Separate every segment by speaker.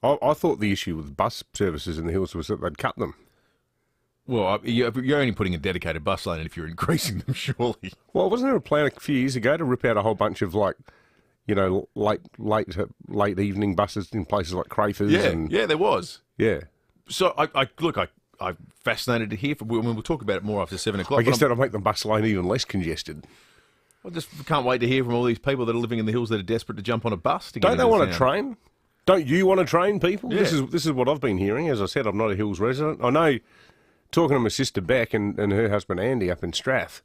Speaker 1: I thought the issue with bus services in the hills was that they'd cut them.
Speaker 2: Well, you're only putting a dedicated bus lane in if you're increasing them, surely.
Speaker 1: Well, wasn't there a plan a few years ago to rip out a whole bunch of, like, you know, late evening buses in places like Crayford?
Speaker 2: Yeah, there was.
Speaker 1: Yeah.
Speaker 2: So, I'm fascinated to hear from. We'll talk about it more after 7 o'clock.
Speaker 1: I guess that'll make the bus lane even less congested.
Speaker 2: I just can't wait to hear from all these people that are living in the hills that are desperate to jump on a bus to get
Speaker 1: Don't they
Speaker 2: into
Speaker 1: want
Speaker 2: town.
Speaker 1: to train? Don't you want to train people?
Speaker 2: Yeah.
Speaker 1: This is what I've been hearing. As I said, I'm not a hills resident. I know, talking to my sister Beck and her husband Andy up in Strath,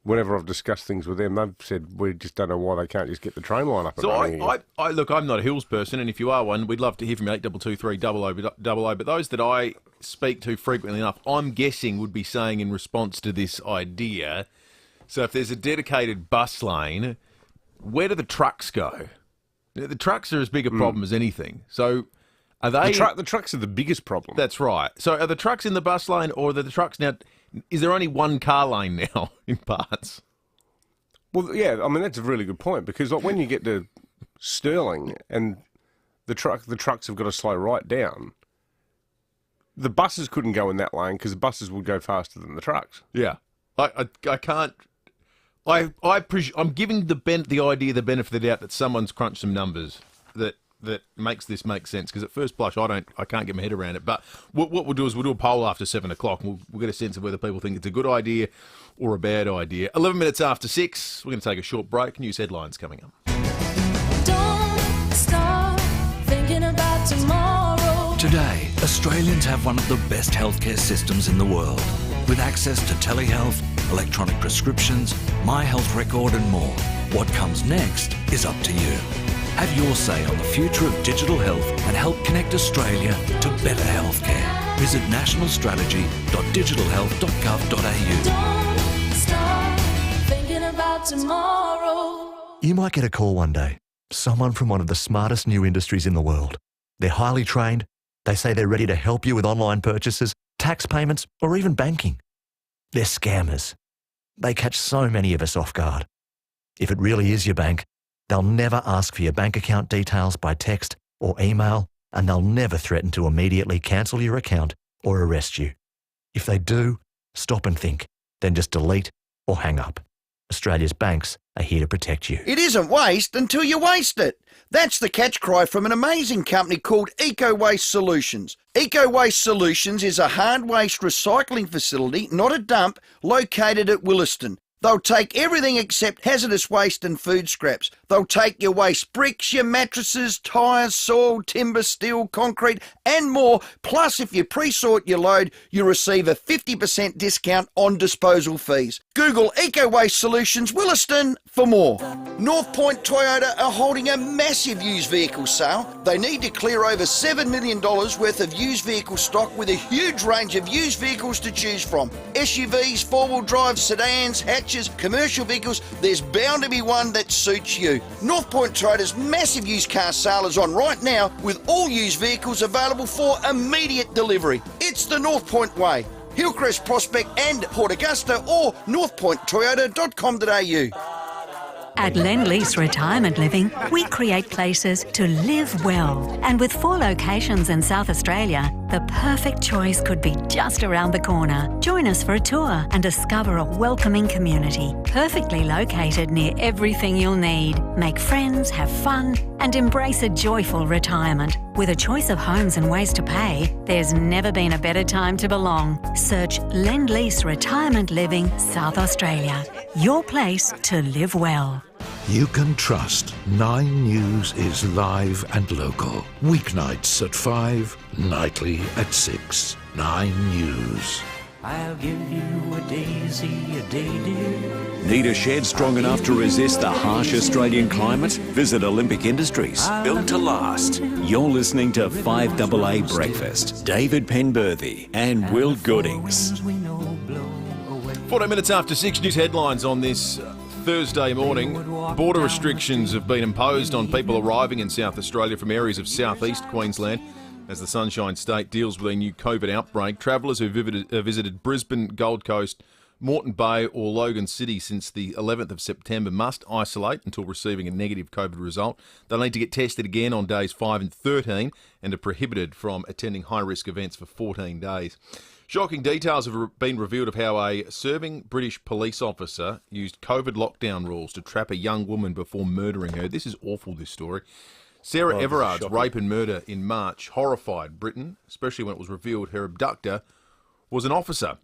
Speaker 1: whenever I've discussed things with them, they've said we just don't know why they can't just get the train line up and running.
Speaker 2: I look, I'm not a hills person, and if you are one, we'd love to hear from you, 8223 0000. But those that I speak to frequently enough, I'm guessing would be saying in response to this idea, so if there's a dedicated bus lane, where do the trucks go? The trucks are as big a problem as anything. So are they...
Speaker 1: The trucks are the biggest problem.
Speaker 2: That's right. So are the trucks in the bus lane, or are the trucks now... Is there only one car lane now in parts?
Speaker 1: Well, yeah, I mean, that's a really good point, because like, when you get to Stirling and the trucks have got to slow right down, the buses couldn't go in that lane because the buses would go faster than the trucks.
Speaker 2: Yeah. I can't... I'm giving the idea the benefit of the doubt that someone's crunched some numbers that makes this make sense, because at first blush I can't get my head around it. But what we'll do is we'll do a poll after 7 o'clock and we'll get a sense of whether people think it's a good idea or a bad idea. 11 minutes after 6, we're going to take a short break. News headlines coming up.
Speaker 3: Don't stop thinking about tomorrow.
Speaker 4: Today, Australians have one of the best healthcare systems in the world, with access to telehealth, electronic prescriptions, My Health Record and more. What comes next is up to you. Have your say on the future of digital health and help connect Australia to better healthcare. Visit nationalstrategy.digitalhealth.gov.au.
Speaker 3: Don't stop thinking about tomorrow.
Speaker 5: You might get a call one day. Someone from one of the smartest new industries in the world. They're highly trained. They say they're ready to help you with online purchases, tax payments, or even banking. They're scammers. They catch so many of us off guard. If it really is your bank, they'll never ask for your bank account details by text or email, and they'll never threaten to immediately cancel your account or arrest you. If they do, stop and think, then just delete or hang up. Australia's banks are here to protect you.
Speaker 6: It isn't waste until you waste it. That's the catch cry from an amazing company called Eco Waste Solutions. Eco Waste Solutions is a hard waste recycling facility, not a dump, located at Williston. They'll take everything except hazardous waste and food scraps. They'll take your waste bricks, your mattresses, tyres, soil, timber, steel, concrete and more. Plus, if you pre-sort your load, you receive a 50% discount on disposal fees. Google Eco Waste Solutions Williston for more. North Point Toyota are holding a massive used vehicle sale. They need to clear over $7 million worth of used vehicle stock with a huge range of used vehicles to choose from. SUVs, four-wheel drive, sedans, hatches, commercial vehicles. There's bound to be one that suits you. North Point Toyota's massive used car sale is on right now, with all used vehicles available for immediate delivery. It's the North Point way. Hillcrest Prospect and Port Augusta, or northpointtoyota.com.au.
Speaker 7: At Lend-Lease Retirement Living, we create places to live well. And with 4 locations in South Australia, the perfect choice could be just around the corner. Join us for a tour and discover a welcoming community, perfectly located near everything you'll need. Make friends, have fun, and embrace a joyful retirement. With a choice of homes and ways to pay, there's never been a better time to belong. Search Lend-Lease Retirement Living South Australia. Your place to live well.
Speaker 8: You can trust 9 News is live and local. Weeknights at 5, nightly at 6. 9 News.
Speaker 9: I'll give you a daisy a day, dear.
Speaker 10: Need a shed strong enough to resist the harsh Australian climate? Visit Olympic Industries. Built to last. You're listening to 5AA Breakfast. David Penberthy and Will Goodings.
Speaker 2: 14 minutes after 6, news headlines on this Thursday morning. Border restrictions have been imposed on people arriving in South Australia from areas of southeast Queensland as the Sunshine State deals with a new COVID outbreak. Travellers who visited Brisbane, Gold Coast, Moreton Bay or Logan City since the 11th of September must isolate until receiving a negative COVID result. They'll need to get tested again on days 5 and 13 and are prohibited from attending high-risk events for 14 days. Shocking details have been revealed of how a serving British police officer used COVID lockdown rules to trap a young woman before murdering her. This is awful, this story. Sarah Everard's rape and murder in March horrified Britain, especially when it was revealed her abductor was an officer,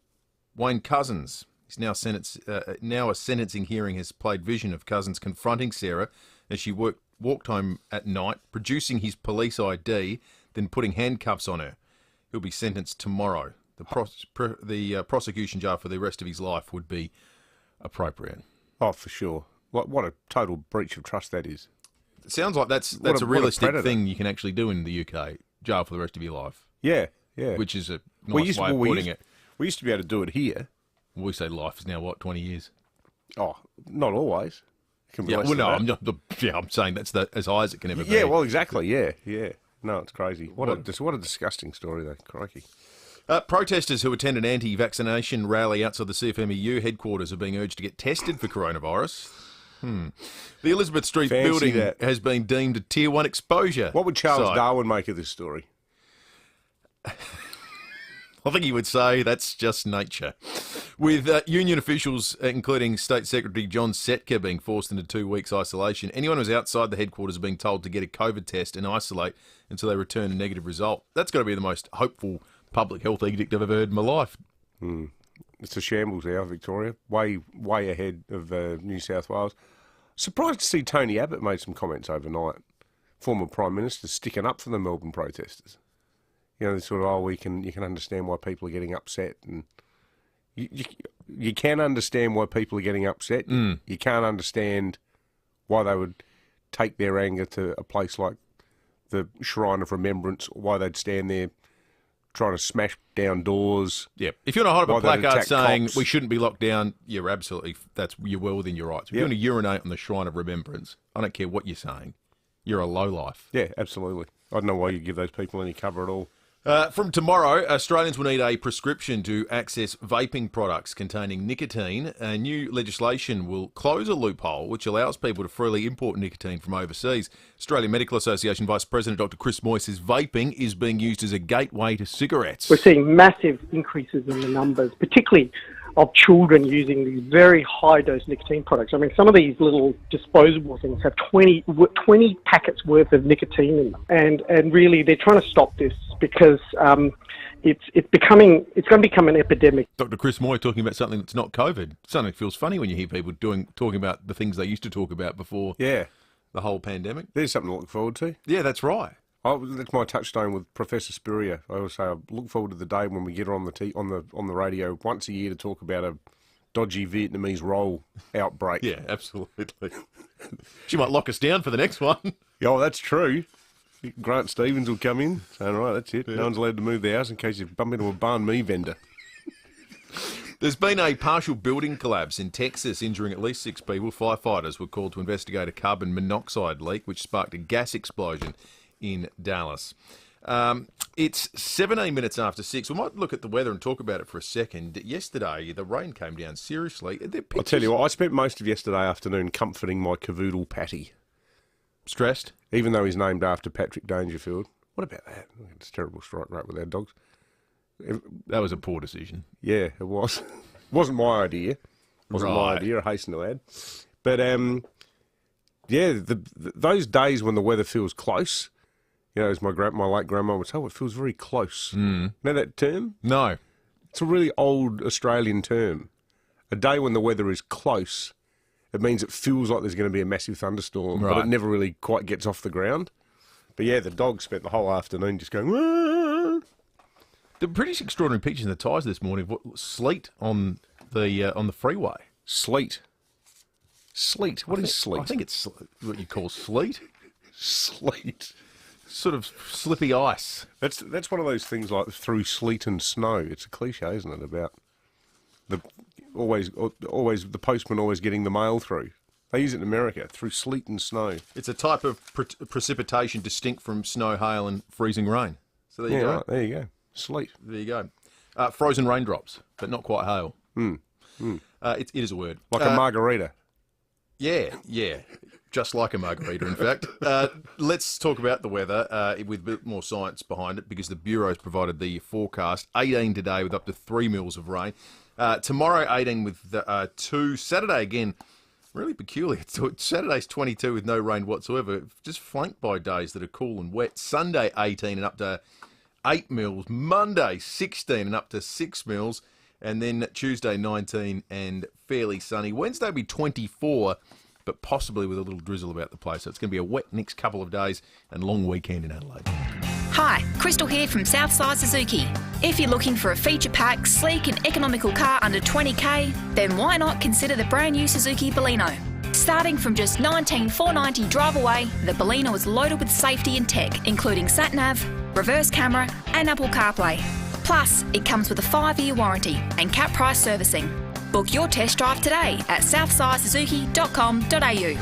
Speaker 2: Wayne Cousins. He's now a sentencing hearing has played vision of Cousins confronting Sarah as she walked home at night, producing his police ID, then putting handcuffs on her. He'll be sentenced tomorrow. The prosecution jail for the rest of his life would be appropriate.
Speaker 1: Oh, for sure. What a total breach of trust that is.
Speaker 2: It sounds like that's a realistic thing you can actually do in the UK. Jail for the rest of your life.
Speaker 1: Yeah, yeah.
Speaker 2: Which is a nice way of putting it.
Speaker 1: We used to be able to do it here.
Speaker 2: We say life is now, 20 years?
Speaker 1: Oh, not always. It can be less than that.
Speaker 2: I'm saying that's as high as it can ever be.
Speaker 1: Yeah, well, exactly. Yeah. No, it's crazy. What a disgusting story, though. Crikey.
Speaker 2: Protesters who attend an anti-vaccination rally outside the CFMEU headquarters are being urged to get tested for coronavirus. The Elizabeth Street building has been deemed a Tier 1 exposure.
Speaker 1: What would Charles Darwin make of this story?
Speaker 2: I think he would say that's just nature. With union officials, including State Secretary John Setka, being forced into 2 weeks isolation, anyone who's outside the headquarters being told to get a COVID test and isolate until they return a negative result. That's got to be the most hopeful public health edict I've ever heard in my life.
Speaker 1: It's a shambles there, Victoria. Way ahead of New South Wales. Surprised to see Tony Abbott made some comments overnight. Former Prime Minister sticking up for the Melbourne protesters. You know, sort of, you can understand why people are getting upset, and you can understand why people are getting upset. You can't understand why they would take their anger to a place like the Shrine of Remembrance, why they'd stand there trying to smash down doors.
Speaker 2: Yeah, if you want to hold up a placard saying
Speaker 1: cops.
Speaker 2: We shouldn't be locked down, you're well within your rights. If you want to urinate on the Shrine of Remembrance, I don't care what you're saying. You're a lowlife.
Speaker 1: Yeah, absolutely. I don't know why you give those people any cover at all.
Speaker 2: From tomorrow, Australians will need a prescription to access vaping products containing nicotine. New legislation will close a loophole which allows people to freely import nicotine from overseas. Australian Medical Association Vice President Dr Chris Moy says vaping is being used as a gateway to cigarettes.
Speaker 11: We're seeing massive increases in the numbers, particularly of children using these very high-dose nicotine products. I mean, some of these little disposable things have 20 packets worth of nicotine in them. And really, they're trying to stop this because it's going to become an epidemic.
Speaker 2: Dr Chris Moy talking about something that's not COVID. Something feels funny when you hear people talking about the things they used to talk about before the whole pandemic.
Speaker 1: There's something to look forward to.
Speaker 2: Yeah, that's right.
Speaker 1: That's my touchstone with Professor Spurrier. I always say I look forward to the day when we get her on the radio once a year to talk about a dodgy Vietnamese roll outbreak.
Speaker 2: Yeah, absolutely. She might lock us down for the next one.
Speaker 1: Oh, that's true. Grant Stevens will come in saying, right, that's it. Yeah. No one's allowed to move the house in case you bump into a banh mi vendor.
Speaker 2: There's been a partial building collapse in Texas, injuring at least 6 people. Firefighters were called to investigate a carbon monoxide leak, which sparked a gas explosion in Dallas. It's 17 minutes after 6. We might look at the weather and talk about it for a second. Yesterday, the rain came down seriously.
Speaker 1: I'll tell you what, I spent most of yesterday afternoon comforting my cavoodle Patty.
Speaker 2: Stressed?
Speaker 1: Even though he's named after Patrick Dangerfield. What about that? It's a terrible strike rate with our dogs.
Speaker 2: That was a poor decision.
Speaker 1: Yeah, it was. It wasn't my idea. My idea, I hasten to add. But, those days when the weather feels close, you know, as my late grandma would say, it feels very close. Know that term?
Speaker 2: No.
Speaker 1: It's a really old Australian term. A day when the weather is close, it means it feels like there's going to be a massive thunderstorm, but it never really quite gets off the ground. But yeah, the dog spent the whole afternoon just going, Wah!
Speaker 2: The pretty extraordinary pictures in the Ties this morning of sleet on the freeway.
Speaker 1: Sleet? What is sleet?
Speaker 2: I think it's what you call sleet.
Speaker 1: Sleet.
Speaker 2: Sort of slippy ice.
Speaker 1: That's one of those things like through sleet and snow. It's a cliche, isn't it? About always the postman always getting the mail through. They use it in America through sleet and snow.
Speaker 2: It's a type of precipitation distinct from snow, hail, and freezing rain. So there you go.
Speaker 1: Right, there you go. Sleet.
Speaker 2: There you go. Frozen raindrops, but not quite hail. It is a word.
Speaker 1: Like a margarita.
Speaker 2: Yeah. Just like a margarita, in fact. Let's talk about the weather with a bit more science behind it, because the Bureau's provided the forecast. 18 today with up to 3 mils of rain. Tomorrow, 18 with 2. Saturday, again, really peculiar. Saturday's 22 with no rain whatsoever, just flanked by days that are cool and wet. Sunday, 18 and up to 8 mils. Monday, 16 and up to 6 mils. And then Tuesday, 19 and fairly sunny. Wednesday will be 24, but possibly with a little drizzle about the place. So it's going to be a wet next couple of days and long weekend in Adelaide.
Speaker 12: Hi, Crystal here from Southside Suzuki. If you're looking for a feature-packed, sleek and economical car under 20k, then why not consider the brand new Suzuki Baleno. Starting from just $19,490 drive away, the Baleno is loaded with safety and tech, including sat-nav, reverse camera and Apple CarPlay. Plus, it comes with a 5-year warranty and cap price servicing. Book your test drive today at southsidesuzuki.com.au.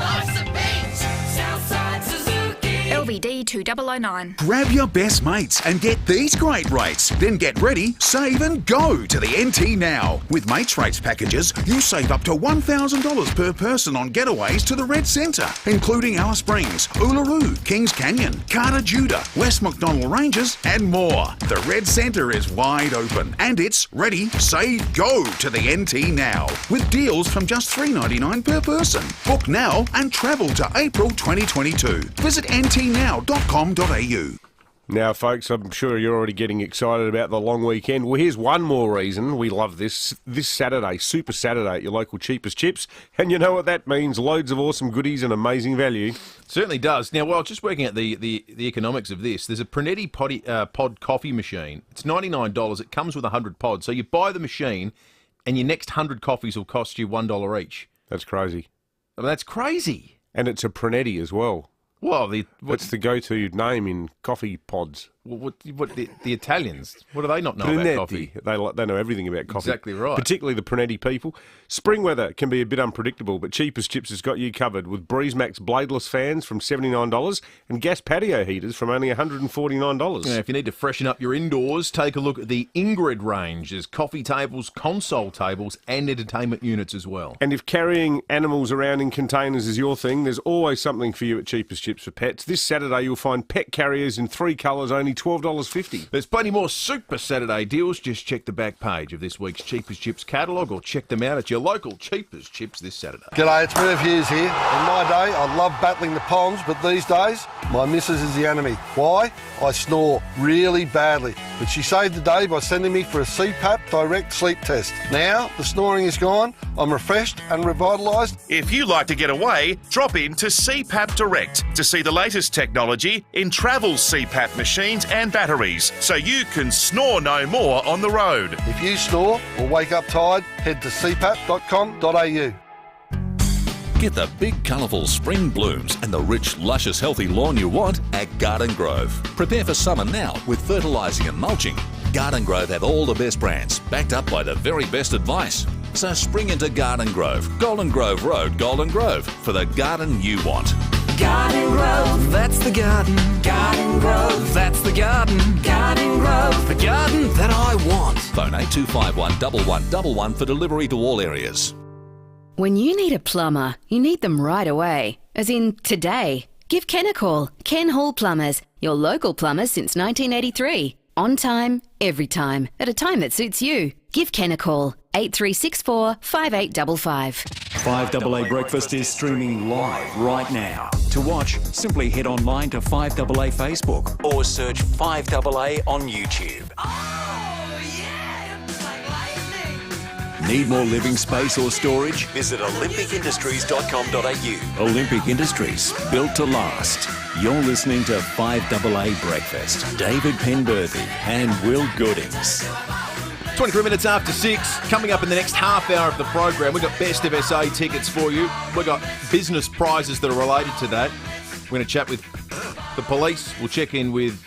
Speaker 12: LVD 2009.
Speaker 13: Grab your best mates and get these great rates. Then get ready, save and go to the NT now. With mates rates packages, you save up to $1,000 per person on getaways to the Red Centre, including Alice Springs, Uluru, Kings Canyon, Carter Judah, West McDonnell Ranges and more. The Red Centre is wide open and it's ready, save, go to the NT now. With deals from just $3.99 per person. Book now and travel to April 2022. Visit ntnow.com.au.
Speaker 1: Now, folks, I'm sure you're already getting excited about the long weekend. Well, here's one more reason we love this. This Saturday, Super Saturday at your local Cheapest Chips. And you know what that means. Loads of awesome goodies and amazing value.
Speaker 2: Certainly does. Now, while just working at the economics of this, there's a Penberthy pod coffee machine. It's $99. It comes with 100 pods. So you buy the machine and your next 100 coffees will cost you $1 each.
Speaker 1: That's crazy.
Speaker 2: I mean, that's crazy.
Speaker 1: And it's a Penberthy as well.
Speaker 2: Well,
Speaker 1: that's the go-to name in coffee pods.
Speaker 2: What the Italians? What do they not know about coffee?
Speaker 1: They know everything about coffee.
Speaker 2: Exactly right.
Speaker 1: Particularly the Penberthy people. Spring weather can be a bit unpredictable, but Cheapest Chips has got you covered with Breeze Max bladeless fans from $79 and gas patio heaters from only $149.
Speaker 2: Now, if you need to freshen up your indoors, take a look at the Ingrid range. There's coffee tables, console tables, and entertainment units as well.
Speaker 1: And if carrying animals around in containers is your thing, there's always something for you at Cheapest Chips for pets. This Saturday you'll find pet carriers in 3 colours, only $12.50.
Speaker 2: There's plenty more Super Saturday deals. Just check the back page of this week's Cheapest Chips catalogue or check them out at your local Cheapest Chips this Saturday.
Speaker 14: G'day, it's Rev Hughes here. In my day, I loved battling the ponds, but these days, my missus is the enemy. Why? I snore really badly. But she saved the day by sending me for a CPAP direct sleep test. Now, the snoring is gone, I'm refreshed and revitalised.
Speaker 15: If you like to get away, drop in to CPAP Direct to see the latest technology in travel CPAP machines and batteries, so you can snore no more on the road.
Speaker 14: If you snore or wake up tired, head to cpap.com.au.
Speaker 4: Get the big, colourful spring blooms and the rich, luscious, healthy lawn you want at Garden Grove. Prepare for summer now with fertilising and mulching. Garden Grove have all the best brands, backed up by the very best advice. So spring into Garden Grove, Golden Grove Road, Golden Grove, for the garden you want.
Speaker 3: Garden Grove,
Speaker 4: That's the garden.
Speaker 3: Garden Grove,
Speaker 4: That's the garden.
Speaker 3: Garden Grove.
Speaker 4: The garden that I want. Phone 8251 1111 for delivery to all areas.
Speaker 16: When you need a plumber, you need them right away. As in today. Give Ken a call. Ken Hall Plumbers, your local plumbers since 1983. On time, every time, at a time that suits you. Give Ken a call. 8364 5855.
Speaker 10: 5AA Breakfast is streaming live right now. To watch, simply head online to 5AA Facebook or search 5AA on YouTube. Need more living space or storage? Visit olympicindustries.com.au. Olympic Industries, built to last. You're listening to 5AA Breakfast. David Penberthy and Will Goodings.
Speaker 2: 23 minutes after 6, coming up in the next half hour of the program, we've got Best of SA tickets for you. We've got business prizes that are related to that. We're going to chat with the police. We'll check in with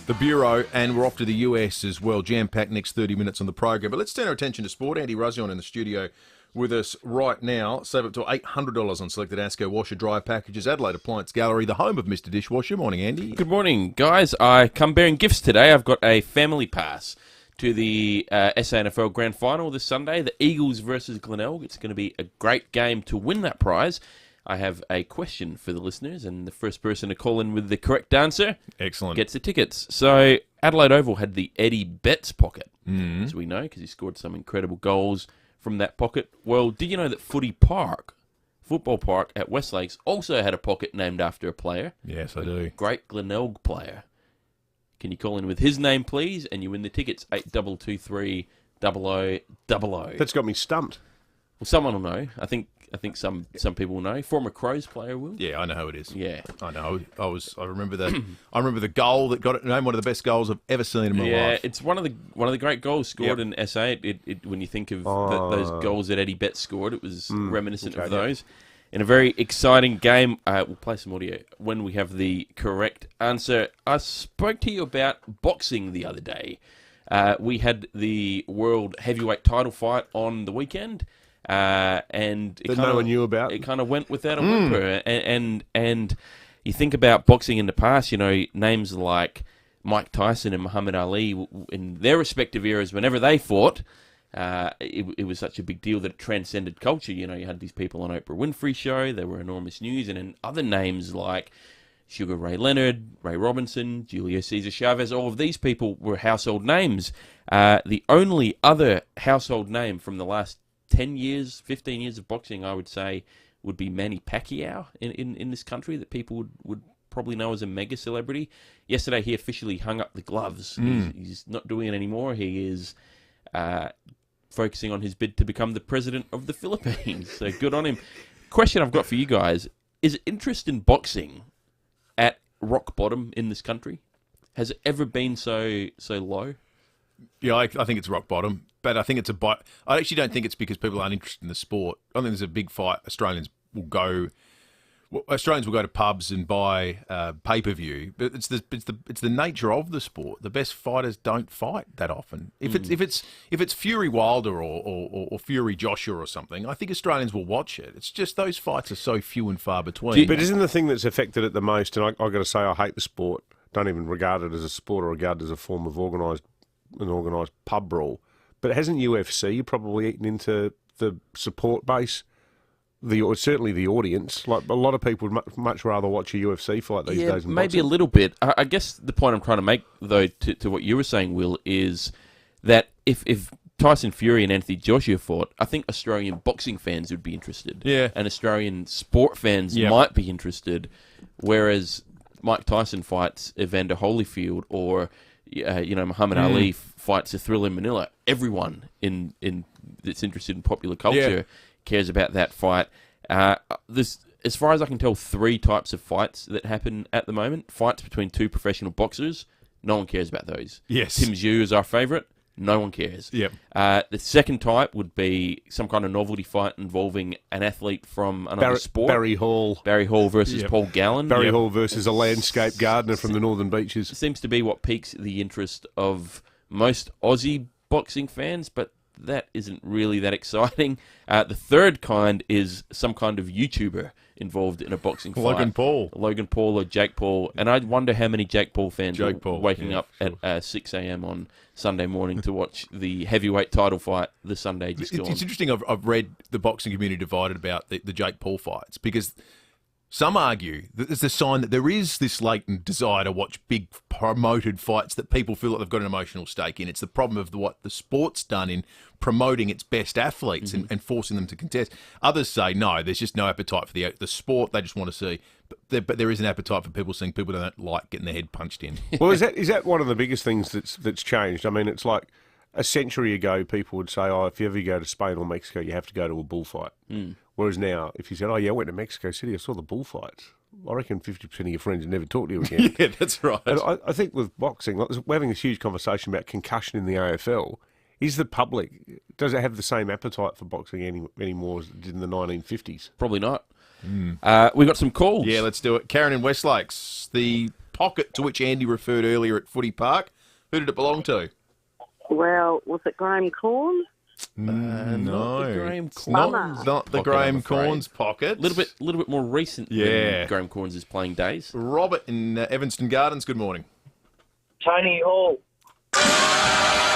Speaker 2: the Bureau, and we're off to the US as well. Jam-packed next 30 minutes on the program. But let's turn our attention to sport. Andy Ruzzion in the studio with us right now. Save up to $800 on selected ASCO washer dryer packages. Adelaide Appliance Gallery, the home of Mr. Dishwasher. Morning, Andy.
Speaker 17: Good morning, guys. I come bearing gifts today. I've got a family pass to the SANFL Grand Final this Sunday, the Eagles versus Glenelg. It's going to be a great game to win that prize. I have a question for the listeners, and the first person to call in with the correct answer gets the tickets. So Adelaide Oval had the Eddie Betts pocket, as we know, because he scored some incredible goals from that pocket. Well, did you know that Football Park at Westlakes also had a pocket named after a player?
Speaker 2: Yes, I do.
Speaker 17: Great Glenelg player. Can you call in with his name, please? And you win the tickets, 8223 0000.
Speaker 1: That's got me stumped.
Speaker 17: Well, someone will know. I think some people will know. Former Crows player will.
Speaker 2: Yeah, I know who it is.
Speaker 17: Yeah,
Speaker 2: I know. I remember the goal that got it named one of the best goals I've ever seen in my life.
Speaker 17: Yeah, it's one of the great goals scored in SA. It when you think of those goals that Eddie Betts scored, it was reminiscent of those. In a very exciting game, we'll play some audio when we have the correct answer. I spoke to you about boxing the other day. We had the world heavyweight title fight on the weekend. And
Speaker 1: no one knew about.
Speaker 17: It kind of went without a whimper. And you think about boxing in the past, names like Mike Tyson and Muhammad Ali in their respective eras, whenever they fought, it was such a big deal that it transcended culture. You had these people on Oprah Winfrey's show; they were enormous news, and then other names like Sugar Ray Leonard, Ray Robinson, Julio Cesar Chavez. All of these people were household names. The only other household name from the last 10 years, 15 years of boxing, I would say, would be Manny Pacquiao in this country that people would probably know as a mega celebrity. Yesterday, he officially hung up the gloves. He's not doing it anymore. He is focusing on his bid to become the president of the Philippines. So good on him. Question I've got for you guys, is interest in boxing at rock bottom in this country? Has it ever been so low?
Speaker 2: Yeah, I think it's rock bottom. But I think it's I actually don't think it's because people aren't interested in the sport. I think there's a big fight. Australians will go to pubs and buy pay-per-view. But it's the nature of the sport. The best fighters don't fight that often. If it's Fury Wilder or Fury Joshua or something, I think Australians will watch it. It's just those fights are so few and far between.
Speaker 1: But isn't the thing that's affected it the most? And I got to say, I hate the sport. Don't even regard it as a sport or regard it as a form of an organised pub brawl. But hasn't UFC probably eaten into the support base? Certainly the audience. Like a lot of people would much rather watch a UFC fight these days than
Speaker 17: maybe
Speaker 1: boxing.
Speaker 17: A little bit. I guess the point I'm trying to make, though, to what you were saying, Will, is that if Tyson Fury and Anthony Joshua fought, I think Australian boxing fans would be interested.
Speaker 2: Yeah.
Speaker 17: And Australian sport fans might be interested, whereas Mike Tyson fights Evander Holyfield or Muhammad Ali fights a Thriller in Manila. Everyone in that's interested in popular culture cares about that fight. There's, as far as I can tell, 3 types of fights that happen at the moment. Fights between 2 professional boxers. No one cares about those.
Speaker 2: Yes.
Speaker 17: Tim Zhu is our favourite. No one cares.
Speaker 2: Yep.
Speaker 17: The second type would be some kind of novelty fight involving an athlete from another sport.
Speaker 1: Barry Hall
Speaker 17: versus Paul Gallen.
Speaker 1: Barry Hall versus a landscape gardener from the Northern Beaches.
Speaker 17: It seems to be what piques the interest of most Aussie boxing fans, but that isn't really that exciting. The third kind is some kind of YouTuber involved in a boxing fight.
Speaker 2: Logan
Speaker 17: Paul or Jake Paul. And I wonder how many Jake Paul fans are waking up
Speaker 2: sure.
Speaker 17: at 6 a.m. on Sunday morning to watch the heavyweight title fight the Sunday just gone.
Speaker 2: It's interesting. I've read the boxing community divided about the Jake Paul fights because some argue that it's a sign that there is this latent desire to watch big promoted fights that people feel like they've got an emotional stake in. It's the problem of what the sport's done in promoting its best athletes and forcing them to contest. Others say, no, there's just no appetite for the sport. They just want to see. But there is an appetite for people seeing people that don't like getting their head punched in.
Speaker 1: Well, is that one of the biggest things that's changed? I mean, it's like a century ago, people would say, if you ever go to Spain or Mexico, you have to go to a bullfight. Whereas now, if you said, I went to Mexico City, I saw the bullfights, I reckon 50% of your friends would never talk to you again.
Speaker 2: Yeah, that's right.
Speaker 1: And I think with boxing, we're having this huge conversation about concussion in the AFL. Is the public, does it have the same appetite for boxing anymore as it did in the 1950s?
Speaker 17: Probably not. We got some calls.
Speaker 2: Yeah, let's do it. Karen in Westlakes, the pocket to which Andy referred earlier at Footy Park, who did it belong to?
Speaker 18: Well, was it Graham Corn?
Speaker 2: No,
Speaker 17: not the Graham Corns.
Speaker 2: Not the Graham Corns pocket.
Speaker 17: A little bit more recent than Graham Corns' playing days.
Speaker 2: Robert in Evanston Gardens, good morning.
Speaker 19: Tony Hall.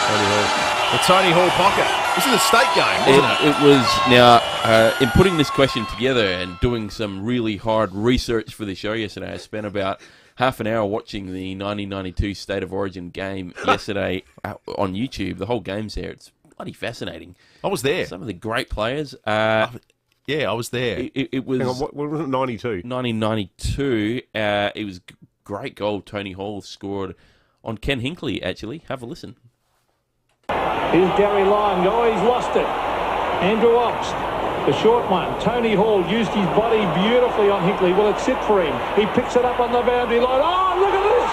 Speaker 2: The Tony Hall pocket. This is a state game, wasn't it?
Speaker 17: It was. Now, in putting this question together and doing some really hard research for the show yesterday, I spent about half an hour watching the 1992 State of Origin game yesterday on YouTube. The whole game's there. It's bloody fascinating.
Speaker 2: I was there.
Speaker 17: Some of the great players.
Speaker 2: Yeah, I was there.
Speaker 17: It was.
Speaker 1: Hang on, what was it, 92?
Speaker 17: 1992. It was great goal Tony Hall scored on Ken Hinkley, actually. Have a listen.
Speaker 19: Here's Gary Lyon. Oh, he's lost it. Andrew Oxt, the short one. Tony Hall used his body beautifully on Hinkley. Will it sit for him? He picks it up on the boundary line. Oh, look at this!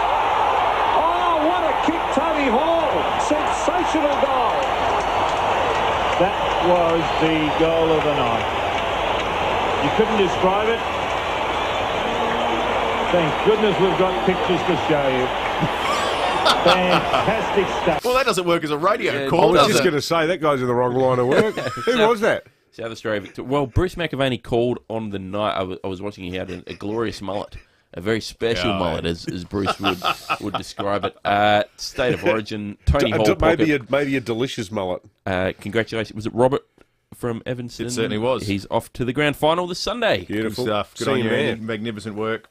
Speaker 19: Oh, what a kick, Tony Hall. Sensational goal. That was the goal of the night. You couldn't describe it. Thank goodness we've got pictures to show you. Fantastic stuff.
Speaker 2: Well, that doesn't work as a radio call,
Speaker 1: I was
Speaker 2: does
Speaker 1: just
Speaker 2: it?
Speaker 1: going to say, that guy's in the wrong line of work. Who was that?
Speaker 17: South Australia. Well, Bruce McAvaney called on the night I was watching. He had a glorious mullet. A very special mullet, as Bruce would describe it. State of Origin, Tony Hall pocket.
Speaker 1: Maybe a delicious mullet.
Speaker 17: Congratulations. Was it Robert from Evanston?
Speaker 2: It certainly was.
Speaker 17: He's off to the grand final this Sunday.
Speaker 2: Beautiful stuff. Good on you, Andy. Magnificent work.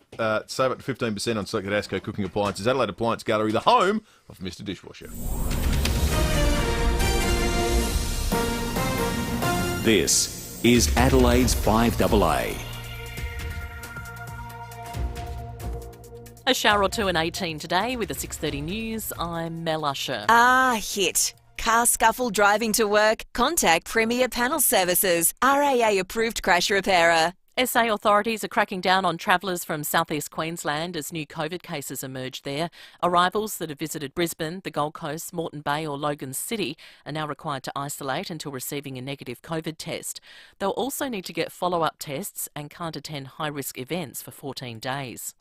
Speaker 2: Save up to 15% on selected Asco cooking appliances. Adelaide Appliance Gallery, the home of Mr. Dishwasher.
Speaker 10: This is Adelaide's 5AA.
Speaker 20: A shower or two and 18 today with the 6:30 news. I'm Mel Usher.
Speaker 21: Hit. Car scuffle driving to work? Contact Premier Panel Services, RAA approved crash repairer.
Speaker 20: SA authorities are cracking down on travellers from southeast Queensland as new COVID cases emerge there. Arrivals that have visited Brisbane, the Gold Coast, Moreton Bay or Logan City are now required to isolate until receiving a negative COVID test. They'll also need to get follow-up tests and can't attend high-risk events for 14 days.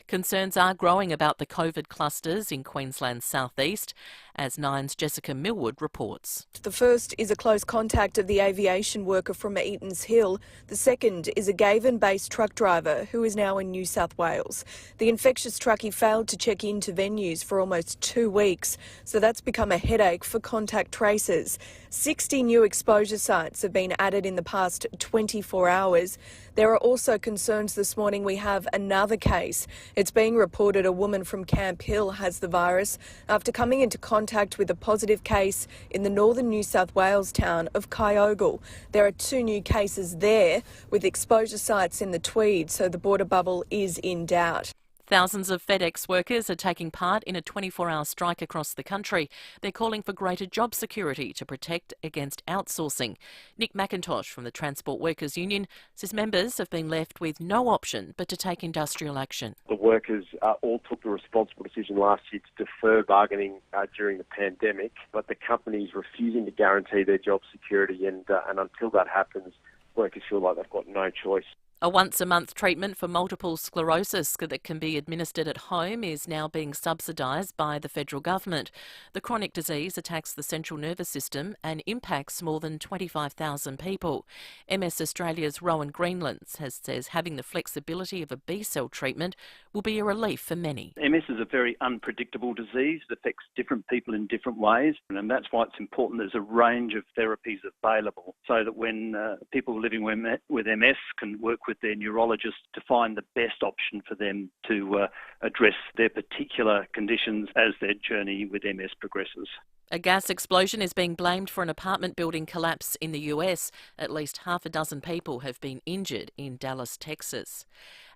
Speaker 20: Concerns are growing about the COVID clusters in Queensland's southeast, as Nine's Jessica Millwood reports.
Speaker 22: The first is a close contact of the aviation worker from Eatons Hill. The second is a Gavin-based truck driver who is now in New South Wales. The infectious truckie failed to check into venues for almost 2 weeks, so that's become a headache for contact tracers. 60 new exposure sites have been added in the past 24 hours. There are also concerns this morning we have another case. It's being reported a woman from Camp Hill has the virus after coming into contact with a positive case in the northern New South Wales town of Kyogle. There are 2 new cases there with exposure sites in the Tweed, so the border bubble is in doubt.
Speaker 20: Thousands of FedEx workers are taking part in a 24-hour strike across the country. They're calling for greater job security to protect against outsourcing. Nick McIntosh from the Transport Workers Union says members have been left with no option but to take industrial action.
Speaker 23: The workers all took the responsible decision last year to defer bargaining during the pandemic, but the company's refusing to guarantee their job security, and until that happens, workers feel like they've got no choice.
Speaker 20: A once-a-month treatment for multiple sclerosis that can be administered at home is now being subsidised by the federal government. The chronic disease attacks the central nervous system and impacts more than 25,000 people. MS Australia's Rowan Greenland says having the flexibility of a B-cell treatment will be a relief for many.
Speaker 24: MS is a very unpredictable disease that affects different people in different ways, and that's why it's important there's a range of therapies available so that when people living with MS can work with their neurologist to find the best option for them to address their particular conditions as their journey with MS progresses.
Speaker 20: A gas explosion is being blamed for an apartment building collapse in the US. At least half a dozen people have been injured in Dallas, Texas.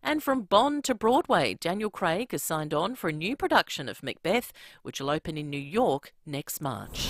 Speaker 20: And from Bond to Broadway, Daniel Craig has signed on for a new production of Macbeth, which will open in New York next March.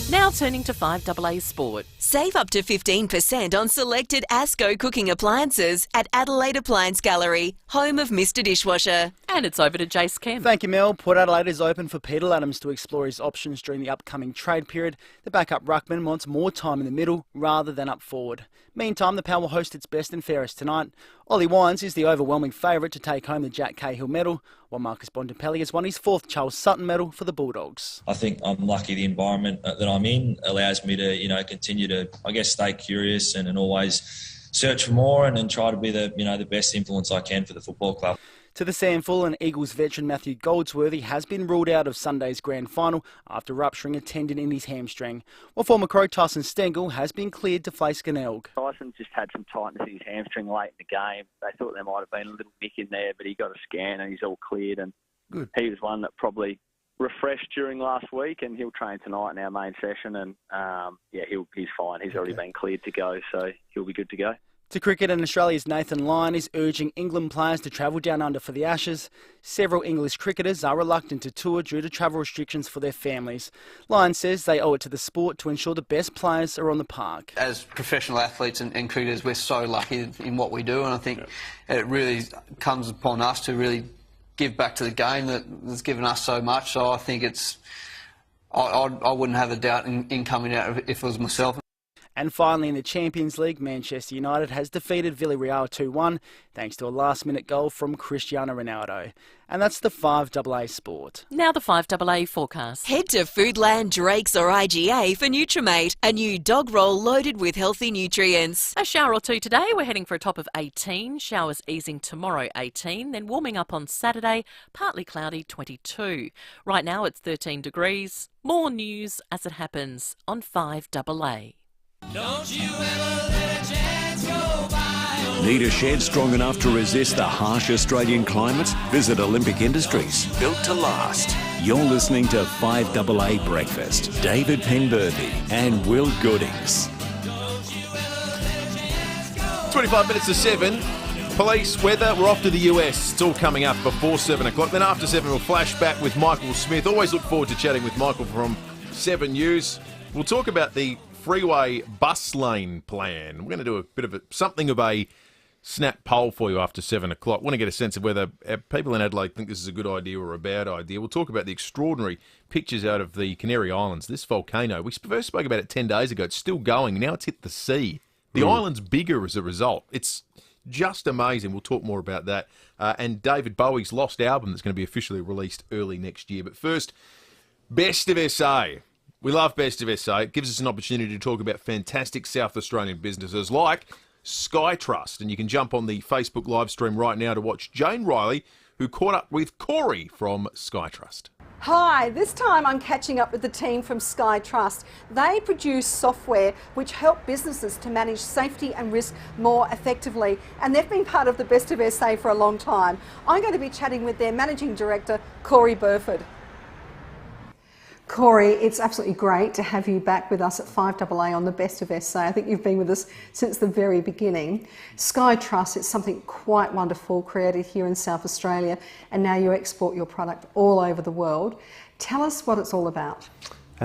Speaker 20: Now turning to 5AA Sport.
Speaker 21: Save up to 15% on selected Asco cooking appliances at Adelaide Appliance Gallery, home of Mr. Dishwasher.
Speaker 20: And it's over to Jace Kemp.
Speaker 25: Thank you, Mel. Port Adelaide is open for Peter Adams to explore his options during the upcoming trade period. The backup ruckman wants more time in the middle rather than up forward. Meantime, the Power will host its best and fairest tonight. Ollie Wines is the overwhelming favourite to take home the Jack Cahill medal, while Marcus Bontempelli has won his 4th Charles Sutton medal for the Bulldogs.
Speaker 26: I think I'm lucky the environment that I'm in allows me to, continue to, stay curious and always search for more and try to be the best influence I can for the football club.
Speaker 25: To the SANFL, and Eagles veteran Matthew Goldsworthy has been ruled out of Sunday's grand final after rupturing a tendon in his hamstring, while former Crow Tyson Stengel has been cleared to face Glenelg.
Speaker 5: Tyson just had some tightness in his hamstring late in the game. They thought there might have been a little nick in there, but he got a scan and he's all cleared. And
Speaker 2: Good.
Speaker 5: He was one that probably refreshed during last week, and he'll train tonight in our main session. And he's fine. He's already been cleared to go, so he'll be good to go.
Speaker 25: To cricket, and Australia's Nathan Lyon is urging England players to travel down under for the Ashes. Several English cricketers are reluctant to tour due to travel restrictions for their families. Lyon says they owe it to the sport to ensure the best players are on the park.
Speaker 6: As professional athletes and cricketers, we're so lucky in what we do, and I think it really comes upon us to really give back to the game that's given us so much. So I think I wouldn't have a doubt in coming out if it was myself.
Speaker 25: And finally, in the Champions League, Manchester United has defeated Villarreal 2-1 thanks to a last-minute goal from Cristiano Ronaldo. And that's the FIVEaa Sport.
Speaker 20: Now the FIVEaa forecast.
Speaker 21: Head to Foodland, Drake's or IGA for Nutrimate, a new dog roll loaded with healthy nutrients.
Speaker 20: A shower or two today. We're heading for a top of 18. Showers easing tomorrow, 18. Then warming up on Saturday, partly cloudy, 22. Right now it's 13 degrees. More news as it happens on FIVEaa.
Speaker 3: Don't you ever let a chance go by.
Speaker 10: Need a shed strong enough to resist the harsh Australian climate? Visit Olympic Industries, built to last. You're listening to FIVEaa Breakfast. David Penberthy and Will Goodings.
Speaker 2: 25 minutes to 7. Police, weather, we're off to the US. It's all coming up before 7 o'clock. Then after 7, we'll flash back with Michael Smith. Always look forward to chatting with Michael from 7 News. We'll talk about the freeway bus lane plan. We're going to do a bit of something of a snap poll for you after 7 o'clock. Want to get a sense of whether people in Adelaide think this is a good idea or a bad idea. We'll talk about the extraordinary pictures out of the Canary Islands, this volcano. We first spoke about it 10 days ago. It's still going. Now it's hit the sea. The island's bigger as a result. It's just amazing. We'll talk more about that. And David Bowie's lost album that's going to be officially released early next year. But first, Best of SA. We love Best of SA. It gives us an opportunity to talk about fantastic South Australian businesses like Sky Trust. And you can jump on the Facebook live stream right now to watch Jane Riley, who caught up with Corey from Sky Trust.
Speaker 7: Hi, this time I'm catching up with the team from Sky Trust. They produce software which help businesses to manage safety and risk more effectively, and they've been part of the Best of SA for a long time. I'm going to be chatting with their Managing Director, Corey Burford. Corey, it's absolutely great to have you back with us at FIVEaa on the Best of SA. I think you've been with us since the very beginning. Sky Trust, it's something quite wonderful created here in South Australia, and now you export your product all over the world. Tell us what it's all about.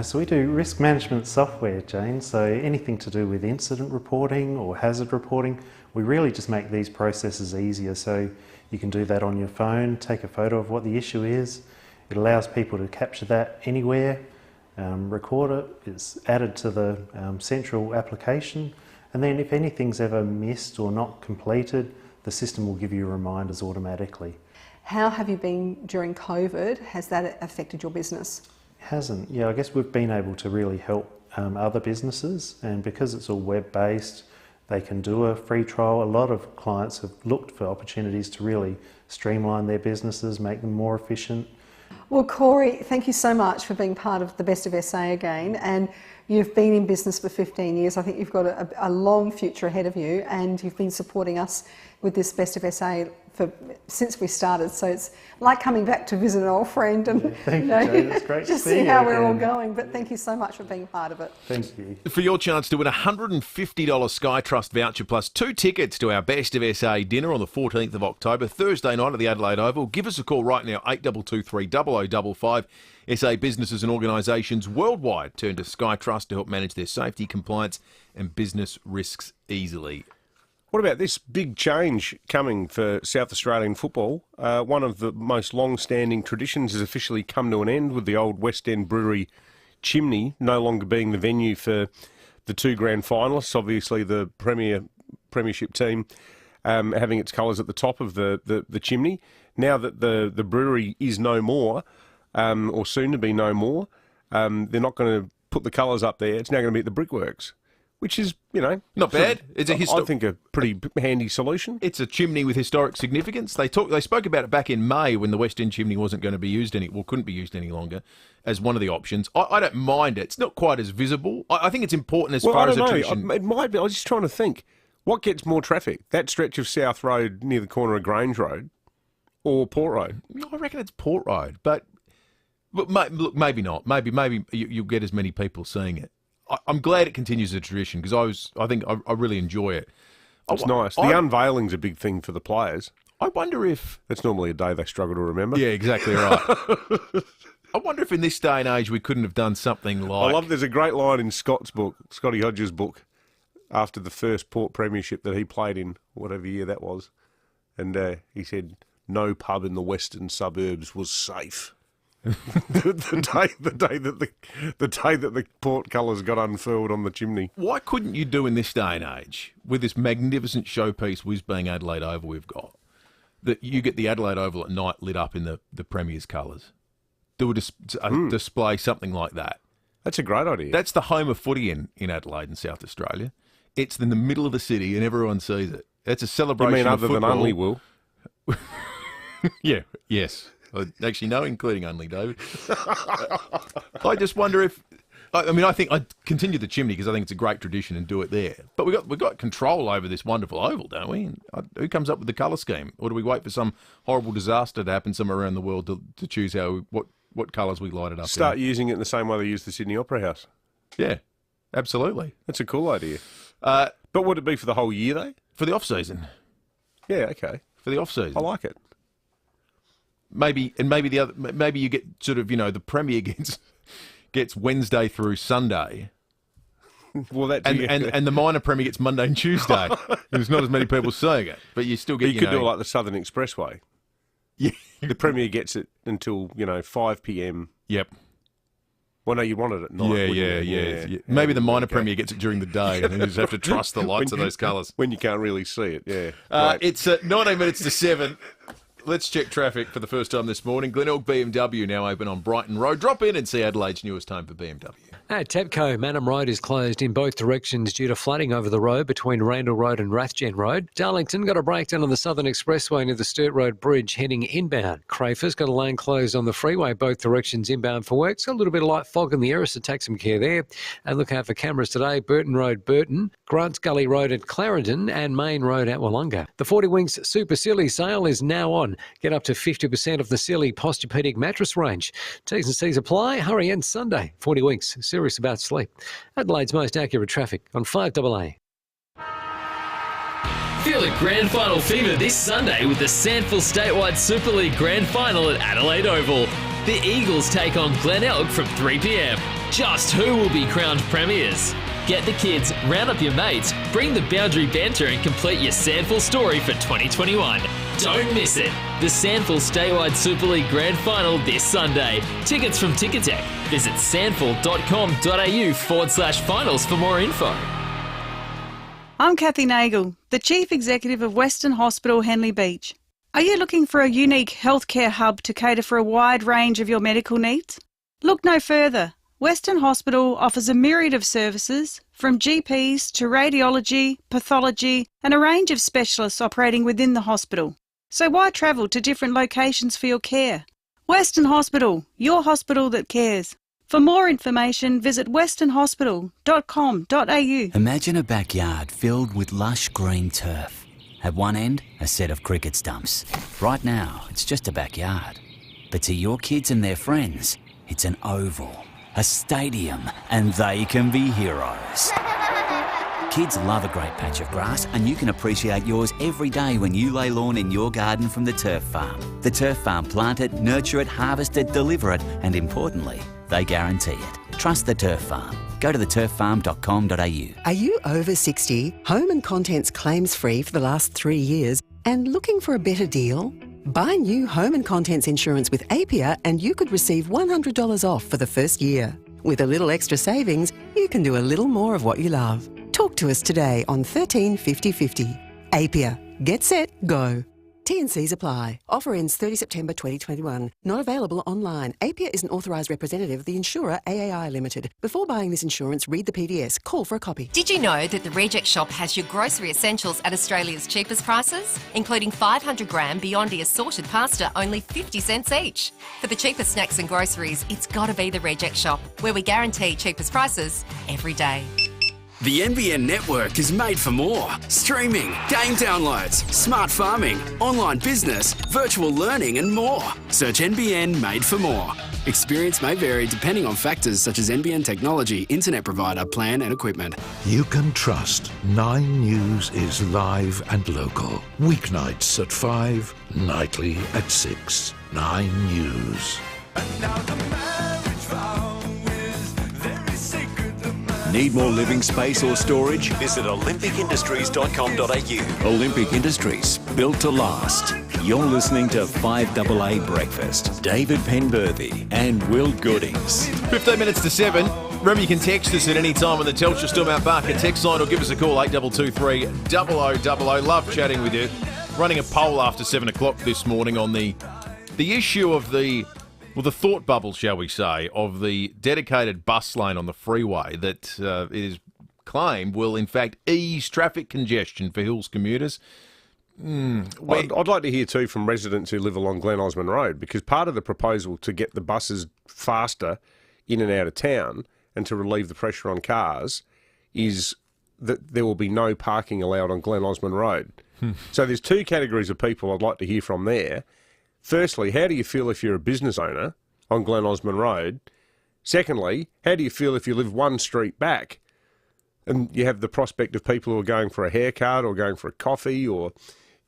Speaker 8: So we do risk management software, Jane, so anything to do with incident reporting or hazard reporting, we really just make these processes easier. So you can do that on your phone, take a photo of what the issue is. It allows people to capture that anywhere, record it, it's added to the central application, and then if anything's ever missed or not completed, the system will give you reminders automatically.
Speaker 7: How have you been during COVID? Has that affected your business?
Speaker 8: It hasn't. Yeah, I guess we've been able to really help other businesses, and because it's all web-based, they can do a free trial. A lot of clients have looked for opportunities to really streamline their businesses, make them more efficient.
Speaker 7: Well, Corey, thank you so much for being part of the Best of SA again, and you've been in business for 15 years. I think you've got a long future ahead of you, and you've been supporting us with this Best of SA since we started, so it's like coming back to visit an old friend and
Speaker 8: thank you, Jane. It's great
Speaker 7: just
Speaker 8: to see
Speaker 7: see how
Speaker 8: you
Speaker 7: we're all
Speaker 8: again.
Speaker 7: going. But thank you so much for being part of it.
Speaker 8: Thank you.
Speaker 2: For your chance to win a $150 Sky Trust voucher plus 2 tickets to our Best of SA dinner on the 14th of October, Thursday night at the Adelaide Oval. Give us a call right now, 8223 0055. SA businesses and organisations worldwide turn to Sky Trust to help manage their safety, compliance and business risks easily.
Speaker 1: What about this big change coming for South Australian football? One of the most long-standing traditions has officially come to an end with the old West End Brewery chimney no longer being the venue for the 2 grand finalists. Obviously, the premiership team having its colours at the top of the chimney. Now that the brewery is no more, or soon to be no more, they're not going to put the colours up there. It's now going to be at the Brickworks. which is,
Speaker 2: not bad. It's
Speaker 1: I think a pretty handy solution.
Speaker 2: It's a chimney with historic significance. They spoke about it back in May when the West End chimney wasn't going to be used couldn't be used any longer as one of the options. I don't mind it. It's not quite as visible. I think it's important as far as a tradition.
Speaker 1: It might be. I was just trying to think, what gets more traffic? That stretch of South Road near the corner of Grange Road, or Port Road?
Speaker 2: I reckon it's Port Road, but look, maybe not. Maybe you'll get as many people seeing it. I'm glad it continues the tradition because I think I really enjoy it.
Speaker 1: It's nice. The unveiling's a big thing for the players.
Speaker 2: I wonder if...
Speaker 1: That's normally a day they struggle to remember.
Speaker 2: Yeah, exactly right. I wonder if in this day and age we couldn't have done something like...
Speaker 1: There's a great line in Scotty Hodges' book, after the first Port Premiership that he played in, whatever year that was. And he said, no pub in the western suburbs was safe. the day that the Port colours got unfurled on the chimney.
Speaker 2: Why couldn't you do in this day and age, with this magnificent showpiece whiz bang Adelaide Oval we've got, that you get the Adelaide Oval at night lit up in the Premier's colours? Do a display, something like that.
Speaker 1: That's a great idea.
Speaker 2: That's the home of footy in Adelaide and South Australia. It's in the middle of the city and everyone sees it. It's a celebration
Speaker 1: of football.
Speaker 2: Than
Speaker 1: Unley will?
Speaker 2: Yeah, yes. Actually, no, including Unley, David. I just wonder if... I think I'd continue the chimney because I think it's a great tradition and do it there. But we've got control over this wonderful oval, don't we? And who comes up with the colour scheme? Or do we wait for some horrible disaster to happen somewhere around the world to choose what colours we light it up
Speaker 1: Start using it in the same way they use the Sydney Opera House.
Speaker 2: Yeah, absolutely.
Speaker 1: That's a cool idea. But would it be for the whole year, though?
Speaker 2: For the off-season.
Speaker 1: Yeah, okay.
Speaker 2: For the off-season.
Speaker 1: I like it.
Speaker 2: Maybe you get sort of, the Premier gets Wednesday through Sunday.
Speaker 1: Well,
Speaker 2: and the minor Premier gets Monday and Tuesday. There's not as many people seeing it, but you still get.
Speaker 1: You could do it like the Southern Expressway.
Speaker 2: Yeah,
Speaker 1: the Premier gets it until 5 p.m.
Speaker 2: Yep.
Speaker 1: Well, no, you want it at night.
Speaker 2: Yeah. Maybe the minor Premier gets it during the day, and then you just have to trust the lights of those colours
Speaker 1: when you can't really see it. Yeah.
Speaker 2: It's 19 minutes to 7. Let's check traffic for the first time this morning. Glenelg BMW now open on Brighton Road. Drop in and see Adelaide's newest home for BMW.
Speaker 9: At Tepco, Manham Road is closed in both directions due to flooding over the road between Randall Road and Rathjen Road. Darlington got a breakdown on the Southern Expressway near the Sturt Road Bridge heading inbound. Crayfor's got a lane closed on the freeway both directions inbound for work. It's got a little bit of light fog in the area, so take some care there. And look out for cameras today. Burton Road, Burton, Grants Gully Road at Clarendon and Main Road at Wollonga. The 40 Winks Super Silly sale is now on. Get up to 50% of the Silly Posturepedic mattress range. T's and C's apply. Hurry and Sunday. 40 Winks. Serious about sleep. Adelaide's most accurate traffic on 5AA.
Speaker 11: Feel the grand final fever this Sunday with the Sandful Statewide Super League Grand Final at Adelaide Oval. The Eagles take on Glenelg from 3 p.m. Just who will be crowned premiers? Get the kids, round up your mates, bring the boundary banter and complete your Sandful story for 2021. Don't miss it. The Sandful Statewide Super League Grand Final this Sunday. Tickets from Ticketek. Visit sandful.com.au/finals for more info.
Speaker 12: I'm Kathy Nagel, the Chief Executive of Western Hospital Henley Beach. Are you looking for a unique healthcare hub to cater for a wide range of your medical needs? Look no further. Western Hospital offers a myriad of services, from GPs to radiology, pathology, and a range of specialists operating within the hospital. So why travel to different locations for your care? Western Hospital, your hospital that cares. For more information, visit westernhospital.com.au.
Speaker 13: Imagine a backyard filled with lush green turf. At one end, a set of cricket stumps. Right now, it's just a backyard. But to your kids and their friends, it's an oval, a stadium, and they can be heroes. Kids love a great patch of grass, and you can appreciate yours every day when you lay lawn in your garden from the Turf Farm. The Turf Farm plant it, nurture it, harvest it, deliver it, and importantly, they guarantee it. Trust the Turf Farm. Go to theturffarm.com.au.
Speaker 14: Are you over 60, home and contents claims free for the last 3 years, and looking for a better deal? Buy new home and contents insurance with FIVEaa and you could receive $100 off for the first year. With a little extra savings, you can do a little more of what you love. Talk to us today on 13 50 50. FIVEaa. Get set, go. T&Cs apply. Offer ends 30 September 2021. Not available online. APIA is an authorised representative of the insurer AAI Limited. Before buying this insurance, read the PDS. Call for a copy.
Speaker 4: Did you know that the Reject Shop has your grocery essentials at Australia's cheapest prices? Including 500 gram Beyondy assorted pasta, only 50 cents each. For the cheapest snacks and groceries, it's got to be the Reject Shop, where we guarantee cheapest prices every day.
Speaker 15: The NBN network is made for more. Streaming, game downloads, smart farming, online business, virtual learning and more. Search NBN Made for More. Experience may vary depending on factors such as NBN technology, internet provider, plan and equipment.
Speaker 16: You can trust 9 News is live and local. Weeknights at 5, nightly at 6. 9 News.
Speaker 10: Need more living space or storage? Visit olympicindustries.com.au. Olympic Industries, built to last. You're listening to 5AA Breakfast. David Penberthy and Will Goodings.
Speaker 2: 15 minutes to 7. Remember, you can text us at any time on the Telstra Storm Mount Barker text line or give us a call, 8223 0000. Love chatting with you. Running a poll after 7 o'clock this morning on the issue of the thought bubble, shall we say, of the dedicated bus lane on the freeway that is claimed will, in fact, ease traffic congestion for Hills commuters.
Speaker 1: I'd like to hear too from residents who live along Glen Osmond Road, because part of the proposal to get the buses faster in and out of town and to relieve the pressure on cars is that there will be no parking allowed on Glen Osmond Road. So there's 2 categories of people I'd like to hear from there. Firstly, how do you feel if you're a business owner on Glen Osmond Road? Secondly, how do you feel if you live one street back and you have the prospect of people who are going for a haircut or going for a coffee or,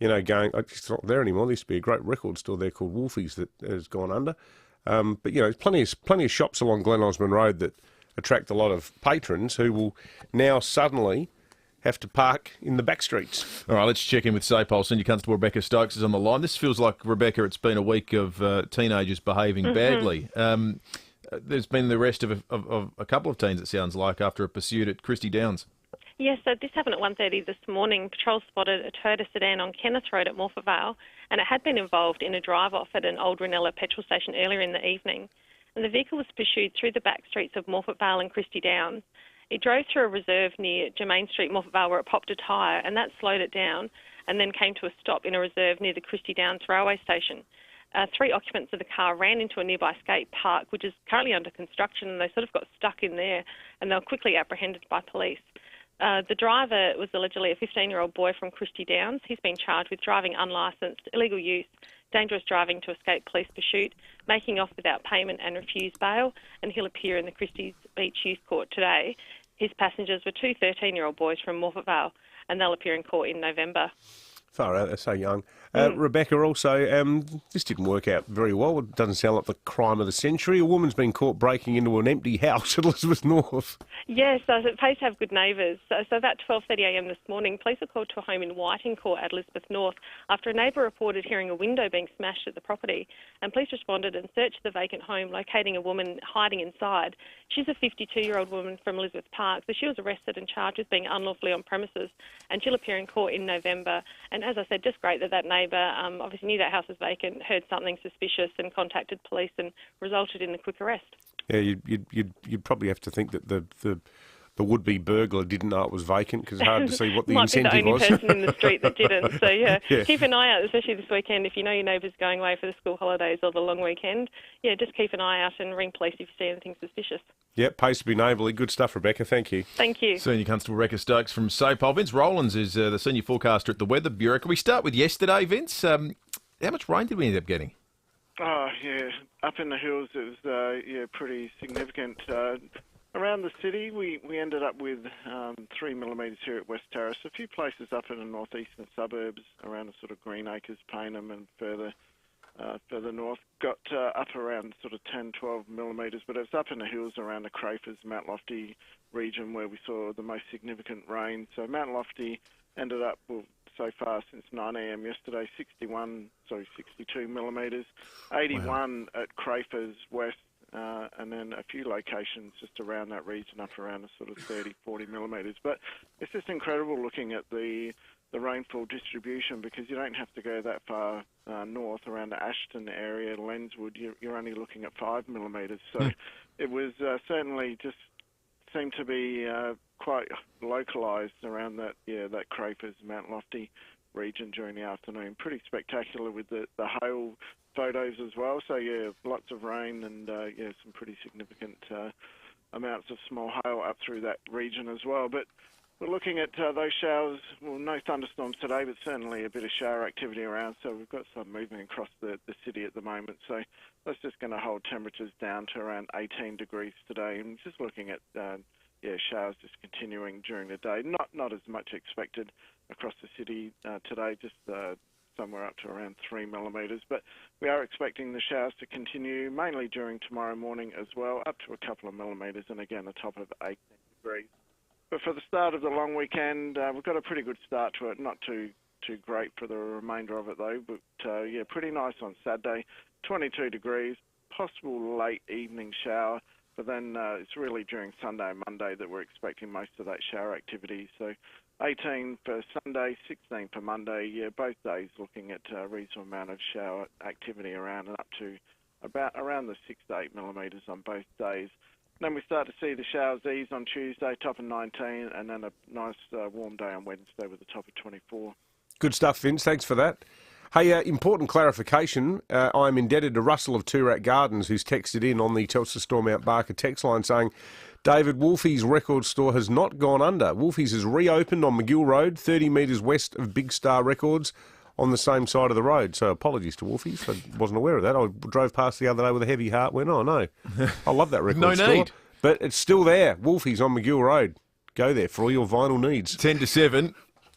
Speaker 1: it's not there anymore. There used to be a great record store there called Wolfie's that has gone under. But, there's plenty of shops along Glen Osmond Road that attract a lot of patrons who will now suddenly have to park in the back streets.
Speaker 2: All right, let's check in with SAPOL. Senior Constable Rebecca Stokes is on the line. This feels like, Rebecca, it's been a week of teenagers behaving badly. There's been the arrest of a couple of teens, it sounds like, after a pursuit at Christie Downs.
Speaker 17: Yes, so this happened at 1:30 this morning. Patrol spotted a Toyota sedan on Kenneth Road at Morphet Vale, and it had been involved in a drive-off at an old Ranella petrol station earlier in the evening. And the vehicle was pursued through the back streets of Morphet Vale and Christie Downs. It drove through a reserve near Germain Street, Morphet Vale, where it popped a tyre, and that slowed it down, and then came to a stop in a reserve near the Christie Downs railway station. 3 occupants of the car ran into a nearby skate park, which is currently under construction, and they sort of got stuck in there, and they were quickly apprehended by police. The driver was allegedly a 15-year-old boy from Christie Downs. He's been charged with driving unlicensed, illegal use, dangerous driving to escape police pursuit, making off without payment and refuse bail, and he'll appear in the Christie's Beach Youth Court today. His passengers were 2 13-year-old boys from Morphet Vale, and they'll appear in court in November.
Speaker 1: Far out, they're so young. Rebecca, also, this didn't work out very well. It doesn't sound like the crime of the century. A woman's been caught breaking into an empty house at Elizabeth North.
Speaker 17: Yes, so it pays to have good neighbours. So about 12:30am this morning, police were called to a home in Whiting Court at Elizabeth North after a neighbour reported hearing a window being smashed at the property, and police responded and searched the vacant home, locating a woman hiding inside. She's a 52-year-old woman from Elizabeth Park, so she was arrested and charged with being unlawfully on premises, and she'll appear in court in November. And as I said, just great that neighbour obviously knew that house was vacant, heard something suspicious and contacted police, and resulted in the quick arrest.
Speaker 1: Yeah, you'd probably have to think that the would-be burglar didn't know it was vacant, because it's hard to see what the incentive was.
Speaker 17: Might be the only person in the street that didn't. So yeah, keep an eye out, especially this weekend. If you know your neighbour's going away for the school holidays or the long weekend, just keep an eye out and ring police if you see anything suspicious.
Speaker 1: Yep, pays to be neighbourly. Good stuff, Rebecca. Thank you.
Speaker 17: Thank you.
Speaker 2: Senior Constable Rebecca Stokes from SAPOL. Vince Rowlands is the senior forecaster at the Weather Bureau. Can we start with yesterday, Vince? How much rain did we end up getting?
Speaker 18: Oh, yeah. Up in the hills, it was pretty significant. Around the city, we ended up with 3 millimetres here at West Terrace. A few places up in the northeastern suburbs, around the sort of Greenacres, Paynham, and further north, got up around sort of 10, 12 millimetres. But it's up in the hills around the Crafers, Mount Lofty region where we saw the most significant rain. So Mount Lofty ended up, so far since 9am yesterday, 62 millimetres, 81 at Crafers West, and then a few locations just around that region up around a sort of 30, 40 millimetres. But it's just incredible looking at the rainfall distribution, because you don't have to go that far north around the Ashton area, Lenswood. You're only looking at 5 millimetres. So it was certainly just seemed to be quite localised around that Crafers, Mount Lofty region during the afternoon. Pretty spectacular with the hail photos as well. So yeah, lots of rain and some pretty significant amounts of small hail up through that region as well. But we're looking at those showers. Well, no thunderstorms today, but certainly a bit of shower activity around. So we've got some movement across the city at the moment. So that's just going to hold temperatures down to around 18 degrees today. And just looking at showers just continuing during the day. Not as much expected across the city today, just somewhere up to around 3 millimetres. But we are expecting the showers to continue mainly during tomorrow morning as well, up to a couple of millimetres, and again a top of 18 degrees. But for the start of the long weekend, we've got a pretty good start to it. Not too great for the remainder of it though, but pretty nice on Saturday, 22 degrees, possible late evening shower. But then it's really during Sunday and Monday that we're expecting most of that shower activity. So 18 for Sunday, 16 for Monday. Yeah, both days looking at a reasonable amount of shower activity around and up to about around the 6 to 8 millimetres on both days. Then we start to see the showers ease on Tuesday, top of 19, and then a nice warm day on Wednesday with a top of 24.
Speaker 1: Good stuff, Vince. Thanks for that. Hey, important clarification. I'm indebted to Russell of Toorak Gardens, who's texted in on the Telstra Store Mount Barker text line saying, David, Wolfie's record store has not gone under. Wolfie's has reopened on McGill Road, 30 metres west of Big Star Records, on the same side of the road. So apologies to Wolfie's. I wasn't aware of that. I drove past the other day with a heavy heart, went, oh no, I love that record store. No need. But it's still there. Wolfie's on McGill Road. Go there for all your vinyl needs.
Speaker 2: 10 to 7.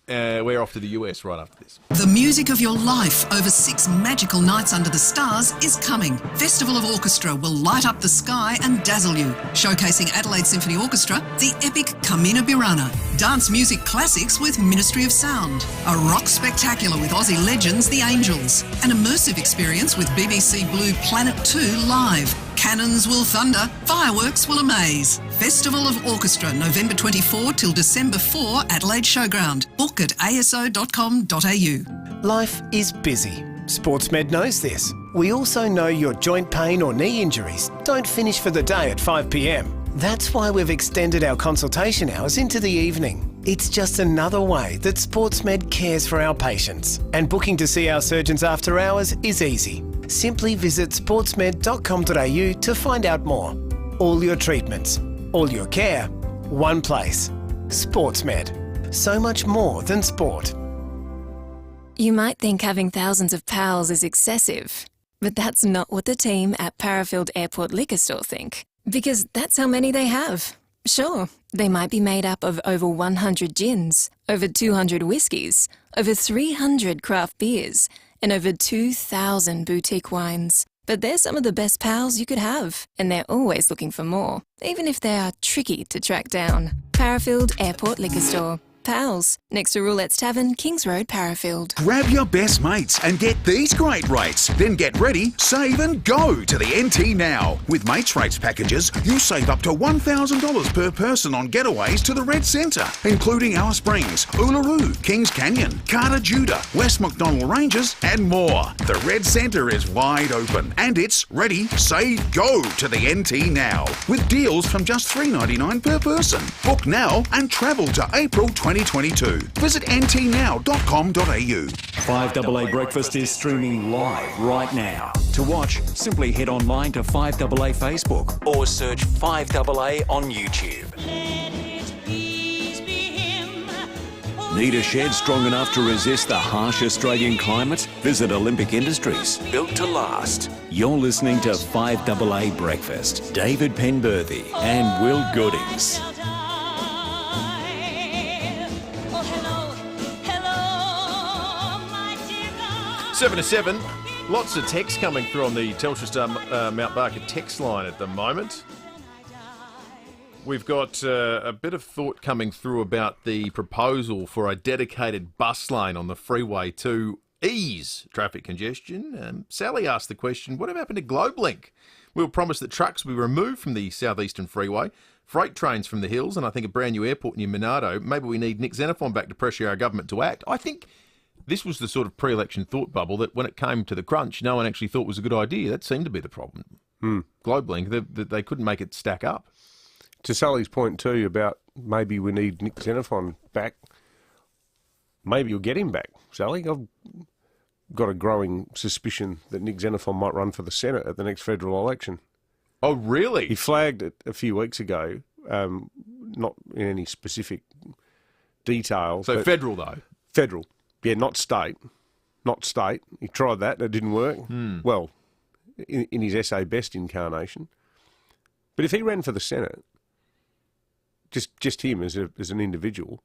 Speaker 2: We're off to the US right after this.
Speaker 5: The music of your life over 6 magical nights under the stars is coming. Festival of Orchestra will light up the sky and dazzle you. Showcasing Adelaide Symphony Orchestra, the epic Camina Burana. Dance music classics with Ministry of Sound. A rock spectacular with Aussie legends The Angels. An immersive experience with BBC Blue Planet 2 live. Cannons will thunder, fireworks will amaze. Festival of Orchestra, November 24 till December 4, Adelaide Showground. Book at aso.com.au.
Speaker 19: Life is busy. SportsMed knows this. We also know your joint pain or knee injuries don't finish for the day at 5 p.m. That's why we've extended our consultation hours into the evening. It's just another way that SportsMed cares for our patients. And booking to see our surgeons after hours is easy. Simply visit sportsmed.com.au to find out more. All your treatments, all your care, one place. SportsMed. So much more than sport.
Speaker 22: You might think having thousands of pals is excessive, but that's not what the team at Parafield Airport Liquor Store think, because that's how many they have. Sure, they might be made up of over 100 gins, over 200 whiskies, over 300 craft beers, and over 2,000 boutique wines. But they're some of the best pals you could have, and they're always looking for more, even if they are tricky to track down. Parafield Airport Liquor Store. Pals, next to Roulette's Tavern, Kings Road, Parafield.
Speaker 23: Grab your best mates and get these great rates. Then get ready, save and go to the NT now. With mates rates packages, you save up to $1,000 per person on getaways to the Red Centre, including Alice Springs, Uluru, Kings Canyon, Carter Judah, West McDonnell Ranges and more. The Red Centre is wide open and it's ready, save, go to the NT now. With deals from just $3.99 per person. Book now and travel to April 2022. Visit ntnow.com.au.
Speaker 10: 5AA Breakfast is streaming live right now. To watch, simply head online to 5AA Facebook or search 5AA on YouTube. Need a shed strong enough to resist the harsh Australian climate? Visit Olympic Industries, built to last. You're listening to 5AA Breakfast. David Penberthy and Will Goodings.
Speaker 2: 7 to 7. Lots of text coming through on the Telstra Mount Barker text line at the moment. We've got a bit of thought coming through about the proposal for a dedicated bus lane on the freeway to ease traffic congestion. Sally asked the question, what happened to Globelink? We were promised that trucks will be removed from the southeastern freeway freight trains from the hills, and I think a brand new airport near Monardo. Maybe we need Nick Xenophon back to pressure our government to act. I think this was the sort of pre-election thought bubble that when it came to the crunch, no one actually thought was a good idea. That seemed to be the problem. Globally, they couldn't make it stack up.
Speaker 1: To Sally's point too about maybe we need Nick Xenophon back, maybe you'll get him back, Sally. I've got a growing suspicion that Nick Xenophon might run for the Senate at the next federal election.
Speaker 2: Oh, really?
Speaker 1: He flagged it a few weeks ago, not in any specific detail.
Speaker 2: So federal, though?
Speaker 1: Federal. Yeah, not state. Not state. He tried that and it didn't work. Well, in his SA Best incarnation. But if he ran for the Senate, just him as an individual,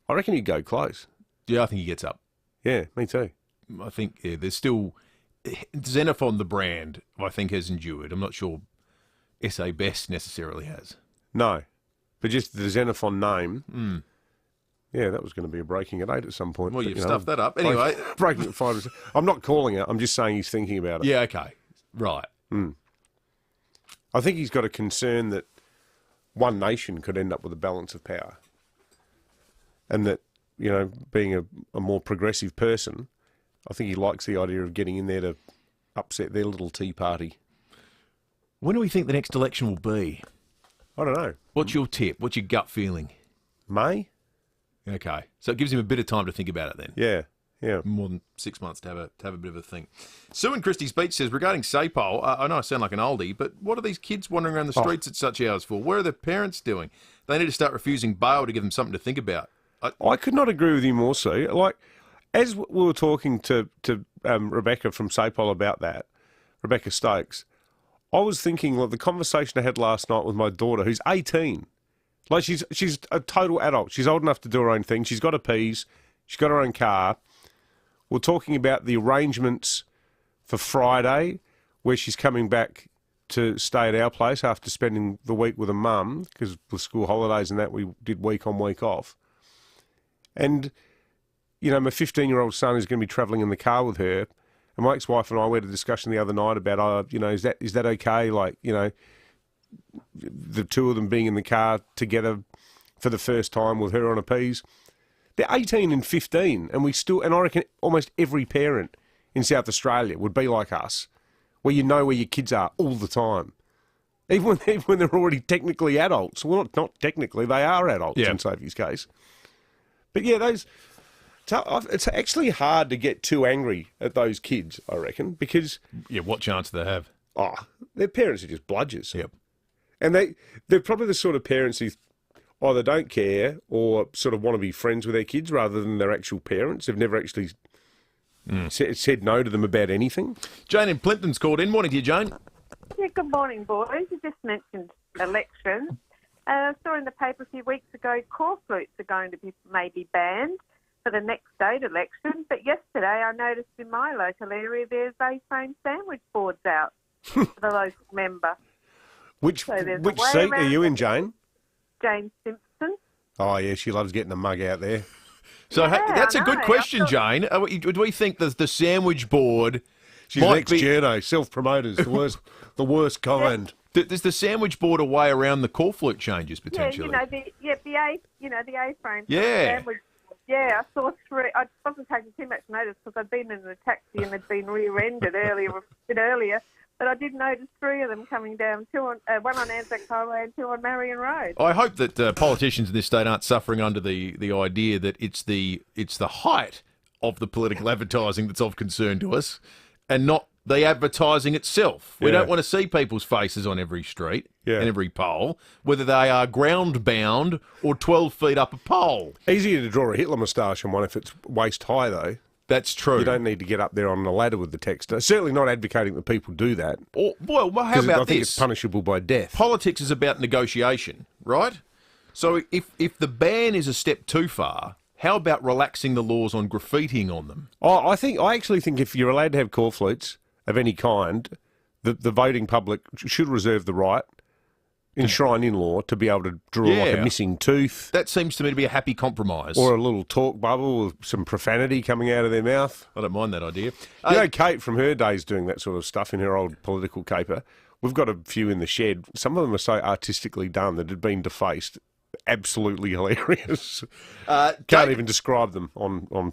Speaker 1: I reckon he'd go close.
Speaker 2: Yeah, I think he gets up.
Speaker 1: Yeah, me too.
Speaker 2: I think there's still... Xenophon, the brand, I think, has endured. I'm not sure SA Best necessarily has.
Speaker 1: No. But just the Xenophon name... Yeah, that was going to be a breaking at 8 at some point.
Speaker 2: Well,
Speaker 1: but,
Speaker 2: you've stuffed that up. Anyway.
Speaker 1: Breaking at 5. I'm not calling it. I'm just saying he's thinking about it.
Speaker 2: Yeah, okay. Right.
Speaker 1: I think he's got a concern that one nation could end up with a balance of power. And that, being a more progressive person, I think he likes the idea of getting in there to upset their little tea party.
Speaker 2: When do we think the next election will be?
Speaker 1: I don't know.
Speaker 2: What's your tip? What's your gut feeling?
Speaker 1: May?
Speaker 2: Okay. So it gives him a bit of time to think about it then.
Speaker 1: Yeah.
Speaker 2: More than 6 months to have a bit of a think. Sue in Christie's Beach says, regarding SAPOL, I know I sound like an oldie, but what are these kids wandering around the streets at such hours for? What are their parents doing? They need to start refusing bail to give them something to think about.
Speaker 1: I could not agree with you more, Sue. Like, as we were talking to Rebecca from SAPOL about that, Rebecca Stokes, I was thinking, the conversation I had last night with my daughter, who's 18. Like, she's a total adult. She's old enough to do her own thing. She's got her P's. She's got her own car. We're talking about the arrangements for Friday, where she's coming back to stay at our place after spending the week with her mum, because with school holidays and that, we did week on, week off. And, my 15-year-old son is going to be travelling in the car with her. And my ex-wife and I had a discussion the other night about, is that okay? Like, the two of them being in the car together for the first time with her on a P's. They're 18 and 15, and I reckon almost every parent in South Australia would be like us, where you know where your kids are all the time. Even when they're already technically adults. Well, not technically, they are adults in Sophie's case. But yeah, it's actually hard to get too angry at those kids, I reckon, because...
Speaker 2: Yeah, what chance do they have?
Speaker 1: Their parents are just bludgers.
Speaker 2: Yep.
Speaker 1: And they're probably the sort of parents who either don't care or sort of want to be friends with their kids rather than their actual parents. They've never actually said no to them about anything.
Speaker 2: Jane in Plympton's called in. Morning to you, Jane.
Speaker 6: Yeah, good morning, boys. You just mentioned elections. I saw in the paper a few weeks ago cork flutes are going to be maybe banned for the next state election. But yesterday I noticed in my local area there's A-frame sandwich boards out for the local member.
Speaker 1: Which
Speaker 6: So there's a
Speaker 1: seat
Speaker 6: way
Speaker 1: are
Speaker 6: around
Speaker 1: you in,
Speaker 6: it.
Speaker 1: Jane?
Speaker 6: Jane Simpson.
Speaker 1: Oh, yeah, she loves getting the mug out there.
Speaker 2: So that's
Speaker 6: I
Speaker 2: a good
Speaker 6: know.
Speaker 2: question, Jane. Do we think the sandwich board...
Speaker 1: She's ex-journo, self-promoters, the worst kind.
Speaker 2: There's the sandwich board a way around the cork flute changes, potentially?
Speaker 6: The A-frame
Speaker 2: Yeah.
Speaker 6: sandwich. Yeah, I saw three. I wasn't taking too much notice because I'd been in the taxi and had been rear-ended a bit earlier. But I did notice three of them coming down, one on Anzac Highway and two on Marion Road.
Speaker 2: I hope that politicians in this state aren't suffering under the idea that it's the height of the political advertising that's of concern to us, and not the advertising itself. We don't want to see people's faces on every street and every pole, whether they are ground-bound or 12 feet up a pole.
Speaker 1: Easier to draw a Hitler moustache on one if it's waist high, though.
Speaker 2: That's true.
Speaker 1: You don't need to get up there on the ladder with the text. Certainly not advocating that people do that.
Speaker 2: Well, how about this?
Speaker 1: I think it's punishable by death.
Speaker 2: Politics is about negotiation, right? So if the ban is a step too far, how about relaxing the laws on graffitiing on them?
Speaker 1: I actually think if you're allowed to have cork flutes of any kind, the voting public should reserve the right, enshrined in law, to be able to draw like a missing tooth.
Speaker 2: That seems to me to be a happy compromise.
Speaker 1: Or a little talk bubble with some profanity coming out of their mouth.
Speaker 2: I don't mind that idea.
Speaker 1: Kate from her days doing that sort of stuff in her old political caper We've got a few in the shed. Some of them are so artistically done that had been defaced. Absolutely hilarious. Can't even describe them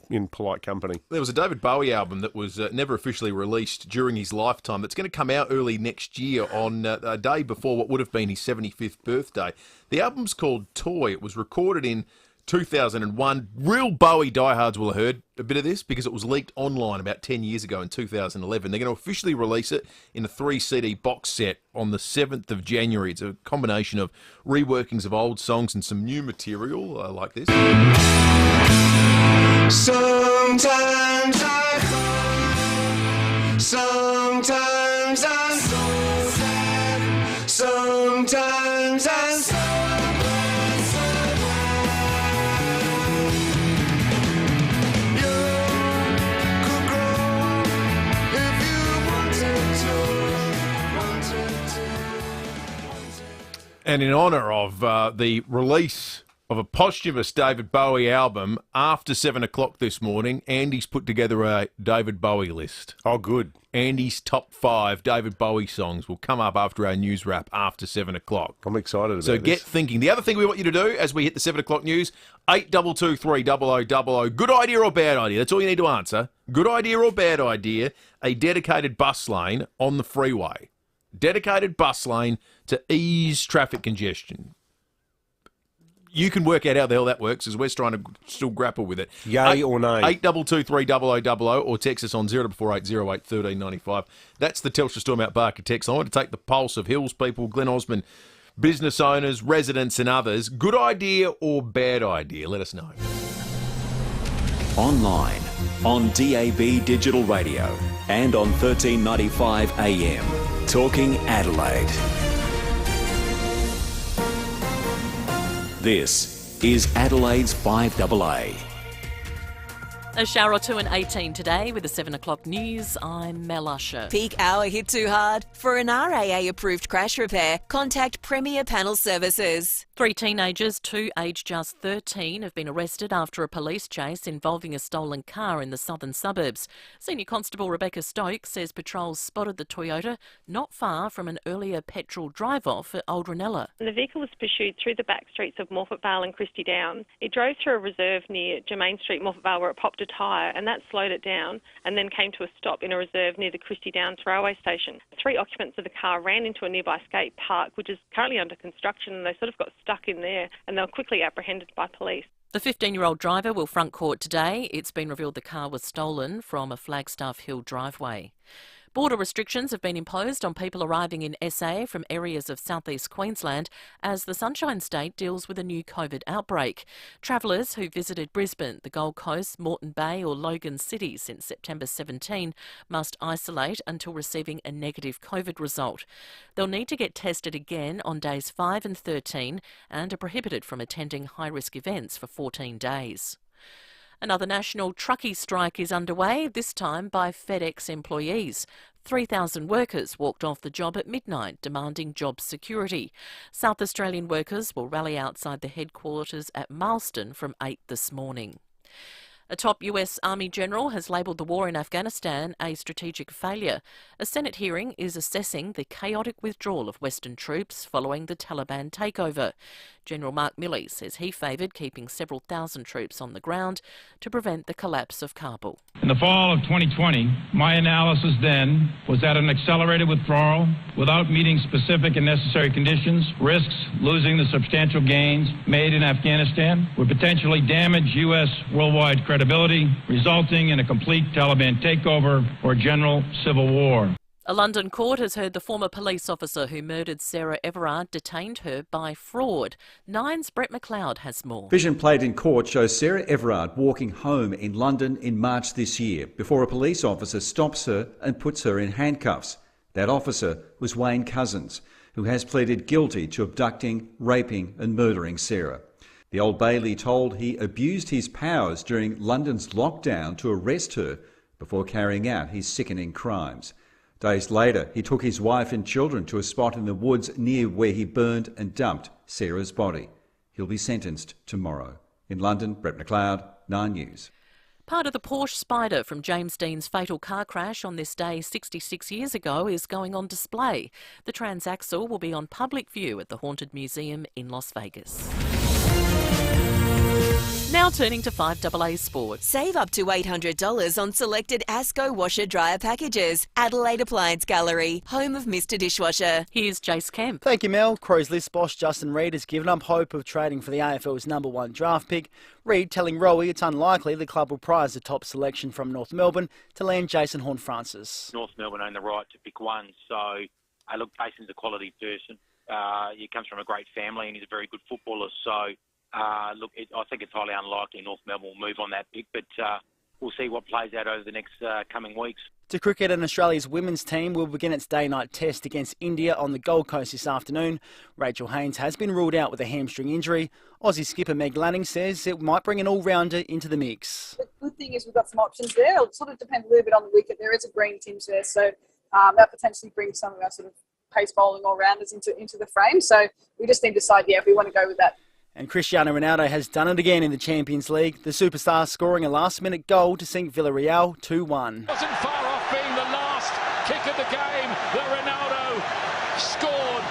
Speaker 1: in polite company.
Speaker 2: There was a David Bowie album that was never officially released during his lifetime that's going to come out early next year on a day before what would have been his 75th birthday. The album's called Toy. It was recorded in 2001. Real Bowie diehards will have heard a bit of this because it was leaked online about 10 years ago in 2011. They're going to officially release it in a 3-CD box set on the 7th of January. It's a combination of reworkings of old songs and some new material like this.
Speaker 3: Sometimes I'm so sad. Sometimes I'm so
Speaker 2: And in honour of the release of a posthumous David Bowie album after 7 o'clock this morning, Andy's put together a David Bowie list.
Speaker 1: Oh, good.
Speaker 2: Andy's top 5 David Bowie songs will come up after our news wrap after 7 o'clock.
Speaker 1: I'm excited about this.
Speaker 2: So get thinking. The other thing we want you to do as we hit the 7 o'clock news, 8223 0000. Good idea or bad idea? That's all you need to answer. Good idea or bad idea? A dedicated bus lane on the freeway. Dedicated bus lane to ease traffic congestion. You can work out how the hell that works as we're trying to still grapple with it.
Speaker 1: Yay or nay?
Speaker 2: 8223 0000 or text us on 0448 08 1395. That's the Telstra Storm Out Barker text. I want to take the pulse of Hills people, Glen Osmond, business owners, residents and others. Good idea or bad idea? Let us know.
Speaker 10: Online, on DAB Digital Radio and on 1395 AM. Talking Adelaide. This is Adelaide's 5AA.
Speaker 20: A shower or two and 18 today with the 7 o'clock news. I'm Mel Usher.
Speaker 21: Peak hour hit too hard? For an RAA-approved crash repair, contact Premier Panel Services.
Speaker 20: 3 teenagers, 2 aged just 13, have been arrested after a police chase involving a stolen car in the southern suburbs. Senior Constable Rebecca Stokes says patrols spotted the Toyota not far from an earlier petrol drive-off at Old Ranella.
Speaker 17: The vehicle was pursued through the back streets of Morphett Vale and Christie Down. It drove through a reserve near Germain Street, Morphett Vale, where it popped a tyre, and that slowed it down and then came to a stop in a reserve near the Christie Downs railway station. 3 occupants of the car ran into a nearby skate park, which is currently under construction, and they sort of got stuck in there, and they were quickly apprehended by police.
Speaker 20: The 15-year-old driver will front court today. It's been revealed the car was stolen from a Flagstaff Hill driveway. Border restrictions have been imposed on people arriving in SA from areas of southeast Queensland as the Sunshine State deals with a new COVID outbreak. Travellers who visited Brisbane, the Gold Coast, Moreton Bay or Logan City since September 17 must isolate until receiving a negative COVID result. They'll need to get tested again on days 5 and 13 and are prohibited from attending high-risk events for 14 days. Another national truckie strike is underway, this time by FedEx employees. 3,000 workers walked off the job at midnight, demanding job security. South Australian workers will rally outside the headquarters at Marsden from 8 this morning. A top US Army general has labelled the war in Afghanistan a strategic failure. A Senate hearing is assessing the chaotic withdrawal of Western troops following the Taliban takeover. General Mark Milley says he favoured keeping several thousand troops on the ground to prevent the collapse of Kabul.
Speaker 24: In the fall of 2020, my analysis then was that an accelerated withdrawal without meeting specific and necessary conditions risks losing the substantial gains made in Afghanistan would potentially damage U.S. worldwide credibility, resulting in a complete Taliban takeover or general civil war.
Speaker 20: A London court has heard the former police officer who murdered Sarah Everard detained her by fraud. Nine's Brett McLeod has more.
Speaker 25: Vision played in court shows Sarah Everard walking home in London in March this year before a police officer stops her and puts her in handcuffs. That officer was Wayne Cousins, who has pleaded guilty to abducting, raping and murdering Sarah. The Old Bailey told he abused his powers during London's lockdown to arrest her before carrying out his sickening crimes. Days later, he took his wife and children to a spot in the woods near where he burned and dumped Sarah's body. He'll be sentenced tomorrow. In London, Brett McLeod, 9 News.
Speaker 20: Part of the Porsche Spider from James Dean's fatal car crash on this day 66 years ago is going on display. The transaxle will be on public view at the Haunted Museum in Las Vegas. Now turning to 5AA Sport.
Speaker 21: Save up to $800 on selected Asco washer dryer packages. Adelaide Appliance Gallery, home of Mr Dishwasher.
Speaker 20: Here's Jace Kemp.
Speaker 7: Thank you, Mel. Crows list boss Justin Reid has given up hope of trading for the AFL's #1 draft pick. Reid telling Rowie it's unlikely the club will prize the top selection from North Melbourne to land Jason Horne-Francis.
Speaker 8: North Melbourne own the right to pick one, so look, Jason's a quality person. He comes from a great family and he's a very good footballer, so I think it's highly unlikely North Melbourne will move on that pick, but we'll see what plays out over the next coming weeks.
Speaker 7: To cricket, and Australia's women's team will begin its day-night test against India on the Gold Coast this afternoon. Rachel Haynes has been ruled out with a hamstring injury. Aussie skipper Meg Lanning says it might bring an all-rounder into the mix.
Speaker 9: The good thing is we've got some options there. It'll sort of depend a little bit on the wicket. There is a green tinge there, so that potentially brings some of our sort of pace bowling all-rounders into the frame. So we just need to decide, if we want to go with that.
Speaker 7: And Cristiano Ronaldo has done it again in the Champions League. The superstar scoring a last-minute goal to sink Villarreal 2-1.
Speaker 11: Wasn't far off being the last kick of the game that Ronaldo scored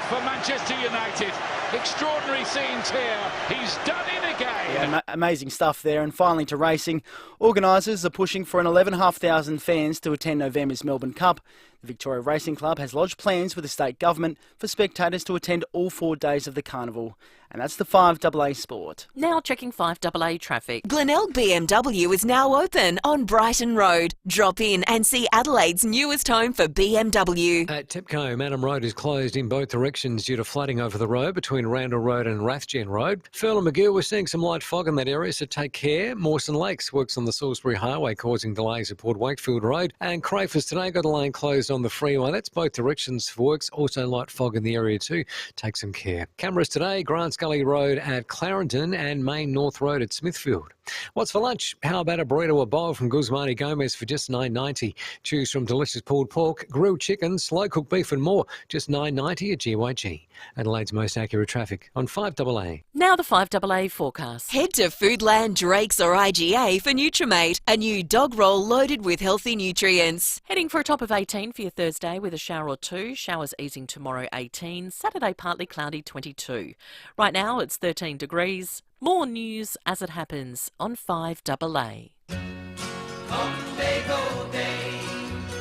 Speaker 11: for Manchester United. Extraordinary scenes here. He's done it again.
Speaker 7: Yeah, amazing stuff there. And finally to racing. Organisers are pushing for an 11,500 fans to attend November's Melbourne Cup. The Victoria Racing Club has lodged plans with the state government for spectators to attend all 4 days of the carnival. And that's the 5AA Sport.
Speaker 20: Now checking 5AA traffic.
Speaker 21: Glenelg BMW is now open on Brighton Road. Drop in and see Adelaide's newest home for BMW.
Speaker 12: At Tipco, Madam Road is closed in both directions due to flooding over the road between Randall Road and Rathgen Road. Phil and McGill, we're seeing some light fog in that area, so take care. Mawson Lakes works on the Salisbury Highway, causing delays at Port Wakefield Road. And Crafers today got a lane closed on the freeway. That's both directions for works. Also light fog in the area too. Take some care. Cameras today, Grants Gully Road at Clarendon and Main North Road at Smithfield. What's for lunch? How about a burrito or bowl from Guzmani Gomez for just $9.90? Choose from delicious pulled pork, grilled chicken, slow-cooked beef and more. Just $9.90 at GYG. Adelaide's most accurate traffic on 5AA.
Speaker 20: Now the 5AA forecast.
Speaker 21: Head to Foodland, Drake's or IGA for Nutrimate, a new dog roll loaded with healthy nutrients.
Speaker 20: Heading for a top of 18 for your Thursday with a shower or two. Showers easing tomorrow 18. Saturday partly cloudy 22. Right now it's 13 degrees. More news as it happens on 5AA.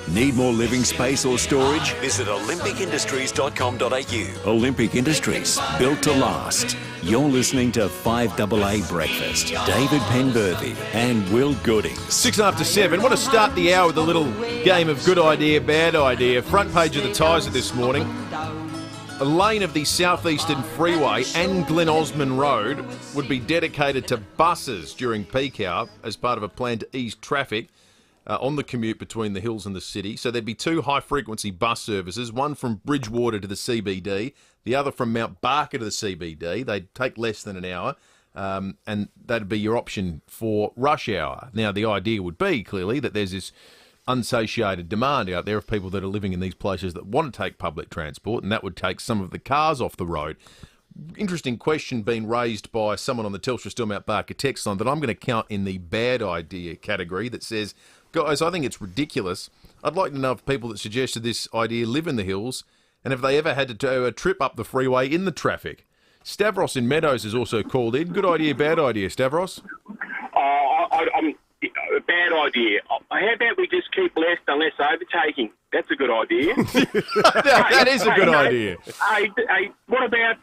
Speaker 10: Need more living space or storage? Visit olympicindustries.com.au. Olympic Industries, built to last. You're listening to 5AA Breakfast. David Penberthy and Will Goodings.
Speaker 2: 6 after 7. Want to start the hour with a little game of good idea, bad idea. Front page of the Tiser this morning. A lane of the Southeastern Freeway and Glen Osmond Road would be dedicated to buses during peak hour as part of a plan to ease traffic on the commute between the hills and the city. So there'd be 2 high-frequency bus services, one from Bridgewater to the CBD, the other from Mount Barker to the CBD. They'd take less than an hour, and that'd be your option for rush hour. Now, the idea would be, clearly, that there's this unsatiated demand out there of people that are living in these places that want to take public transport, and that would take some of the cars off the road. Interesting question being raised by someone on the Telstra Still Mount Barker text line that I'm going to count in the bad idea category that says, guys, I think it's ridiculous. I'd like to know if people that suggested this idea live in the hills and if they ever had to do a trip up the freeway in the traffic. Stavros in Meadows has also called in. Good idea, bad idea, Stavros?
Speaker 26: I'm a bad idea. How about we just keep less and less overtaking? That's a good idea.
Speaker 2: that is a good idea.
Speaker 26: Hey, what about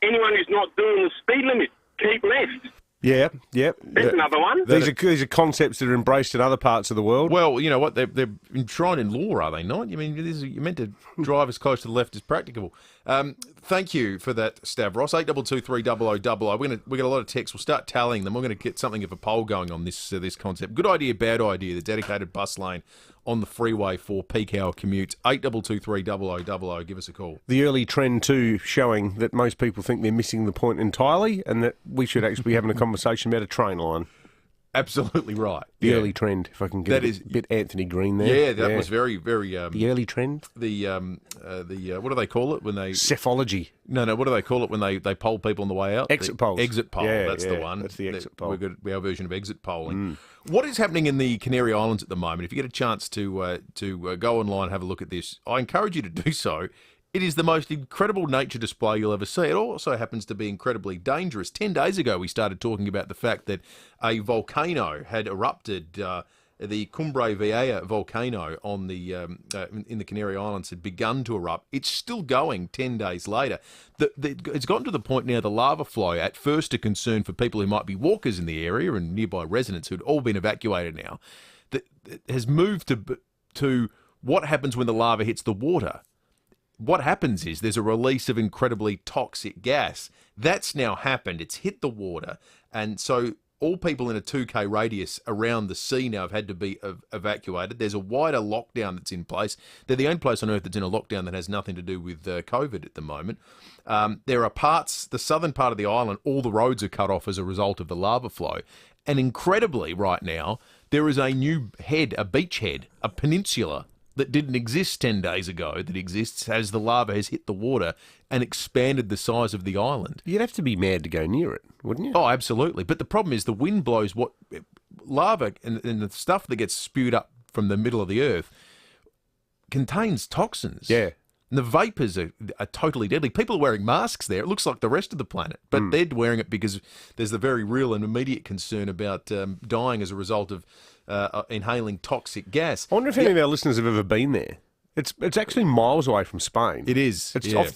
Speaker 26: anyone who's not doing the speed limit? Keep left.
Speaker 1: Yeah.
Speaker 26: That's another one.
Speaker 1: These are concepts that are embraced in other parts of the world.
Speaker 2: Well, you know what? They're enshrined in law, are they not? I mean, you're meant to drive as close to the left as practicable. Thank you for that, Stavros. 8223 We get a lot of texts. We'll start tallying them. We're going to get something of a poll going on this concept. Good idea, bad idea. The dedicated bus lane on the freeway for peak hour commutes. 8223 Give us a call.
Speaker 1: The early trend too showing that most people think they're missing the point entirely, and that we should actually be having a conversation about a train line.
Speaker 2: Absolutely right.
Speaker 1: The
Speaker 2: Yeah.
Speaker 1: early trend, if I can get a bit Anthony Green there.
Speaker 2: Yeah, that was very, very.
Speaker 1: The early trend?
Speaker 2: The what do they call it when they
Speaker 1: Cephology.
Speaker 2: No, what do they call it when they poll people on the way out?
Speaker 1: Exit polls.
Speaker 2: Exit poll.
Speaker 1: Yeah,
Speaker 2: that's the
Speaker 1: yeah,
Speaker 2: one.
Speaker 1: that's the exit poll.
Speaker 2: We're good. Our version of exit polling. What is happening in the Canary Islands at the moment? If you get a chance to go online and have a look at this, I encourage you to do so. It is the most incredible nature display you'll ever see. It also happens to be incredibly dangerous. 10 days ago, we started talking about the fact that a volcano had erupted. The FIVEaa volcano on the in the Canary Islands had begun to erupt. It's still going 10 days later. It's gotten to the point now the lava flow, at first a concern for people who might be walkers in the area and nearby residents who had all been evacuated now, that has moved to what happens when the lava hits the water. What happens is there's a release of incredibly toxic gas. That's now happened. It's hit the water. And so all people in a 2K radius around the sea now have had to be evacuated. There's a wider lockdown that's in place. They're the only place on earth that's in a lockdown that has nothing to do with COVID at the moment. There are parts, the southern part of the island, all the roads are cut off as a result of the lava flow. And incredibly, right now, there is a new head, a beachhead, a peninsula that didn't exist 10 days ago that exists as the lava has hit the water and expanded the size of the island.
Speaker 1: You'd have to be mad to go near it, wouldn't you?
Speaker 2: Oh, absolutely. But the problem is the wind blows what lava and the stuff that gets spewed up from the middle of the earth contains toxins.
Speaker 1: Yeah.
Speaker 2: And the vapours are totally deadly. People are wearing masks there. It looks like the rest of the planet. But they're wearing it because there's the very real and immediate concern about dying as a result of inhaling toxic gas.
Speaker 1: I wonder if any of our listeners have ever been there. It's actually miles away from Spain.
Speaker 2: It is.
Speaker 1: It's off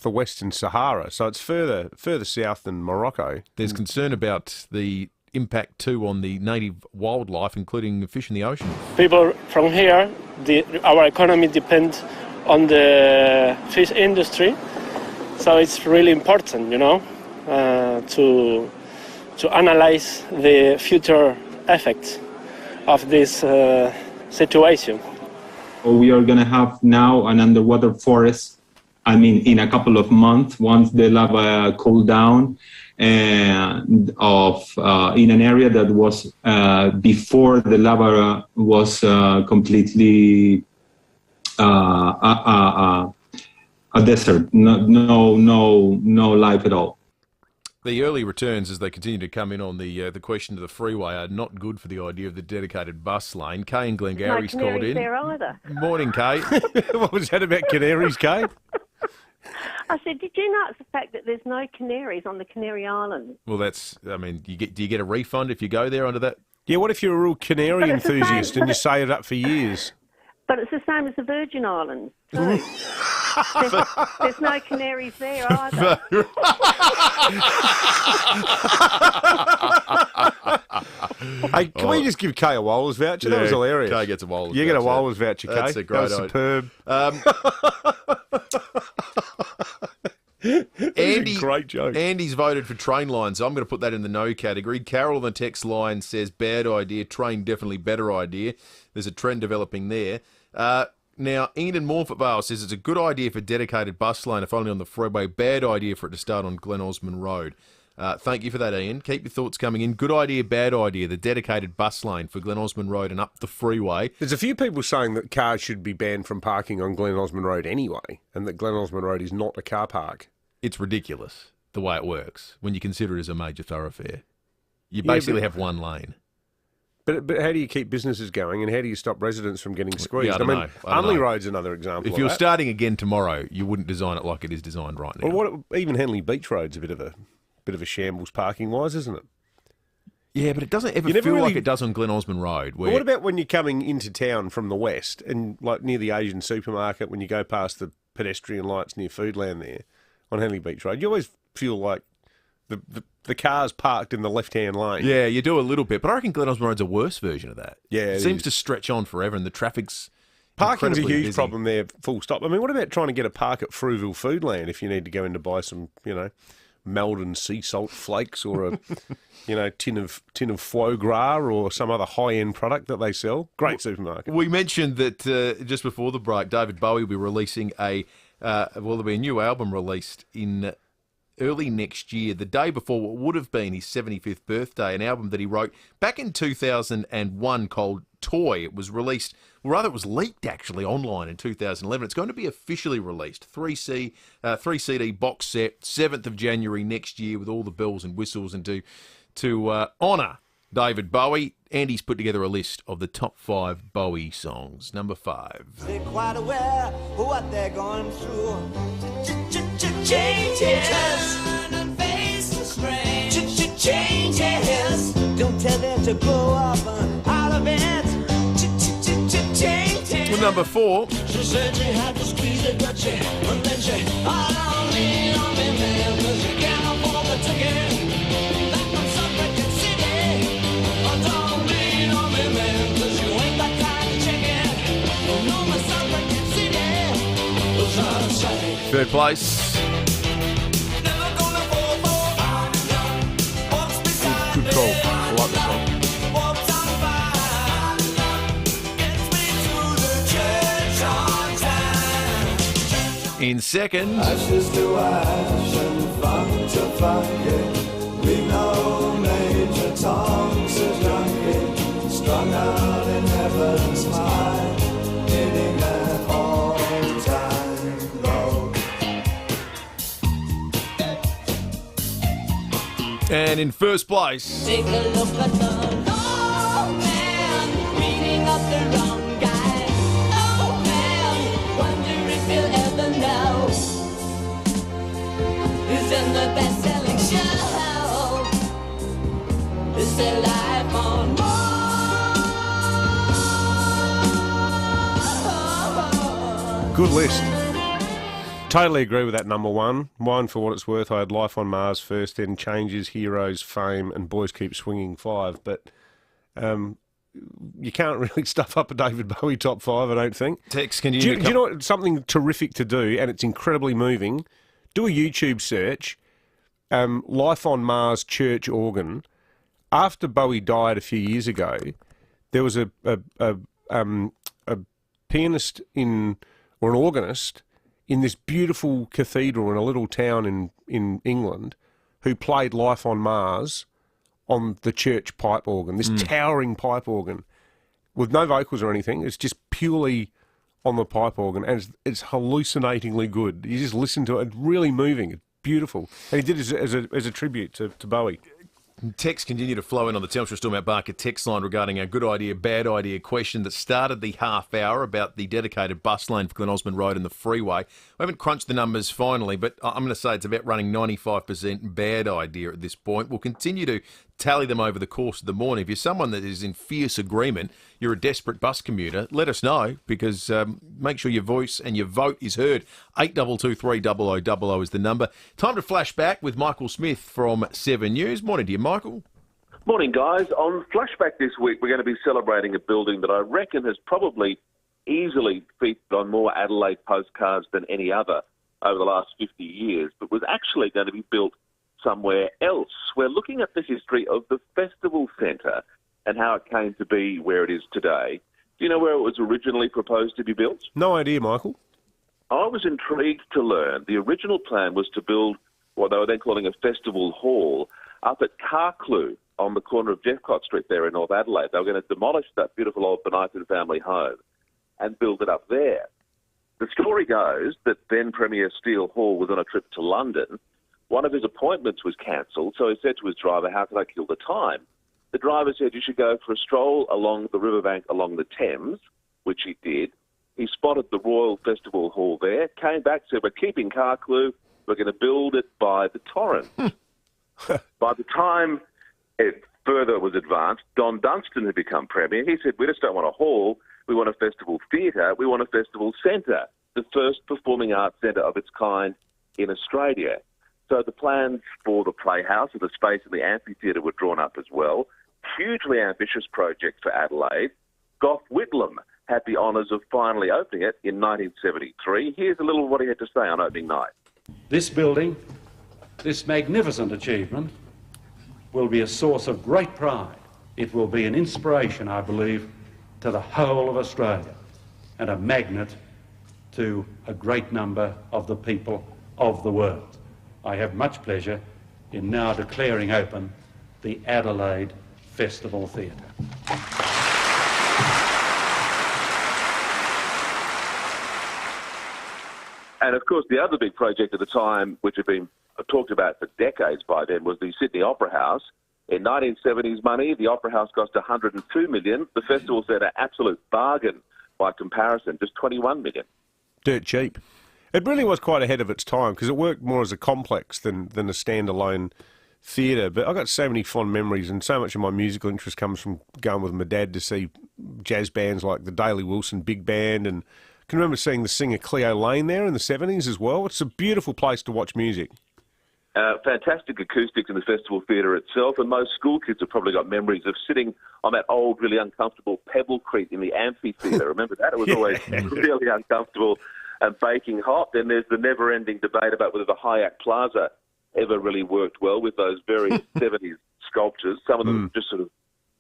Speaker 1: the western Sahara, so it's further south than Morocco.
Speaker 2: There's concern about the impact too on the native wildlife, including fish in the ocean.
Speaker 4: People from here, our economy depends on the fish industry, so it's really important, to analyze the future effects of this situation.
Speaker 13: We are going to have now an underwater forest, in a couple of months, once the lava cool down, and in an area that was before the lava was completely a desert, no life at all.
Speaker 2: The early returns, as they continue to come in on the question of the freeway, are not good for the idea of the dedicated bus lane. Kay and Glengarry's called in.
Speaker 6: There either.
Speaker 2: Morning, Kay.
Speaker 1: What was that about canaries, Kay?
Speaker 6: I said, did you notice the fact that there's no canaries on the Canary Islands?
Speaker 2: Well, do you get a refund if you go there under that?
Speaker 1: Yeah, what if you're a real canary enthusiast and you say it up for years?
Speaker 6: But it's the same as the Virgin Islands, too. there's no canaries there either.
Speaker 1: Hey, can we just give Kay a Waller's voucher?
Speaker 2: Yeah,
Speaker 1: that was hilarious.
Speaker 2: Kay gets a Waller's
Speaker 1: You
Speaker 2: voucher.
Speaker 1: get a Waller's voucher, Kay.
Speaker 2: That's a great
Speaker 1: That was superb.
Speaker 2: Andy,
Speaker 1: great joke.
Speaker 2: Andy's voted for train lines, so I'm going to put that in the no category. Carol on the text line says, bad idea. Train, definitely better idea. There's a trend developing there. Now, Ian in Morford Vale says it's a good idea for dedicated bus lane, if only on the freeway. Bad idea for it to start on Glen Osmond Road. Thank you for that, Ian. Keep your thoughts coming in. Good idea, bad idea, the dedicated bus lane for Glen Osmond Road and up the freeway.
Speaker 1: There's a few people saying that cars should be banned from parking on Glen Osmond Road anyway, and that Glen Osmond Road is not a car park.
Speaker 2: It's ridiculous, the way it works, when you consider it as a major thoroughfare. You basically have one lane.
Speaker 1: But how do you keep businesses going, and how do you stop residents from getting squeezed?
Speaker 2: Yeah, I don't know.
Speaker 1: Unley Road's another example.
Speaker 2: If
Speaker 1: of
Speaker 2: you're
Speaker 1: that.
Speaker 2: starting again tomorrow, you wouldn't design it like it is designed right now.
Speaker 1: Well, even Henley Beach Road's a bit of a shambles parking wise, isn't it?
Speaker 2: Yeah, but it doesn't ever feel like it does on Glen Osmond Road.
Speaker 1: But what about when you're coming into town from the west and like near the Asian supermarket, when you go past the pedestrian lights near Foodland there on Henley Beach Road, you always feel like the car's parked in the left-hand lane.
Speaker 2: Yeah, you do a little bit, but I reckon Glen Osmond Road's a worse version of that.
Speaker 1: Yeah,
Speaker 2: it seems to stretch on forever, and the traffic's
Speaker 1: parking's a huge
Speaker 2: busy.
Speaker 1: problem there. Full stop. I mean, what about trying to get a park at Frueville Foodland if you need to go in to buy some, Meldon sea salt flakes or a tin of foie gras or some other high-end product that they sell? Great supermarket.
Speaker 2: We mentioned that just before the break, David Bowie will be releasing there'll be a new album released in early next year, the day before what would have been his 75th birthday, an album that he wrote back in 2001 called Toy. It was released, well, rather it was leaked actually online in 2011. It's going to be officially released, 3 CD box set, 7th of January next year with all the bells and whistles, and to honour David Bowie. Andy's put together a list of the top 5 Bowie songs. Number 5.
Speaker 3: They're quite aware of what they're going through. Changes. Turn and face the strange. Changes. Don't tell them to grow up out of it. Changes.
Speaker 2: Well, number 4.
Speaker 3: She said she had to squeeze the gutchy, and then she, I don't lean on me, man, 'cause you can't afford the ticket. Back from Sunbreaking City. I don't lean on me, man, 'cause you ain't got time to check it. No, my Sunbreaking City was out of sight.
Speaker 2: 3rd place. Good call. I like this one. In 2nd,
Speaker 3: Ashes to ash and funk to funky. We know Major Tom's a junkie, strung out in heaven's high, hitting an all-time low.
Speaker 2: and in 1st place,
Speaker 3: Take a look at the old man reading up the wrong guy. Oh man, wonder if you'll ever know. Who's in the best-selling show? Is their life on more?
Speaker 1: Good list. Totally agree with that number 1. Mine, for what it's worth, I had Life on Mars first, then Changes, Heroes, Fame, and Boys Keep Swinging 5. But you can't really stuff up a David Bowie top 5, I don't think.
Speaker 2: Tex, can you...
Speaker 1: Do you know what, something terrific to do, and it's incredibly moving? Do a YouTube search, Life on Mars church organ. After Bowie died a few years ago, there was a pianist or an organist in this beautiful cathedral in a little town in England who played Life on Mars on the church pipe organ, this towering pipe organ with no vocals or anything. It's just purely on the pipe organ, and it's hallucinatingly good. You just listen to it. It's really moving. It's beautiful. And he did it as a tribute to Bowie.
Speaker 2: Texts continue to flow in on the Telstra Stormont Barker text line regarding our good idea, bad idea question that started the half hour about the dedicated bus lane for Glen Osmond Road and the freeway. We haven't crunched the numbers finally, but I'm going to say it's about running 95% bad idea at this point. We'll continue to tally them over the course of the morning. If you're someone that is in fierce agreement, you're a desperate bus commuter, let us know, because make sure your voice and your vote is heard. 8223 0000 is the number. Time to flash back with Michael Smith from 7 News. Morning to you, Michael.
Speaker 5: Morning, guys. On Flashback this week, we're going to be celebrating a building that I reckon has probably easily featured on more Adelaide postcards than any other over the last 50 years, but was actually going to be built somewhere else. We're looking at the history of the Festival Centre and how it came to be where it is today. Do you know where it was originally proposed to be built?
Speaker 1: No idea, Michael.
Speaker 5: I was intrigued to learn the original plan was to build what they were then calling a festival hall up at Carclew on the corner of Jeffcott Street there in North Adelaide. They were going to demolish that beautiful old Benighton family home and build it up there. The story goes that then Premier Steele Hall was on a trip to London. One of his appointments was cancelled, so he said to his driver, how can I kill the time? The driver said, you should go for a stroll along the riverbank along the Thames, which he did. He spotted the Royal Festival Hall there, came back, said, we're keeping Carclew, we're going to build it by the Torrens. By the time it further was advanced, Don Dunstan had become Premier. He said, we just don't want a hall, we want a festival theatre, we want a festival centre, the first performing arts centre of its kind in Australia. So the plans for the Playhouse and the space in the amphitheatre were drawn up as well. Hugely ambitious project for Adelaide. Gough Whitlam had the honours of finally opening it in 1973. Here's a little of what he had to say on opening night.
Speaker 14: This building, this magnificent achievement, will be a source of great pride. It will be an inspiration, I believe, to the whole of Australia and a magnet to a great number of the people of the world. I have much pleasure in now declaring open the Adelaide Festival Theatre.
Speaker 5: And of course, the other big project at the time, which had been talked about for decades by then, was the Sydney Opera House. In 1970s money, the Opera House cost $102 million. The festival said an absolute bargain by comparison, just $21 million.
Speaker 1: Dirt cheap. It really was quite ahead of its time because it worked more as a complex than a standalone theatre. But I got so many fond memories, and so much of my musical interest comes from going with my dad to see jazz bands like the Daley Wilson Big Band, and I can remember seeing the singer Cleo Lane there in the 70s as well. It's a beautiful place to watch music.
Speaker 5: Fantastic acoustics in the festival theatre itself, and most school kids have probably got memories of sitting on that old, really uncomfortable Pebblecrete in the amphitheatre. Remember that? It was always really uncomfortable and baking hot. Then there's the never-ending debate about whether the Hayek Plaza ever really worked well with those very 70s sculptures, some of them just sort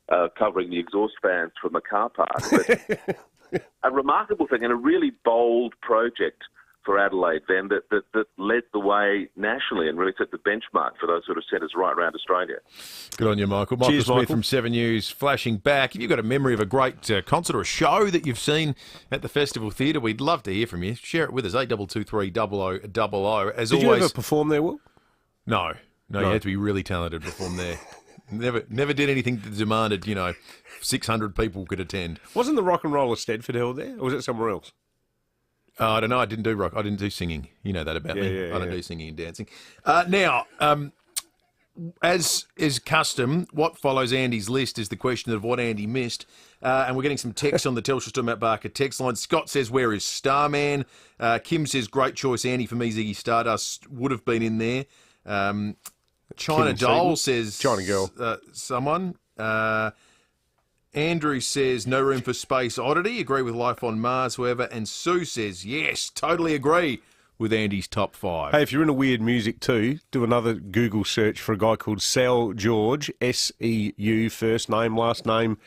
Speaker 5: of covering the exhaust fans from the car park. But a remarkable thing and a really bold project for Adelaide then that led the way nationally and really set the benchmark for those sort of centres right around Australia.
Speaker 2: Good on you, Michael. Michael Smith from 7 News, flashing back. If you've got a memory of a great concert or a show that you've seen at the Festival Theatre, we'd love to hear from you. Share it with us, 8223 0000. As
Speaker 1: Did
Speaker 2: always,
Speaker 1: you ever perform there, Will?
Speaker 2: No, you had to be really talented to perform there. Never did anything that demanded, 600 people could attend.
Speaker 1: Wasn't the Rock and Roll of Stedford held there, or was it somewhere else?
Speaker 2: I don't know. I didn't do rock. I didn't do singing. You know that about me.
Speaker 1: Yeah,
Speaker 2: I don't do singing and dancing. Now, as is custom, what follows Andy's list is the question of what Andy missed. And we're getting some text on the Telstra Matt Barker text line. Scott says, where is Starman? Kim says, great choice, Andy. For me, Ziggy Stardust would have been in there. China Dole says... China Girl. Someone. Andrew says, no room for Space Oddity. Agree with Life on Mars, whoever. And Sue says, yes, totally agree with Andy's top 5.
Speaker 1: Hey, if you're into weird music too, do another Google search for a guy called Seu Jorge, S-E-U, first name, last name,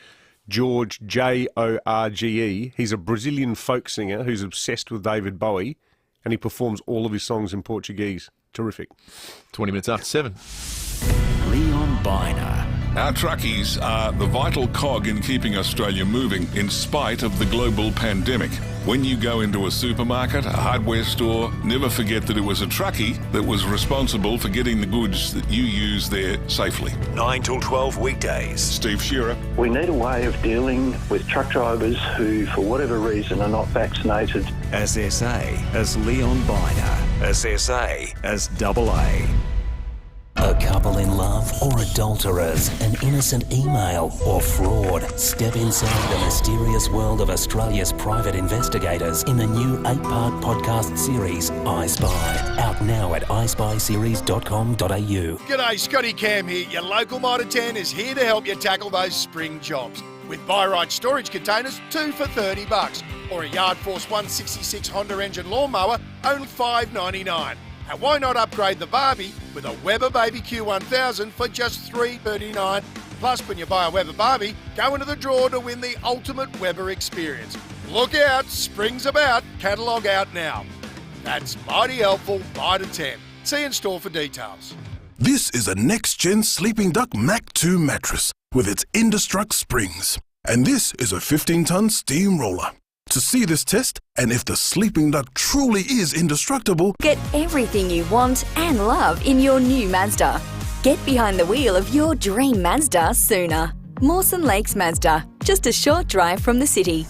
Speaker 1: George, J-O-R-G-E. He's a Brazilian folk singer who's obsessed with David Bowie, and he performs all of his songs in Portuguese. Terrific.
Speaker 2: 20 minutes after 7.
Speaker 15: Leon Biner.
Speaker 16: Our truckies are the vital cog in keeping Australia moving in spite of the global pandemic. When you go into a supermarket, a hardware store, never forget that it was a truckie that was responsible for getting the goods that you use there safely.
Speaker 10: 9 till 12 weekdays.
Speaker 16: Steve Shearer.
Speaker 18: We need a way of dealing with truck drivers who, for whatever reason, are not vaccinated.
Speaker 10: SSA as Leon Biner. SSA as AA.
Speaker 15: A couple in love or adulterers, an innocent email or fraud. Step inside the mysterious world of Australia's private investigators in the new 8-part podcast series, I Spy. Out now at ispyseries.com.au.
Speaker 19: G'day, Scotty Cam here. Your local Mitre 10 is here to help you tackle those spring jobs. With buy right storage containers, 2 for $30. Or a Yard Force 166 Honda engine lawnmower, only $5.99. And why not upgrade the Barbie with a Weber Baby Q1000 for just $3.39? Plus, when you buy a Weber Barbie, go into the draw to win the ultimate Weber experience. Look out, spring's about. Catalogue out now. That's mighty helpful, Mitre 10. See in store for details.
Speaker 22: This is a next-gen Sleeping Duck Mac 2 mattress with its Indestruct springs. And this is a 15-ton steam roller. To see this test, and if the Sleeping Duck truly is indestructible,
Speaker 23: get everything you want and love in your new Mazda. Get behind the wheel of your dream Mazda sooner. Mawson Lakes Mazda, just a short drive from the city.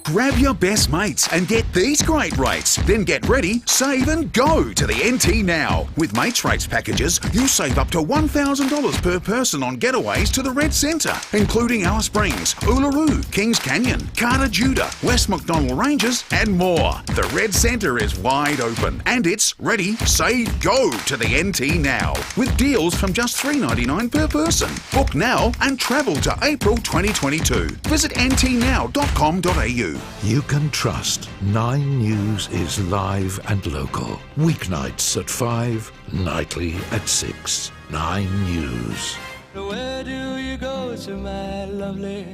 Speaker 27: Grab your best mates and get these great rates. Then get ready, save and go to the NT now. With mates rates packages, you save up to $1,000 per person on getaways to the Red Centre, including Alice Springs, Uluru, Kings Canyon, Carter Judah, West McDonnell Ranges and more. The Red Centre is wide open and it's ready, save, go to the NT now. With deals from just $3.99 per person. Book now and travel to April 2022. Visit ntnow.com.au.
Speaker 28: You can trust 9 News is live and local. Weeknights at 5, nightly at 6. 9 News.
Speaker 3: Where do you go to, my lovely?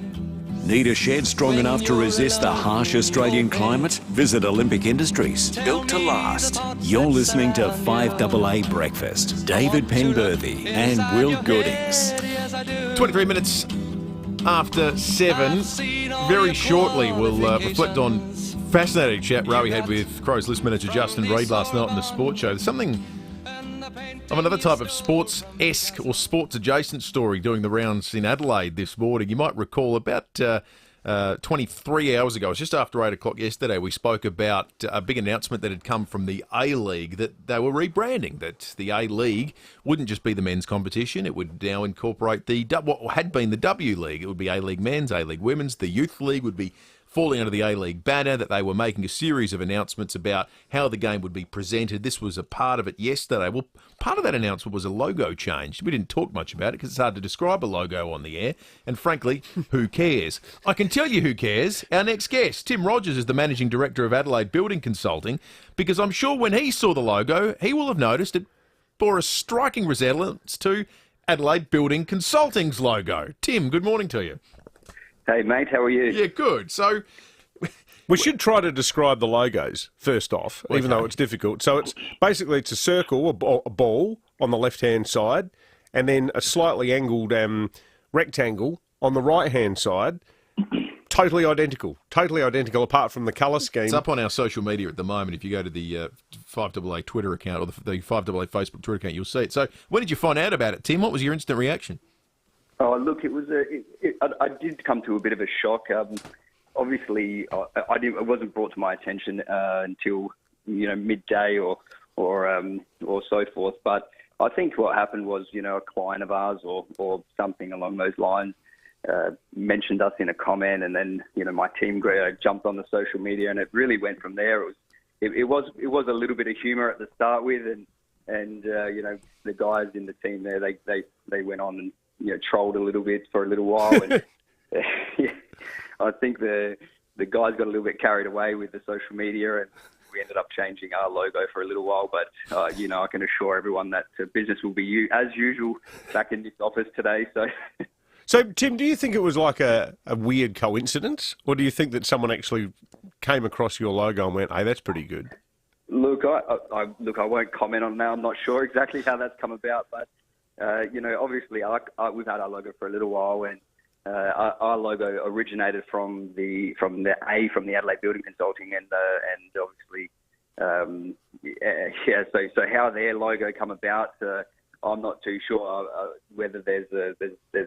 Speaker 10: Need a shed strong enough to resist the harsh Australian climate? Visit Olympic Industries. Built to last. You're listening to 5AA Breakfast. David Penberthy and Will Goodings.
Speaker 2: 23 minutes after 7. Very shortly, we'll reflect on fascinating chat Rowie had with Crows list manager Justin Reid last night on the sports show. There's something of another type of sports-esque or sports-adjacent story doing the rounds in Adelaide this morning. You might recall about 23 hours ago, it was just after 8 o'clock yesterday, we spoke about a big announcement that had come from the A-League, that they were rebranding, that the A-League wouldn't just be the men's competition, it would now incorporate what had been the W-League. It would be A-League men's, A-League women's, the Youth League would be falling under the A-League banner, that they were making a series of announcements about how the game would be presented. This was a part of it yesterday. Well, part of that announcement was a logo change. We didn't talk much about it because it's hard to describe a logo on the air. And frankly, who cares? I can tell you who cares. Our next guest, Tim Rogers, is the Managing Director of Adelaide Building Consulting, because I'm sure when he saw the logo, he will have noticed it bore a striking resemblance to Adelaide Building Consulting's logo. Tim, good morning to you.
Speaker 7: Hey, mate, how are you?
Speaker 2: Yeah, good. So
Speaker 1: we should try to describe the logos first off, even though it's difficult. So it's a circle, a ball on the left-hand side, and then a slightly angled rectangle on the right-hand side. Totally identical apart from the colour scheme.
Speaker 2: It's up on our social media at the moment. If you go to the 5AA Twitter account or the 5AA Facebook Twitter account, you'll see it. So when did you find out about it, Tim? What was your instant reaction?
Speaker 7: Oh, look, it was I did come to a bit of a shock. Obviously, it wasn't brought to my attention until midday or so forth. But I think what happened was a client of ours or something along those lines mentioned us in a comment, and then my team jumped on the social media, and it really went from there. It was a little bit of humour at the start with, and the guys in the team there they went on and trolled a little bit for a little while, and I think the guys got a little bit carried away with the social media, and we ended up changing our logo for a little while. But I can assure everyone that business will be as usual back in this office today.
Speaker 1: So Tim, do you think it was like a weird coincidence, or do you think that someone actually came across your logo and went, "Hey, that's pretty good"?
Speaker 7: Look, I won't comment on that. I'm not sure exactly how that's come about, but. Obviously, we've had our logo for a little while, and our logo originated from the Adelaide Building Consulting, and obviously, So how their logo come about, I'm not too sure whether there's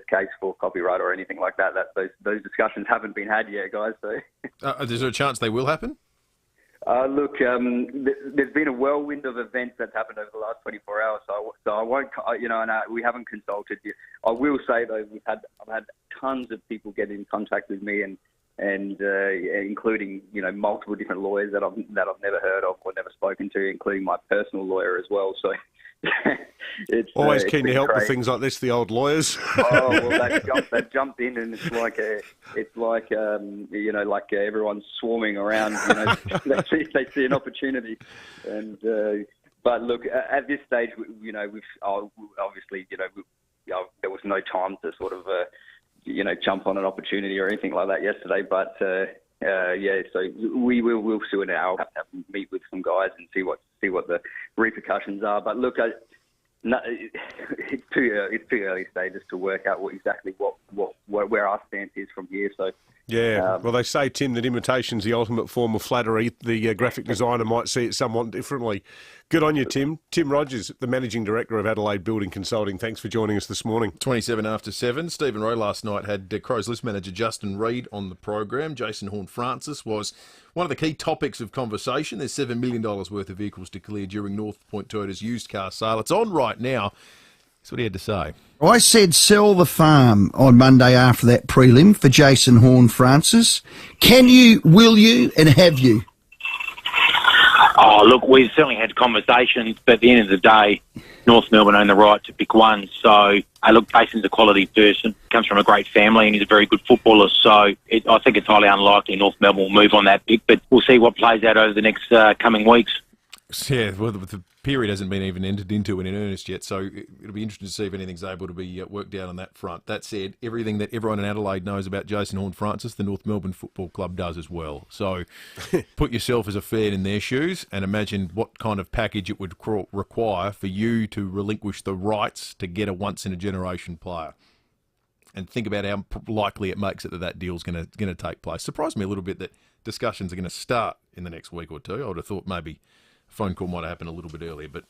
Speaker 7: case for copyright or anything like that. Those discussions haven't been had yet, guys. So,
Speaker 2: is there a chance they will happen?
Speaker 7: Look, there's been a whirlwind of events that's happened over the last 24 hours, so I won't, and we haven't consulted you. I will say though, I've had tons of people get in contact with me, and including multiple different lawyers that I've never heard of or never spoken to, including my personal lawyer as well. So.
Speaker 1: It's always keen to help with things like this. The old lawyers.
Speaker 7: Oh well, they've jumped in, and it's like everyone's swarming around. They see an opportunity, and but look, at this stage, we've obviously there was no time to sort of jump on an opportunity or anything like that yesterday, but. So we'll soon now have to meet with some guys and see what the repercussions are. But look, it's too early stages to work out where our stance is from here. So
Speaker 1: yeah, well, they say, Tim, that imitation's the ultimate form of flattery. The graphic designer might see it somewhat differently. Good on you, Tim. Tim Rogers, the Managing Director of Adelaide Building Consulting. Thanks for joining us this morning.
Speaker 2: 27 after 7. Stephen Rowe last night had Crows list manager Justin Reid on the program. Jason Horne-Francis was one of the key topics of conversation. There's $7 million worth of vehicles to clear during North Point Toyota's used car sale. It's on right now. That's what he had to say.
Speaker 8: I said sell the farm on Monday after that prelim for Jason Horne-Francis. Can you, will you, and have you?
Speaker 9: Oh, look, we've certainly had conversations, but at the end of the day, North Melbourne own the right to pick one. So, look, Jason's a quality person, comes from a great family, and he's a very good footballer. So I think it's highly unlikely North Melbourne will move on that pick, but we'll see what plays out over the next coming weeks.
Speaker 2: Yeah, well, the period hasn't been even entered into in earnest yet, so it'll be interesting to see if anything's able to be worked out on that front. That said, everything that everyone in Adelaide knows about Jason Horne-Francis, the North Melbourne Football Club does as well. So put yourself as a fan in their shoes and imagine what kind of package it would require for you to relinquish the rights to get a once-in-a-generation player. And think about how likely it makes it that deal's going to take place. Surprised me a little bit that discussions are going to start in the next week or two. I would have thought maybe a phone call might happen a little bit earlier, but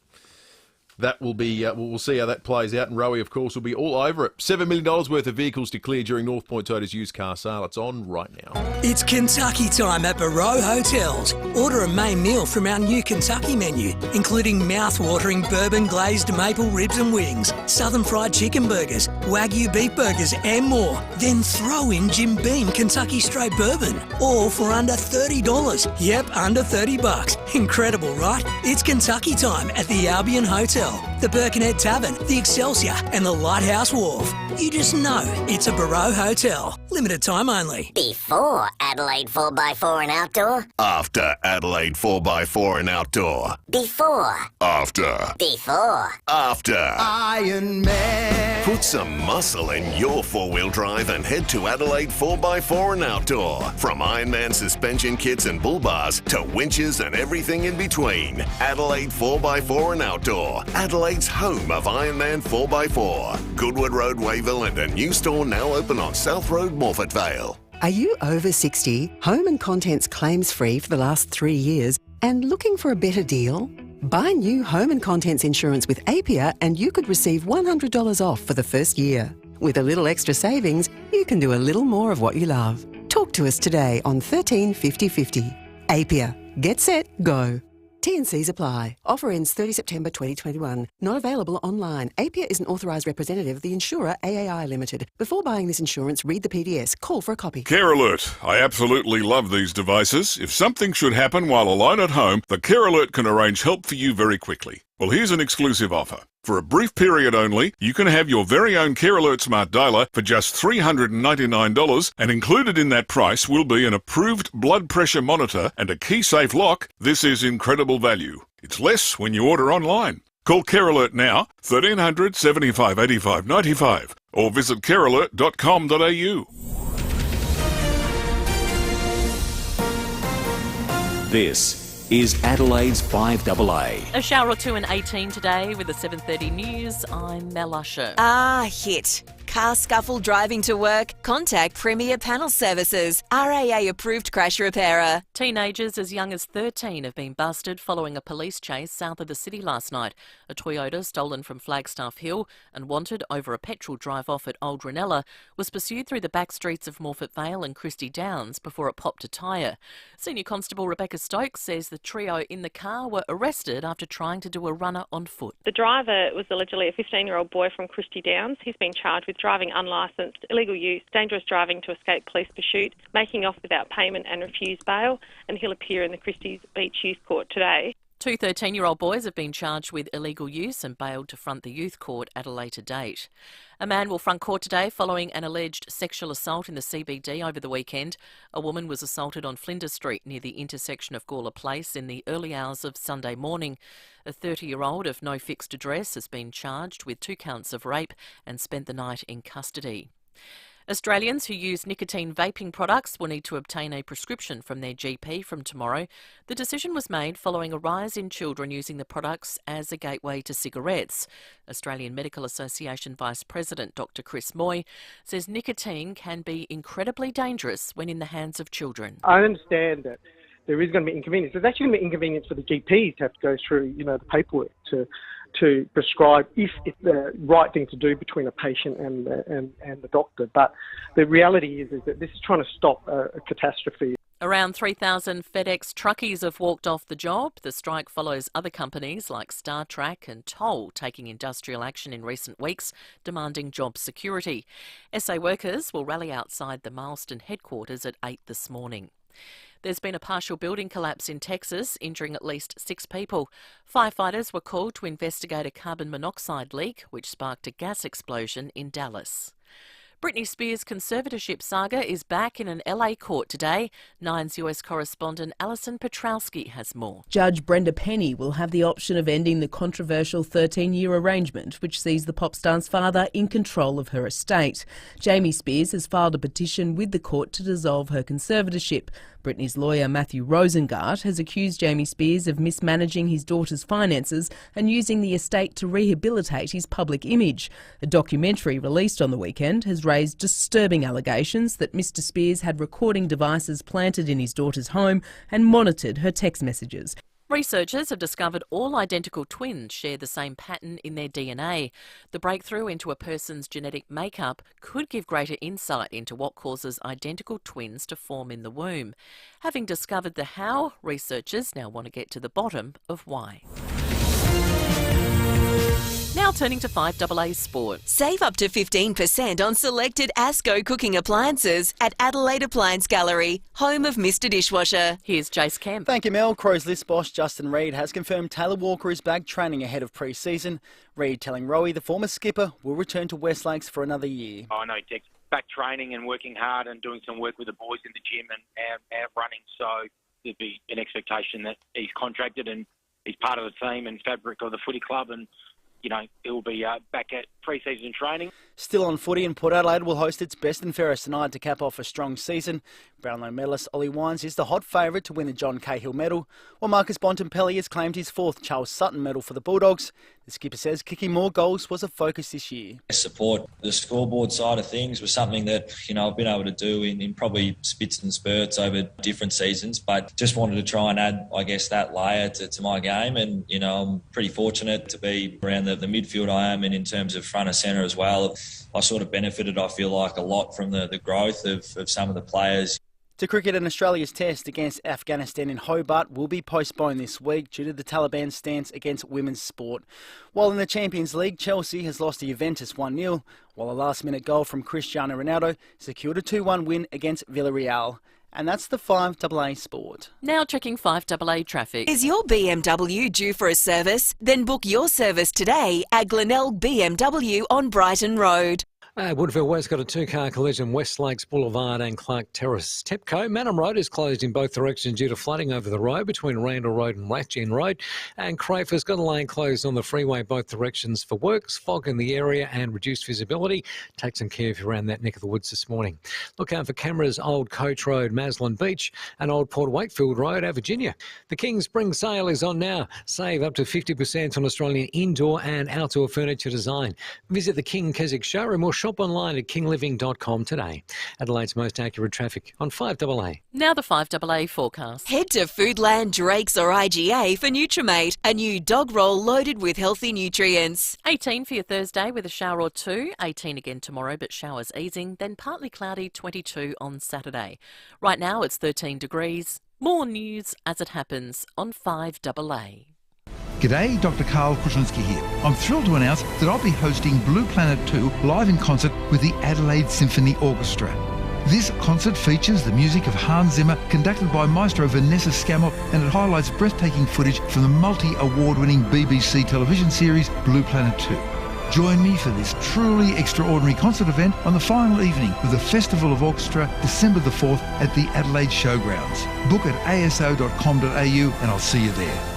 Speaker 2: that will be, we'll see how that plays out. And Rowie, of course, will be all over it. $7 million worth of vehicles declared during North Point Toyota's used car sale. It's on right now.
Speaker 11: It's Kentucky time at Barrow Hotels. Order a main meal from our new Kentucky menu, including mouth-watering bourbon glazed maple ribs and wings, southern fried chicken burgers, Wagyu beef burgers and more. Then throw in Jim Beam Kentucky straight bourbon, all for under $30. Yep, under $30. Incredible, right? It's Kentucky time at the Albion Hotel, the Birkenhead Tavern, the Excelsior and the Lighthouse Wharf. You just know it's a Barrow Hotel. Limited time only.
Speaker 12: Before Adelaide 4x4 and Outdoor.
Speaker 17: After Adelaide 4x4 and Outdoor.
Speaker 12: Before.
Speaker 17: After.
Speaker 12: Before.
Speaker 17: After.
Speaker 12: Iron Man.
Speaker 17: Put some muscle in your four-wheel drive and head to Adelaide 4x4 and Outdoor. From Ironman suspension kits and bull bars to winches and everything in between. Adelaide 4x4 and Outdoor. Adelaide's home of Ironman 4x4. Goodwood Road, Wayville, and a new store now open on South Road, Morfett Vale.
Speaker 20: Are you over 60, home and contents claims free for the last 3 years, and looking for a better deal? Buy new home and contents insurance with FIVEaa and you could receive $100 off for the first year. With a little extra savings, you can do a little more of what you love. Talk to us today on 13 50 50. FIVEaa. Get set, go. T&Cs apply. Offer ends 30 September 2021. Not available online. FIVEaa is an authorised representative of the insurer AAI Limited. Before buying this insurance, read the PDS. Call for a copy.
Speaker 16: Care Alert. I absolutely love these devices. If something should happen while alone at home, the Care Alert can arrange help for you very quickly. Well, here's an exclusive offer. For a brief period only, you can have your very own Care Alert Smart Dialer for just $399, and included in that price will be an approved blood pressure monitor and a key-safe lock. This is incredible value. It's less when you order online. Call Care Alert now, 1300 75 85 95, or visit carealert.com.au.
Speaker 10: This is Adelaide's 5AA.
Speaker 21: A shower or two in 18 today with the 7:30 news. I'm Mel Usher.
Speaker 23: Hit. Car scuffle driving to work? Contact Premier Panel Services, RAA approved crash repairer.
Speaker 21: Teenagers as young as 13 have been busted following a police chase south of the city last night. A Toyota stolen from Flagstaff Hill and wanted over a petrol drive-off at Old Ranella was pursued through the back streets of Morfett Vale and Christie Downs before it popped a tyre. Senior Constable Rebecca Stokes says the trio in the car were arrested after trying to do a runner on foot.
Speaker 24: The driver was allegedly a 15-year-old boy from Christie Downs. He's been charged with driving unlicensed, illegal use, dangerous driving to escape police pursuit, making off without payment and refused bail, and he'll appear in the Christie's Beach Youth Court today.
Speaker 21: Two 13-year-old boys have been charged with illegal use and bailed to front the youth court at a later date. A man will front court today following an alleged sexual assault in the CBD over the weekend. A woman was assaulted on Flinders Street near the intersection of Gawler Place in the early hours of Sunday morning. A 30-year-old of no fixed address has been charged with 2 counts of rape and spent the night in custody. Australians who use nicotine vaping products will need to obtain a prescription from their GP from tomorrow. The decision was made following a rise in children using the products as a gateway to cigarettes. Australian Medical Association Vice President Dr Chris Moy says nicotine can be incredibly dangerous when in the hands of children.
Speaker 25: I understand that there is going to be inconvenience. There's actually going to be inconvenience for the GPs to have to go through, the paperwork to prescribe if it's the right thing to do between a patient and the doctor. But the reality is that this is trying to stop a catastrophe.
Speaker 21: Around 3,000 FedEx truckies have walked off the job. The strike follows other companies like StarTrack and Toll taking industrial action in recent weeks, demanding job security. SA workers will rally outside the Marston headquarters at 8 this morning. There's been a partial building collapse in Texas, injuring at least 6 people. Firefighters were called to investigate a carbon monoxide leak, which sparked a gas explosion in Dallas. Britney Spears' conservatorship saga is back in an LA court today. Nine's US correspondent Alison Petrowski has more.
Speaker 4: Judge Brenda Penny will have the option of ending the controversial 13-year arrangement, which sees the pop star's father in control of her estate. Jamie Spears has filed a petition with the court to dissolve her conservatorship. Britney's lawyer Matthew Rosengart has accused Jamie Spears of mismanaging his daughter's finances and using the estate to rehabilitate his public image. A documentary released on the weekend has raised disturbing allegations that Mr Spears had recording devices planted in his daughter's home and monitored her text messages.
Speaker 21: Researchers have discovered all identical twins share the same pattern in their DNA. The breakthrough into a person's genetic makeup could give greater insight into what causes identical twins to form in the womb. Having discovered the how, researchers now want to get to the bottom of why. Now turning to 5AA Sport.
Speaker 5: Save up to 15% on selected Asco cooking appliances at Adelaide Appliance Gallery, home of Mr Dishwasher.
Speaker 21: Here's Jace Kemp.
Speaker 6: Thank you, Mel. Crows list boss Justin Reid has confirmed Taylor Walker is back training ahead of pre-season. Reid telling Rowie the former skipper will return to West Lakes for another year.
Speaker 9: I know Deck's back training and working hard and doing some work with the boys in the gym and running, so there'd be an expectation that he's contracted and he's part of the team and fabric of the footy club, and you know, he'll be back at pre-season training.
Speaker 6: Still on footy, and Port Adelaide will host its best and fairest tonight to cap off a strong season. Brownlow medalist Ollie Wines is the hot favourite to win the John Cahill medal, while Marcus Bontempelli has claimed his fourth Charles Sutton medal for the Bulldogs. The skipper says kicking more goals was a focus this year.
Speaker 13: Support the scoreboard side of things was something that, you know, I've been able to do in probably spits and spurts over different seasons, but just wanted to try and add, I guess, that layer to my game. And, you know, I'm pretty fortunate to be around the midfield I am, and in terms of front of centre as well. I sort of benefited, I feel like, a lot from the growth of some of the players.
Speaker 6: To cricket, and Australia's test against Afghanistan in Hobart will be postponed this week due to the Taliban's stance against women's sport. While in the Champions League, Chelsea has lost to Juventus 1-0, while a last-minute goal from Cristiano Ronaldo secured a 2-1 win against Villarreal. And that's the 5AA Sport.
Speaker 21: Now checking 5AA traffic.
Speaker 5: Is your BMW due for a service? Then book your service today at Glenelg BMW on Brighton Road.
Speaker 14: Woodville West got a two-car collision, West Lakes Boulevard and Clark Terrace. Tepco, Manham Road is closed in both directions due to flooding over the road between Randall Road and Ratchin Road. And Crayfor's got a lane closed on the freeway both directions for works, fog in the area and reduced visibility. Take some care if you're around that neck of the woods this morning. Look out for cameras, Old Coach Road, Maslin Beach and Old Port Wakefield Road, Virginia. The King's Spring Sale is on now. Save up to 50% on Australian indoor and outdoor furniture design. Visit the King Keswick showroom or shop online at kingliving.com today. Adelaide's most accurate traffic on 5AA.
Speaker 21: Now the 5AA forecast.
Speaker 5: Head to Foodland, Drake's or IGA for Nutrimate, a new dog roll loaded with healthy nutrients.
Speaker 21: 18 for your Thursday with a shower or two. 18 again tomorrow, but showers easing. Then partly cloudy, 22 on Saturday. Right now it's 13 degrees. More news as it happens on 5AA.
Speaker 15: G'day, Dr. Carl Kruszinski here. I'm thrilled to announce that I'll be hosting Blue Planet 2 live in concert with the Adelaide Symphony Orchestra. This concert features the music of Hans Zimmer, conducted by Maestro Vanessa Scammell, and it highlights breathtaking footage from the multi-award-winning BBC television series Blue Planet 2. Join me for this truly extraordinary concert event on the final evening of the Festival of Orchestra, December the 4th at the Adelaide Showgrounds. Book at aso.com.au and I'll see you there.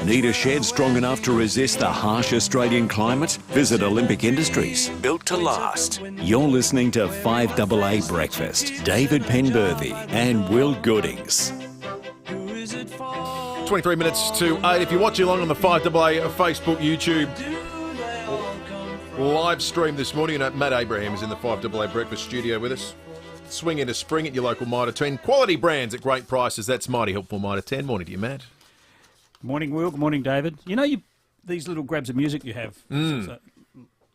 Speaker 10: Need a shed strong enough to resist the harsh Australian climate? Visit Olympic Industries, built to last. You're listening to 5AA Breakfast. David Penberthy and Will Goodings.
Speaker 2: 23 minutes to 8. If you're watching along on the 5AA Facebook, YouTube live stream this morning, Matt Abraham is in the 5AA Breakfast studio with us. Swing into spring at your local Mitre 10. Quality brands at great prices. That's mighty helpful, Mitre 10. Morning to you, Matt.
Speaker 18: Morning, Will. Good morning, David. You know, these little grabs of music you have,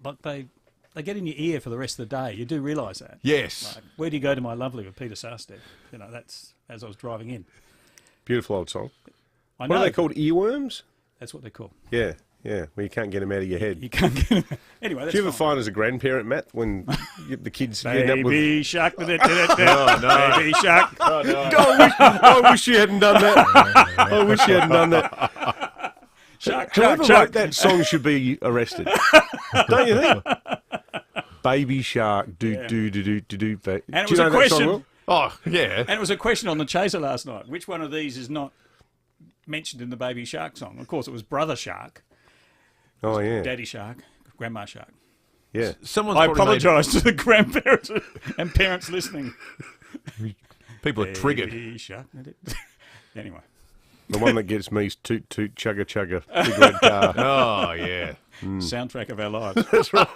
Speaker 18: like they get in your ear for the rest of the day. You do realise that?
Speaker 2: Yes.
Speaker 18: Like, Where Do You Go to My Lovely with Peter Sarstedt? You know, that's as I was driving in.
Speaker 1: Beautiful old song.
Speaker 18: I know.
Speaker 1: What are they called? Earworms?
Speaker 18: That's what they're called.
Speaker 1: Yeah. Yeah, well, you can't get them out of your head.
Speaker 18: You can't get them. Anyway, that's
Speaker 1: Do you ever
Speaker 18: fine.
Speaker 1: find as a grandparent, Matt, when the kids end up with...
Speaker 18: Baby shark.
Speaker 1: No.
Speaker 18: Baby shark.
Speaker 1: I wish you hadn't done that. I wish you hadn't done that.
Speaker 18: Shark,
Speaker 1: Whoever
Speaker 18: shark,
Speaker 1: wrote that song should be arrested. Don't you think? Baby shark, do.
Speaker 18: And it
Speaker 1: Do you
Speaker 18: was
Speaker 1: know
Speaker 18: a
Speaker 1: that
Speaker 18: question.
Speaker 1: song, Will?
Speaker 2: Oh, yeah.
Speaker 18: And it was a question on the Chaser last night. Which one of these is not mentioned in the Baby Shark song? Of course, it was Brother Shark.
Speaker 1: Oh, yeah.
Speaker 18: Daddy Shark, Grandma Shark.
Speaker 1: Yeah.
Speaker 18: I apologise to the grandparents and parents listening.
Speaker 2: People are triggered.
Speaker 18: Baby Shark. Anyway.
Speaker 1: The one that gets me is Toot Toot Chugga Chugga, big red car.
Speaker 2: Oh, yeah.
Speaker 18: Soundtrack of our lives.
Speaker 1: That's right.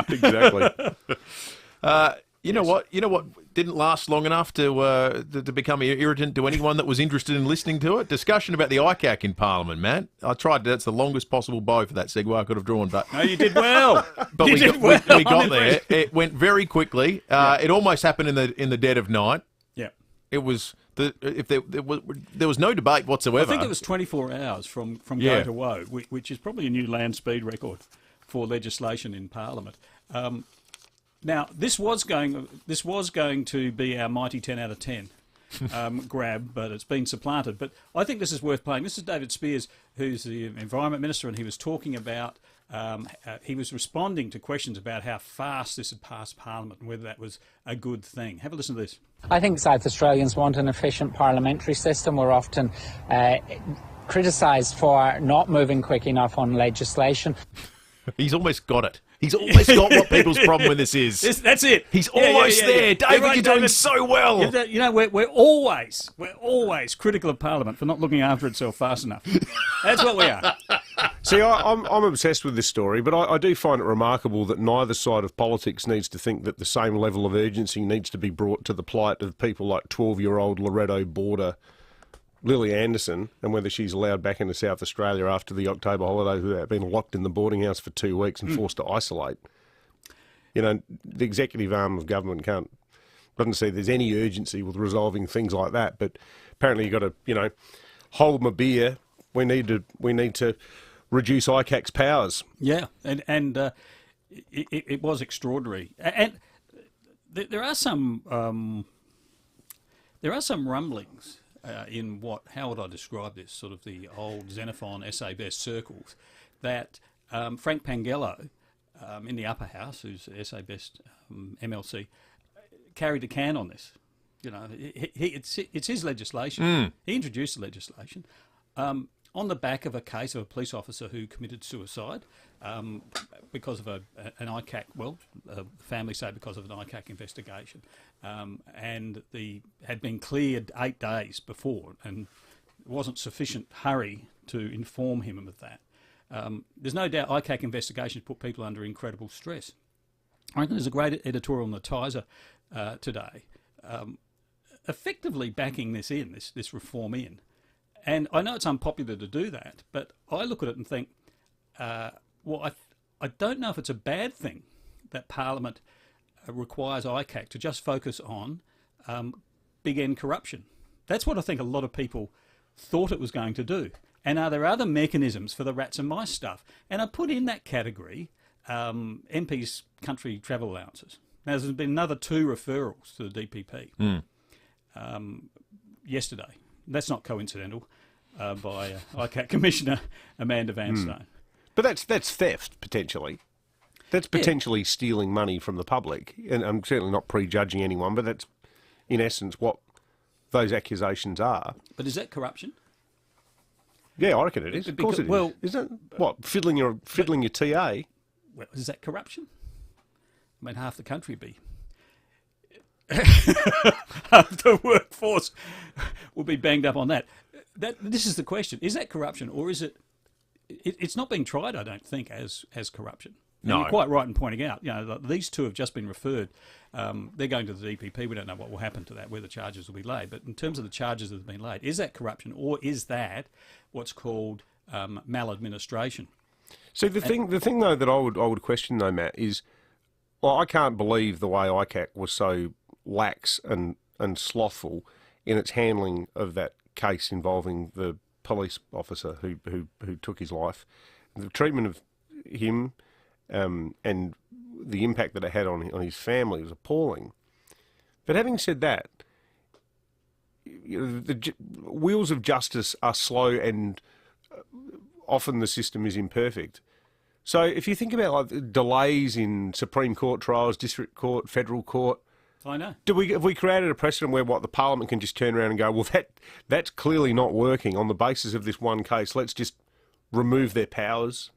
Speaker 1: Exactly.
Speaker 2: You know what? You know what didn't last long enough to become irritant to anyone that was interested in listening to it? Discussion about the ICAC in Parliament, Matt. I tried. That's the longest possible bow for that segue I could have drawn, but
Speaker 18: no, you did well.
Speaker 2: But
Speaker 18: we
Speaker 2: got there. It went very quickly. It almost happened in the dead of night.
Speaker 18: Yeah.
Speaker 2: It was there was no debate whatsoever.
Speaker 18: I think it was 24 hours from go to woe, which is probably a new land speed record for legislation in Parliament. Now, this was going to be our mighty 10 out of 10 grab, but it's been supplanted. But I think this is worth playing. This is David Spears, who's the Environment Minister, and he was talking about, he was responding to questions about how fast this had passed Parliament and whether that was a good thing. Have a listen to this.
Speaker 3: I think South Australians want an efficient parliamentary system. We're often criticised for not moving quick enough on legislation.
Speaker 2: He's almost got it. He's almost got what people's problem with this is.
Speaker 18: That's it.
Speaker 2: He's almost there. David,
Speaker 18: right,
Speaker 2: you're doing so well.
Speaker 18: You know, we're always critical of Parliament for not looking after itself fast enough. That's what we are.
Speaker 1: See, I'm obsessed with this story, but I do find it remarkable that neither side of politics needs to think that the same level of urgency needs to be brought to the plight of people like 12-year-old Loretto Border, Lily Anderson, and whether she's allowed back into South Australia after the October holidays without being locked in the boarding house for 2 weeks and forced to isolate. You know, the executive arm of government doesn't see there's any urgency with resolving things like that, but apparently you've got to, hold my beer. We need to reduce ICAC's powers.
Speaker 18: Yeah, and it was extraordinary. And there are some rumblings in how would I describe this? Sort of the old Xenophon SA Best circles, that Frank Pangello in the upper house, who's SA Best MLC, carried a can on this. You know, it's his legislation. He introduced the legislation on the back of a case of a police officer who committed suicide because of an ICAC. Well, the family say because of an ICAC investigation, and had been cleared 8 days before, and it wasn't sufficient hurry to inform him of that. There's no doubt ICAC investigations put people under incredible stress. I reckon there's a great editorial in the Tiser today, effectively backing this reform in. And I know it's unpopular to do that, but I look at it and think, I don't know if it's a bad thing that Parliament requires ICAC to just focus on big end corruption. That's what I think a lot of people thought it was going to do. And are there other mechanisms for the rats and mice stuff? And I put in that category MPs' country travel allowances. Now, there's been another 2 referrals to the DPP yesterday. That's not coincidental, by ICAC Commissioner Amanda Vanstone.
Speaker 1: But that's theft, potentially. That's potentially stealing money from the public. And I'm certainly not prejudging anyone, but that's, in essence, what those accusations are.
Speaker 18: But is that corruption?
Speaker 1: Yeah, I reckon it is. Of course it is.
Speaker 18: Well,
Speaker 1: isn't it? What, fiddling your TA?
Speaker 18: Well, is that corruption? I mean, half the country would be... the workforce will be banged up on that. This is the question: is that corruption, or is it? It's not being tried, I don't think, as corruption. And
Speaker 2: No,
Speaker 18: you're quite right in pointing out. These 2 have just been referred. They're going to the DPP. We don't know what will happen to that, where the charges will be laid. But in terms of the charges that have been laid, is that corruption, or is that what's called maladministration?
Speaker 1: See, the thing though that I would question though, Matt, is, well, I can't believe the way ICAC was so lax and slothful in its handling of that case involving the police officer who took his life. The treatment of him and the impact that it had on his family was appalling. But having said that, the wheels of justice are slow and often the system is imperfect. So if you think about like delays in Supreme Court trials, District Court, Federal Court,
Speaker 18: I know.
Speaker 1: Have we created a precedent where the Parliament can just turn around and go, well, that's clearly not working on the basis of this one case. Let's just remove their powers.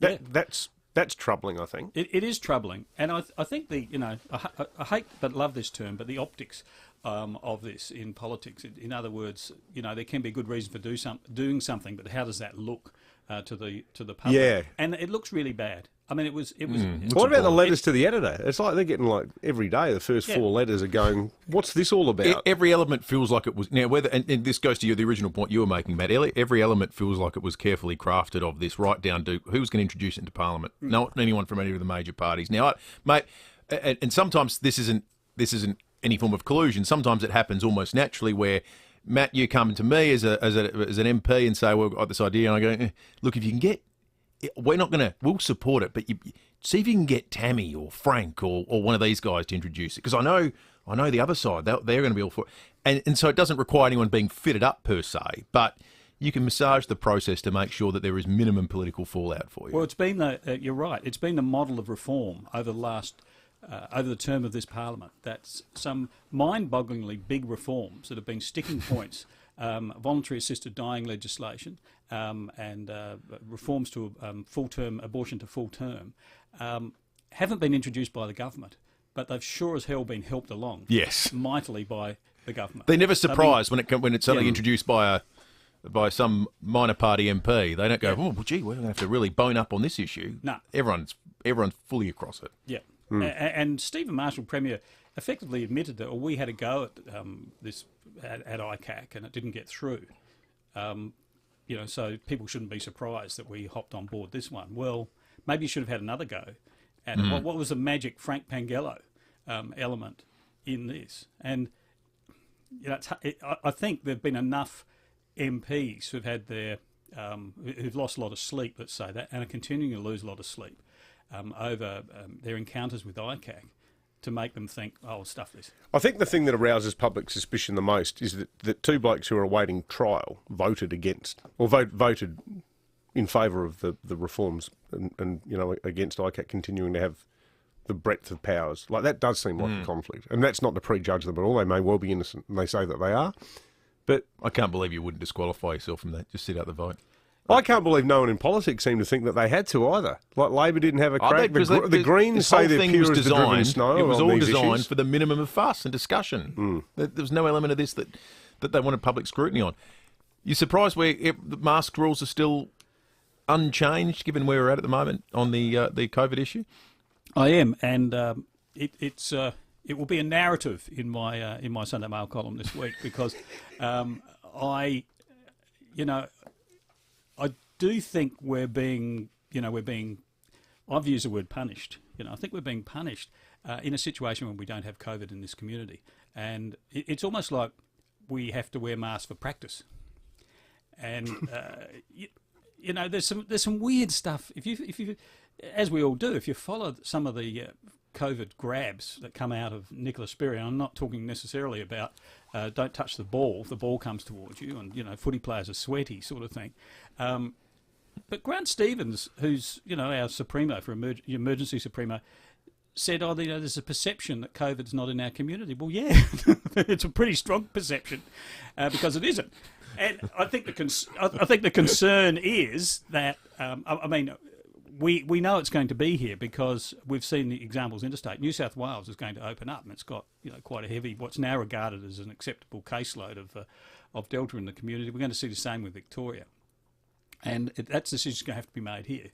Speaker 1: That's troubling, I think.
Speaker 18: It is troubling, and I think I hate but love this term, but the optics of this in politics. In other words, there can be a good reason for doing something, but how does that look to the public?
Speaker 1: Yeah,
Speaker 18: and it looks really bad. I mean, it was.
Speaker 1: What about the letters to the editor? It's like they're getting every day. The first 4 letters are going. What's this all about?
Speaker 2: Every element feels like it was now. And this goes to the original point you were making, Matt. Every element feels like it was carefully crafted of this, right down to who was going to introduce it into Parliament. Not anyone from any of the major parties. Now, mate, and sometimes this isn't any form of collusion. Sometimes it happens almost naturally where. Matt, you come to me as an MP and say, well, I've got this idea, and I go, look, if you can get. We'll support it, but see if you can get Tammy or Frank or one of these guys to introduce it. Because I know the other side, they're going to be all for it. And so it doesn't require anyone being fitted up per se, but you can massage the process to make sure that there is minimum political fallout for you.
Speaker 18: Well, it's been you're right. It's been the model of reform over the term of this Parliament. That's some mind-bogglingly big reforms that have been sticking points. Voluntary assisted dying legislation and reforms to full-term abortion to full-term haven't been introduced by the government, but they've sure as hell been helped along mightily by the government.
Speaker 2: They're never surprised when it's suddenly introduced by some minor party MP. They don't go, oh, well, gee, we're going to have to really bone up on this issue.
Speaker 18: No.
Speaker 2: Everyone's fully across it.
Speaker 18: Yeah. And Stephen Marshall, Premier, effectively admitted that we had a go at this at ICAC and it didn't get through. So people shouldn't be surprised that we hopped on board this one. Well, maybe you should have had another go at what was the magic Frank Pangello element in this. And I think there have been enough MPs who've had who've lost a lot of sleep, let's say that, and are continuing to lose a lot of sleep over their encounters with ICAC to make them think, oh, we'll stuff this.
Speaker 1: I think the thing that arouses public suspicion the most is that 2 blokes who are awaiting trial voted against, or voted in favour of the reforms and against ICAC continuing to have the breadth of powers. Like, that does seem like a conflict. And that's not to prejudge them at all. They may well be innocent, and they say that they are. But
Speaker 2: I can't believe you wouldn't disqualify yourself from that. Just sit out the vote.
Speaker 1: I can't believe no one in politics seemed to think that they had to either. Like, Labor didn't have a crack. The Greens say they're pure as the driven snow.
Speaker 2: It was all designed
Speaker 1: issues
Speaker 2: for the minimum of fuss and discussion. There was no element of this that they wanted public scrutiny on. You're surprised the mask rules are still unchanged, given where we're at the moment on the COVID issue?
Speaker 18: I am, and it will be a narrative in my Sunday Mail column this week because I do think we're being I've used the word punished. I think we're being punished in a situation when we don't have COVID in this community, and it's almost like we have to wear masks for practice. And there's some weird stuff. If you, as we all do, if you follow some of the COVID grabs that come out of Nicola Spurrier, I'm not talking necessarily about don't touch the ball if the ball comes towards you, and footy players are sweaty sort of thing. But Grant Stevens, who's our Supremo for emergency Supremo, said, there's a perception that COVID's not in our community. Well, yeah, it's a pretty strong perception because it isn't. And I think the concern is that we know it's going to be here because we've seen the examples interstate. New South Wales is going to open up, and it's got quite a heavy, what's now regarded as an acceptable caseload of Delta in the community. We're going to see the same with Victoria, and that's the decision going to have to be made here.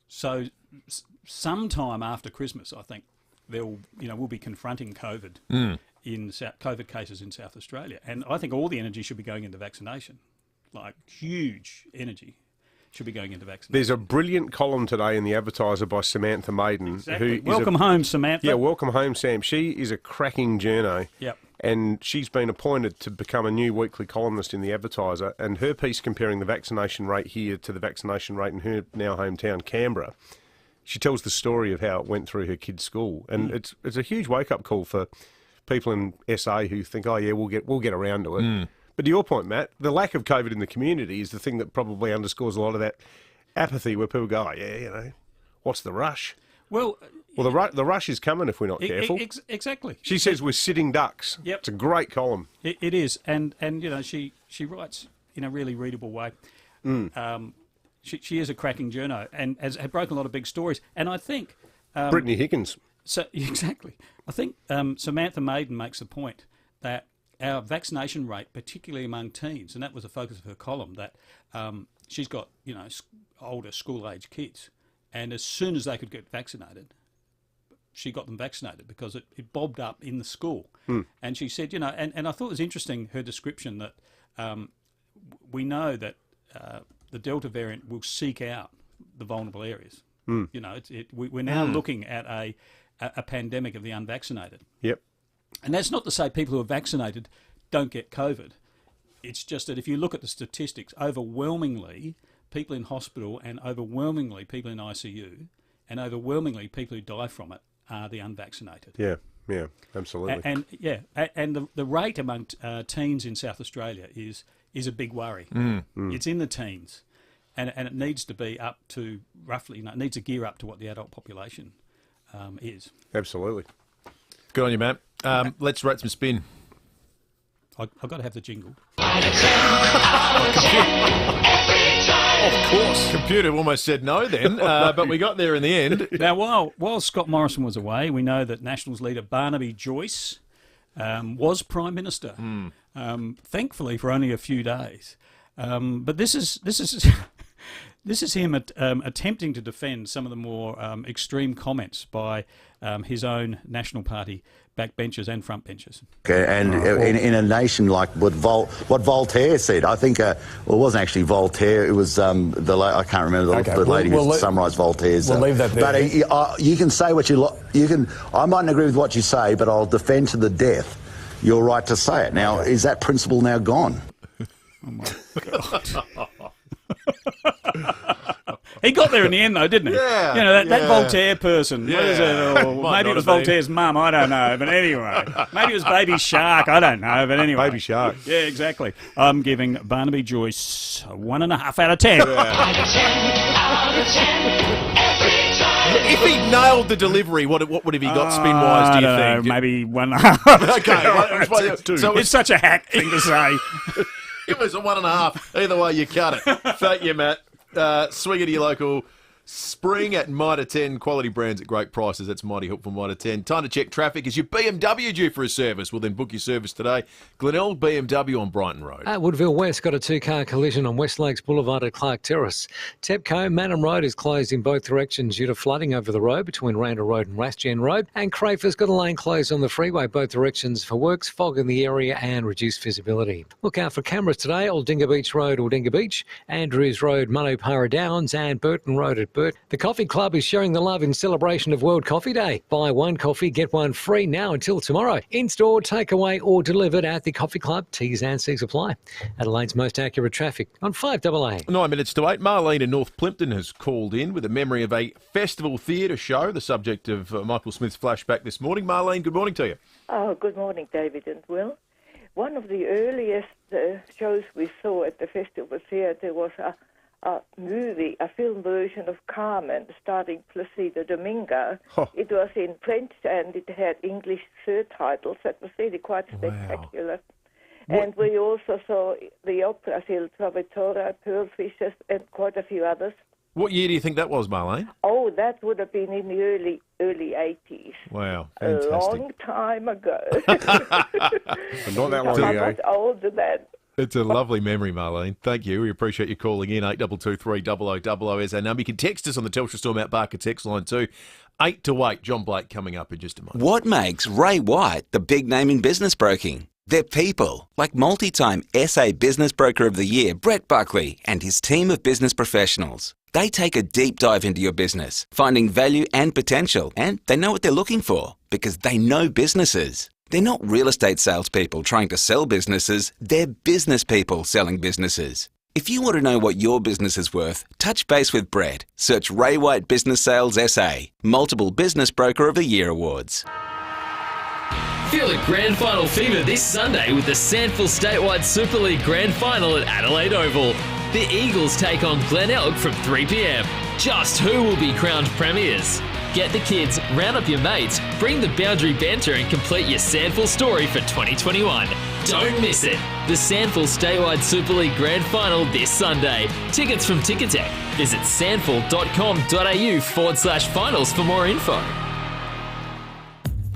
Speaker 18: So sometime after Christmas, I think we'll be confronting COVID in COVID cases in South Australia, and I think all the energy should be going into vaccination, like huge energy should be going into vaccination.
Speaker 1: There's a brilliant column today in the Advertiser by Samantha Maiden.
Speaker 18: Exactly. Welcome home, Samantha.
Speaker 1: Yeah, welcome home, Sam. She is a cracking journo.
Speaker 18: Yep.
Speaker 1: And she's been appointed to become a new weekly columnist in the Advertiser. And her piece comparing the vaccination rate here to the vaccination rate in her now hometown, Canberra, she tells the story of how it went through her kid's school. And it's a huge wake-up call for people in SA who think, oh, yeah, we'll get around to it. But to your point, Matt, the lack of COVID in the community is the thing that probably underscores a lot of that apathy where people go, oh, yeah, you know, what's the rush?
Speaker 18: Well,
Speaker 1: the rush is coming if we're not careful.
Speaker 18: Exactly.
Speaker 1: She says we're sitting ducks.
Speaker 18: Yep.
Speaker 1: It's a great column.
Speaker 18: It is, and you know, she writes in a really readable way. She is a cracking journo and has broken a lot of big stories. And I think
Speaker 1: Brittany Higgins.
Speaker 18: So exactly, I think Samantha Maiden makes the point that our vaccination rate, particularly among teens, and that was the focus of her column, that she's got older school-age kids, and as soon as they could get vaccinated, she got them vaccinated because it bobbed up in the school. And she said, and I thought it was interesting her description that we know that the Delta variant will seek out the vulnerable areas. We're now looking at a pandemic of the unvaccinated.
Speaker 1: Yep.
Speaker 18: And that's not to say people who are vaccinated don't get COVID. It's just that if you look at the statistics, overwhelmingly people in hospital and overwhelmingly people in ICU and overwhelmingly people who die from it are the unvaccinated.
Speaker 1: Yeah, absolutely.
Speaker 18: And the rate among teens in South Australia is a big worry. It's in the teens, and it needs to be up to roughly, it needs to gear up to what the adult population is.
Speaker 1: Absolutely.
Speaker 2: Good on you, Matt. Let's rate some spin.
Speaker 18: I've got to have the jingle.
Speaker 2: Of course. Computer almost said no then, but we got there in the end.
Speaker 18: Now, while Scott Morrison was away, we know that Nationals leader Barnaby Joyce was Prime Minister, thankfully for only a few days. But this is this is him attempting to defend some of the more extreme comments by his own National Party backbenchers and frontbenchers.
Speaker 7: And in a nation like what Voltaire said, I think, it wasn't actually Voltaire, it was I can't remember the lady who summarised Voltaire's.
Speaker 8: We'll leave that there.
Speaker 7: But you can say what you I mightn't agree with what you say, but I'll defend to the death your right to say it. Now, is that principle now gone?
Speaker 18: Oh my God. He got there in the end, though, didn't he?
Speaker 2: Yeah.
Speaker 18: That Voltaire person.
Speaker 2: Yeah.
Speaker 18: What is it? Or maybe it was Voltaire's mum. I don't know. But anyway, maybe it was Baby Shark. I don't know. But anyway,
Speaker 1: Baby Shark.
Speaker 18: Yeah, exactly. I'm giving Barnaby Joyce a 1.5 out of 10.
Speaker 2: If he nailed the delivery, what would have he got spin wise? Do you think?
Speaker 18: Maybe 1.5.
Speaker 2: Okay,
Speaker 18: so it's such a hack thing to say.
Speaker 2: It was a 1.5. Either way, you cut it. Thank you, Matt. Swing it to your local Spring at Mitre 10. Quality brands at great prices. That's mighty helpful, Mitre 10. Time to check traffic. Is your BMW due for a service? Well, then book your service today. Glenelg BMW on Brighton Road.
Speaker 14: At Woodville West, got a two-car collision on West Lakes Boulevard at Clark Terrace. Tepco, Manham Road is closed in both directions due to flooding over the road between Randall Road and Ratjen Road. And Crayfor's got a lane closed on the freeway both directions for works, fog in the area and reduced visibility. Look out for cameras today. Aldinga Beach Road, Aldinga Beach, Andrews Road, Munopara Downs and Burton Road at Burt. The Coffee Club is sharing the love in celebration of World Coffee Day. Buy one coffee, get one free now until tomorrow. In-store, takeaway or delivered at the Coffee Club. T's and C's apply. Adelaide's most accurate traffic on 5AA.
Speaker 2: 9 minutes to 8. Marlene in North Plimpton has called in with a memory of a festival theatre show, the subject of Michael Smith's flashback this morning. Marlene, good morning to you.
Speaker 11: Oh, good morning, David and Will. One of the earliest shows we saw at the festival theatre was a movie, a film version of Carmen, starring Placido Domingo. Oh. It was in French and it had English subtitles. That was really quite spectacular. Wow. And we also saw the operas Il Trovatore, Pearl Fishers, and quite a few others.
Speaker 2: What year do you think that was, Marlene?
Speaker 11: Oh, that would have been in the early 80s.
Speaker 2: Wow, fantastic.
Speaker 11: A long time ago.
Speaker 1: Not that long ago.
Speaker 11: I'm much older than.
Speaker 2: It's a lovely memory, Marlene. Thank you. We appreciate you calling in. 8223 0000 is our number. You can text us on the Telstra Store Mount Barker text line too. 8 to 8. John Blake coming up in just a moment.
Speaker 19: What makes Ray White the big name in business broking? They're people, like multi-time SA Business Broker of the Year, Brett Buckley, and his team of business professionals. They take a deep dive into your business, finding value and potential, and they know what they're looking for because they know businesses. They're not real estate salespeople trying to sell businesses, they're business people selling businesses. If you want to know what your business is worth, touch base with Brett. Search Ray White Business Sales SA, multiple Business Broker of the Year awards.
Speaker 8: Feel the grand final fever this Sunday with the Sandful Statewide Super League Grand Final at Adelaide Oval. The Eagles take on Glenelg from 3 p.m. Just who will be crowned premiers? Get the kids, round up your mates, bring the boundary banter and complete your Sandful story for 2021. Don't miss it. The Sandful Statewide Super League Grand Final this Sunday. Tickets from Ticketek. Visit sandful.com.au/finals for more info.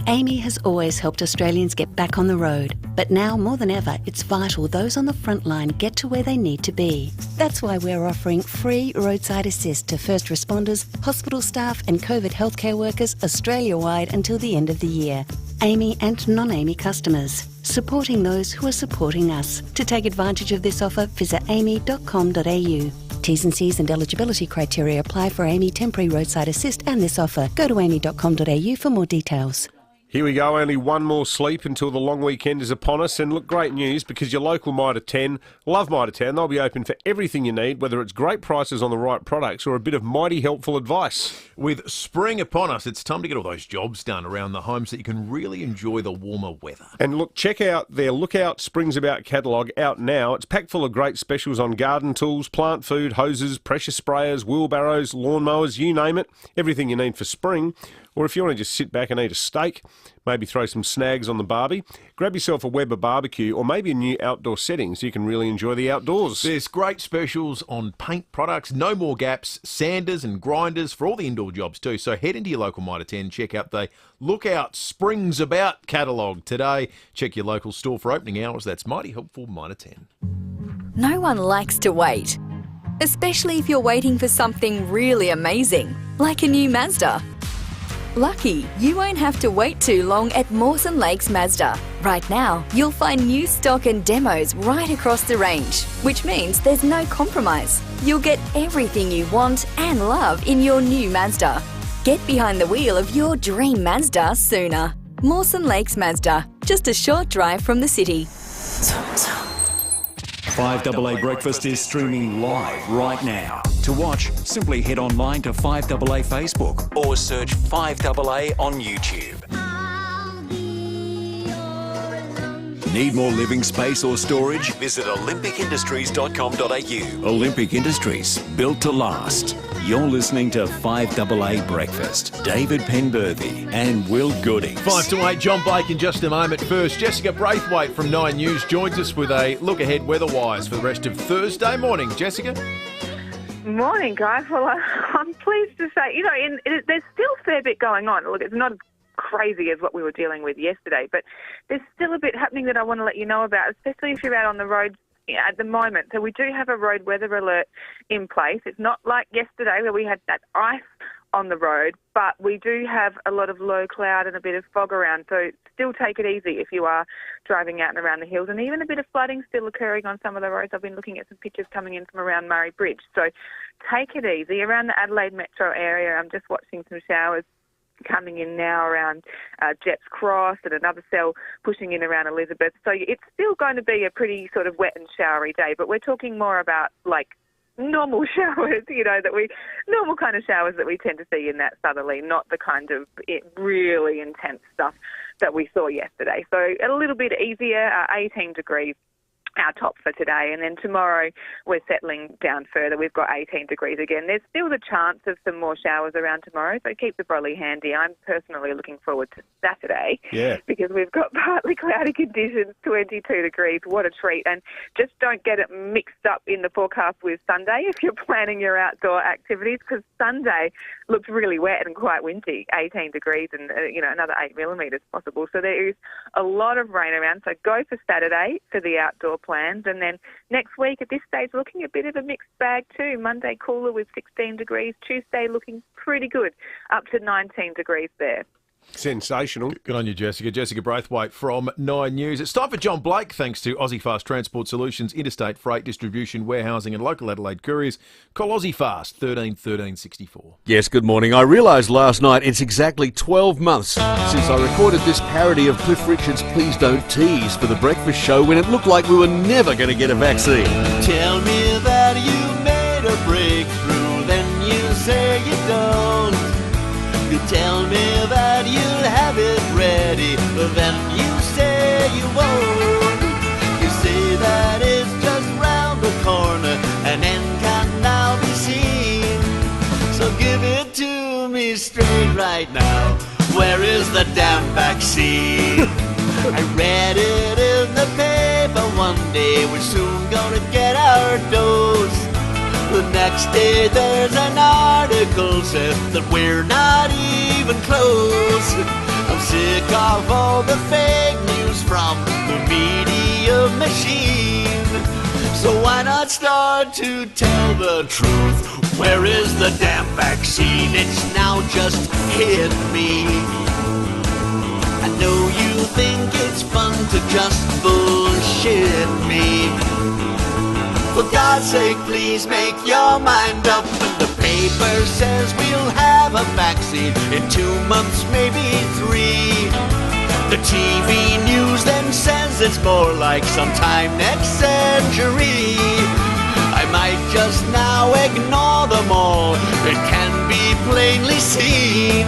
Speaker 12: Amy has always helped Australians get back on the road, but now more than ever, it's vital those on the front line get to where they need to be. That's why we're offering free roadside assist to first responders, hospital staff and COVID healthcare workers Australia-wide until the end of the year. Amy and non-Amy customers, supporting those who are supporting us. To take advantage of this offer, visit amy.com.au. T's and C's and eligibility criteria apply for Amy temporary roadside assist and this offer. Go to amy.com.au for more details.
Speaker 1: Here we go, only one more sleep until the long weekend is upon us. And look, great news, because your local Mitre 10, love Mitre 10, they'll be open for everything you need, whether it's great prices on the right products or a bit of mighty helpful advice.
Speaker 2: With spring upon us, it's time to get all those jobs done around the home so that you can really enjoy the warmer weather.
Speaker 1: And look, check out their Lookout Springs About catalogue out now. It's packed full of great specials on garden tools, plant food, hoses, pressure sprayers, wheelbarrows, lawnmowers, you name it, everything you need for spring. Or if you want to just sit back and eat a steak, maybe throw some snags on the barbie, grab yourself a Weber barbecue or maybe a new outdoor setting so you can really enjoy the outdoors.
Speaker 2: There's great specials on paint products, no more gaps, sanders and grinders for all the indoor jobs too. So head into your local Mitre 10, check out the Lookout Springs About catalogue today. Check your local store for opening hours. That's mighty helpful, Mitre 10.
Speaker 23: No one likes to wait, especially if you're waiting for something really amazing, like a new Mazda. Lucky, you won't have to wait too long at Mawson Lakes Mazda. Right now, you'll find new stock and demos right across the range, which means there's no compromise. You'll get everything you want and love in your new Mazda. Get behind the wheel of your dream Mazda sooner. Mawson Lakes Mazda, just a short drive from the city.
Speaker 10: 5AA Breakfast is streaming live right now. To watch, simply head online to 5AA Facebook or search 5AA on YouTube. Need more living space or storage? Visit olympicindustries.com.au. Olympic Industries, built to last. You're listening to 5AA Breakfast. David Penberthy and Will Goodings.
Speaker 2: 5 to 8, John Blake in just a moment. First, Jessica Braithwaite from 9 News joins us with a look ahead weather-wise for the rest of Thursday morning. Jessica?
Speaker 17: Morning, guys. Well, I'm pleased to say, there's still a fair bit going on. Look, it's not as crazy as what we were dealing with yesterday, but there's still a bit happening that I want to let you know about, especially if you're out on the road at the moment. So we do have a road weather alert in place. It's not like yesterday where we had that ice on the road, but we do have a lot of low cloud and a bit of fog around. So still take it easy if you are driving out and around the hills, and even a bit of flooding still occurring on some of the roads. I've been looking at some pictures coming in from around Murray Bridge. So take it easy. Around the Adelaide metro area, I'm just watching some showers coming in now around Jepps Cross and another cell pushing in around Elizabeth. So it's still going to be a pretty sort of wet and showery day, but we're talking more about like normal showers, normal kind of showers that we tend to see in that southerly, not the kind of really intense stuff that we saw yesterday. So a little bit easier, 18 degrees. Our top for today, and then tomorrow we're settling down further. We've got 18 degrees again. There's still the chance of some more showers around tomorrow, so keep the brolly handy. I'm personally looking forward to Saturday because we've got partly cloudy conditions, 22 degrees. What a treat. And just don't get it mixed up in the forecast with Sunday if you're planning your outdoor activities, because Sunday looks really wet and quite windy, 18 degrees and another 8 millimetres possible. So there is a lot of rain around, so go for Saturday for the outdoor plans. And then next week at this stage looking a bit of a mixed bag too. Monday cooler with 16 degrees. Tuesday looking pretty good, up to 19 degrees there.
Speaker 1: Sensational.
Speaker 2: Good on you, Jessica. Jessica Braithwaite from 9 News. It's time for John Blake, thanks to Aussie Fast Transport Solutions, interstate freight distribution, warehousing and local Adelaide couriers. Call Aussie Fast, 13 13 64.
Speaker 20: Yes, good morning. I realised last night it's exactly 12 months since I recorded this parody of Cliff Richard's Please Don't Tease for the breakfast show when it looked like we were never going to get a vaccine.
Speaker 22: Tell me that you made a breakthrough, then you say you don't. You tell me that you'll have it ready, but then you say you won't. You say that it's just round the corner, an end can now be seen. So give it to me straight right now. Where is the damn vaccine? I read it in the paper one day, we're soon gonna get our dose. The next day there's an article says that we're not even close. I'm sick of all the fake news from the media machine. So why not start to tell the truth? Where is the damn vaccine? It's now just hit me. I know you think it's fun to just bullshit me. For God's sake, please make your mind up. When the paper says we'll have a vaccine in 2 months, maybe 3. The TV news then says it's more like sometime next century. I might just now ignore them all. It can be plainly seen.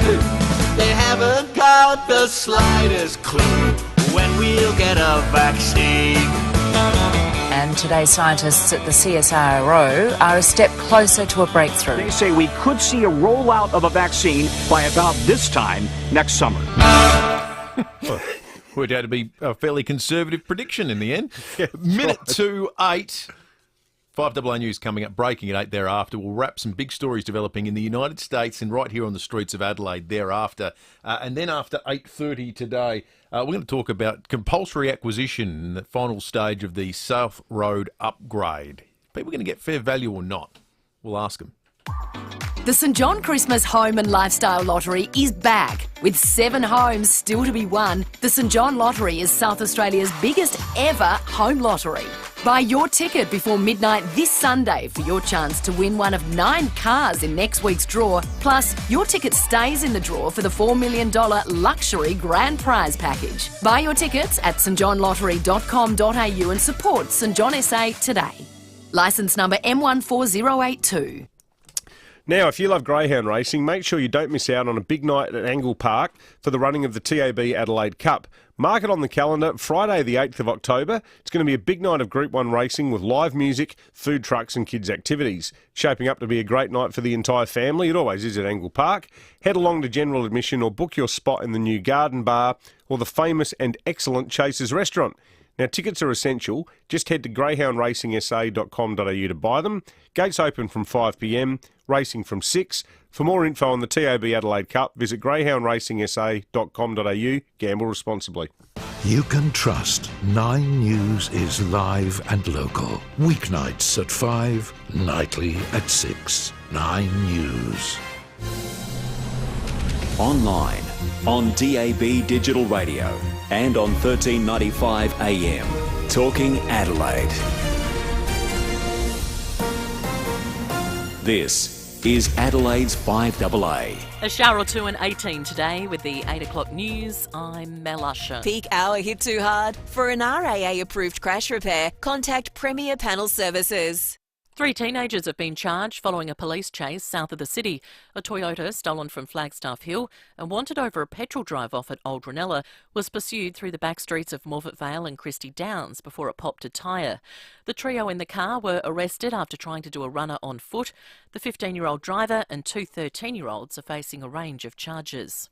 Speaker 22: They haven't got the slightest clue when we'll get a vaccine.
Speaker 4: And today scientists at the CSIRO are a step closer to a breakthrough.
Speaker 9: They say we could see a rollout of a vaccine by about this time next summer.
Speaker 2: Worked out to be a fairly conservative prediction in the end. Minute
Speaker 1: right.
Speaker 2: to 8. 5AA News coming up, breaking at 8 thereafter. We'll wrap some big stories developing in the United States and right here on the streets of Adelaide thereafter. And then after 8:30 today, we're going to talk about compulsory acquisition, the final stage of the South Road upgrade. People going to get fair value or not? We'll ask them.
Speaker 16: The St John Christmas Home and Lifestyle Lottery is back. With 7 homes still to be won, the St John Lottery is South Australia's biggest ever home lottery. Buy your ticket before midnight this Sunday for your chance to win one of 9 cars in next week's draw. Plus, your ticket stays in the draw for the $4 million luxury grand prize package. Buy your tickets at stjohnlottery.com.au and support St John SA today. Licence number M14082.
Speaker 1: Now, if you love greyhound racing, make sure you don't miss out on a big night at Angle Park for the running of the TAB Adelaide Cup. Mark it on the calendar, Friday the 8th of October. It's going to be a big night of Group 1 racing with live music, food trucks and kids' activities. Shaping up to be a great night for the entire family. It always is at Angle Park. Head along to general admission or book your spot in the new Garden Bar or the famous and excellent Chasers Restaurant. Now, tickets are essential. Just head to greyhoundracingsa.com.au to buy them. Gates open from 5 p.m, racing from 6. For more info on the TAB Adelaide Cup, visit greyhoundracingsa.com.au. Gamble responsibly.
Speaker 24: You can trust 9 News is live and local. Weeknights at 5, nightly at 6. 9 News.
Speaker 10: Online, on DAB Digital Radio and on 1395 AM. Talking Adelaide. This is Adelaide's 5AA.
Speaker 21: A shower or two and 18 today with the 8 o'clock news. I'm Mel Usher.
Speaker 5: Peak hour hit too hard? For an RAA-approved crash repair, contact Premier Panel Services.
Speaker 21: 3 teenagers have been charged following a police chase south of the city. A Toyota stolen from Flagstaff Hill and wanted over a petrol drive-off at Old Ranella was pursued through the back streets of Morfett Vale and Christie Downs before it popped a tyre. The trio in the car were arrested after trying to do a runner on foot. The 15-year-old driver and 2 13-year-olds are facing a range of charges.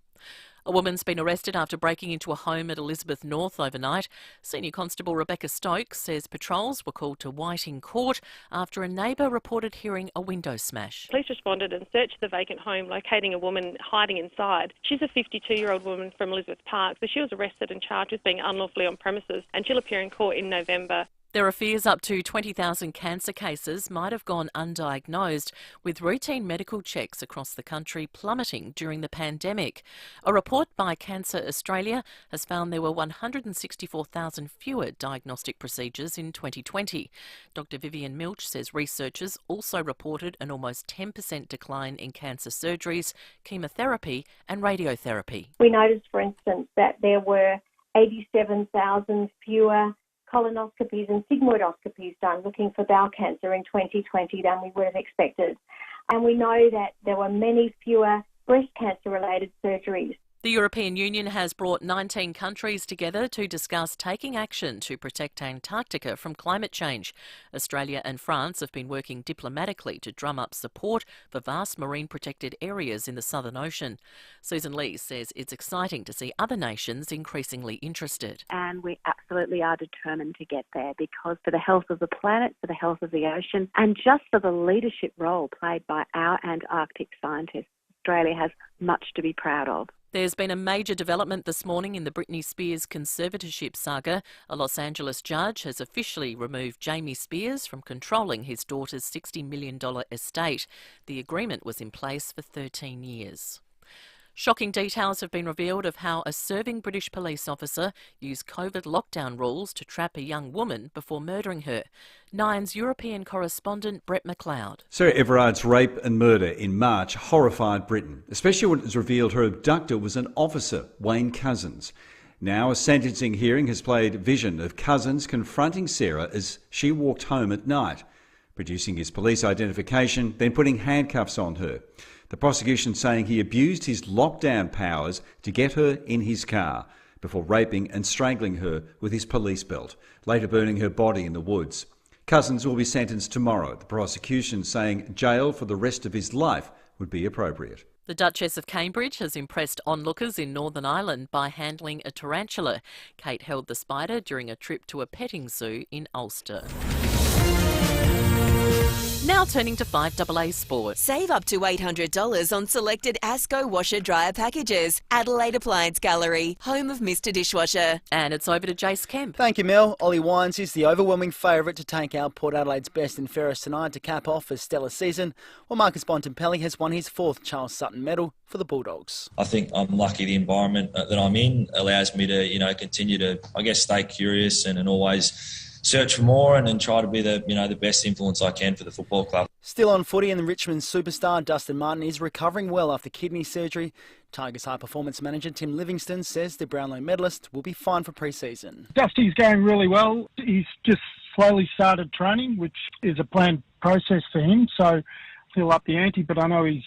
Speaker 21: A woman's been arrested after breaking into a home at Elizabeth North overnight. Senior Constable Rebecca Stokes says patrols were called to Whiting Court after a neighbour reported hearing a window smash.
Speaker 25: Police responded and searched the vacant home, locating a woman hiding inside. She's a 52-year-old woman from Elizabeth Park, so she was arrested and charged with being unlawfully on premises, and she'll appear in court in November.
Speaker 21: There are fears up to 20,000 cancer cases might have gone undiagnosed, with routine medical checks across the country plummeting during the pandemic. A report by Cancer Australia has found there were 164,000 fewer diagnostic procedures in 2020. Dr Vivian Milch says researchers also reported an almost 10% decline in cancer surgeries, chemotherapy and radiotherapy.
Speaker 26: We noticed, for instance, that there were 87,000 fewer colonoscopies and sigmoidoscopies done looking for bowel cancer in 2020 than we would have expected. And we know that there were many fewer breast cancer-related surgeries.
Speaker 21: The European Union has brought 19 countries together to discuss taking action to protect Antarctica from climate change. Australia and France have been working diplomatically to drum up support for vast marine protected areas in the Southern Ocean. Susan Lee says it's exciting to see other nations increasingly interested.
Speaker 3: And we absolutely are determined to get there, because for the health of the planet, for the health of the ocean, and just for the leadership role played by our Antarctic scientists, Australia has much to be proud of.
Speaker 21: There's been a major development this morning in the Britney Spears conservatorship saga. A Los Angeles judge has officially removed Jamie Spears from controlling his daughter's $60 million estate. The agreement was in place for 13 years. Shocking details have been revealed of how a serving British police officer used COVID lockdown rules to trap a young woman before murdering her. Nine's European correspondent Brett McLeod.
Speaker 6: Sarah Everard's rape and murder in March horrified Britain, especially when it was revealed her abductor was an officer, Wayne Couzens. Now a sentencing hearing has played vision of Couzens confronting Sarah as she walked home at night, producing his police identification, then putting handcuffs on her. The prosecution saying he abused his lockdown powers to get her in his car before raping and strangling her with his police belt, later burning her body in the woods. Couzens will be sentenced tomorrow, the prosecution saying jail for the rest of his life would be appropriate.
Speaker 21: The Duchess of Cambridge has impressed onlookers in Northern Ireland by handling a tarantula. Kate held the spider during a trip to a petting zoo in Ulster. Now turning to FIVEaa Sport.
Speaker 5: Save up to $800 on selected Asco washer dryer packages. Adelaide Appliance Gallery, home of Mr Dishwasher.
Speaker 21: And it's over to Jace Kemp.
Speaker 7: Thank you, Mel. Ollie Wines is the overwhelming favourite to take out Port Adelaide's best and fairest tonight to cap off a stellar season, while Marcus Bontempelli has won his 4th Charles Sutton medal for the Bulldogs.
Speaker 13: I think I'm lucky the environment that I'm in allows me to, continue to, stay curious and always search for more and try to be the best influence I can for the football club.
Speaker 7: Still on footy, and the Richmond superstar Dustin Martin is recovering well after kidney surgery. Tigers high performance manager Tim Livingston says the Brownlow medalist will be fine for pre-season.
Speaker 15: Dusty's going really well. He's just slowly started training, which is a planned process for him, so he'll up the ante, but I know he's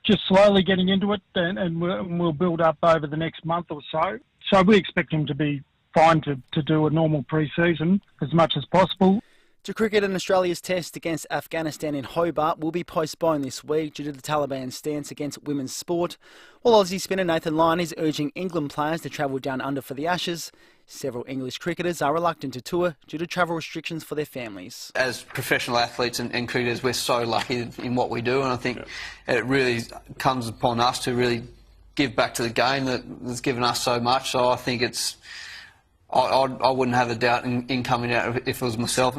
Speaker 15: just slowly getting into it, and we'll build up over the next month or so. So we expect him to be fine to do a normal pre-season as much as possible.
Speaker 7: To cricket, and Australia's test against Afghanistan in Hobart will be postponed this week due to the Taliban's stance against women's sport, while Aussie spinner Nathan Lyon is urging England players to travel down under for the Ashes. Several English cricketers are reluctant to tour due to travel restrictions for their families.
Speaker 18: As professional athletes and cricketers, we're so lucky in what we do, and I think it really comes upon us to really give back to the game that's given us so much. So I think I wouldn't have a doubt in coming out if it was myself.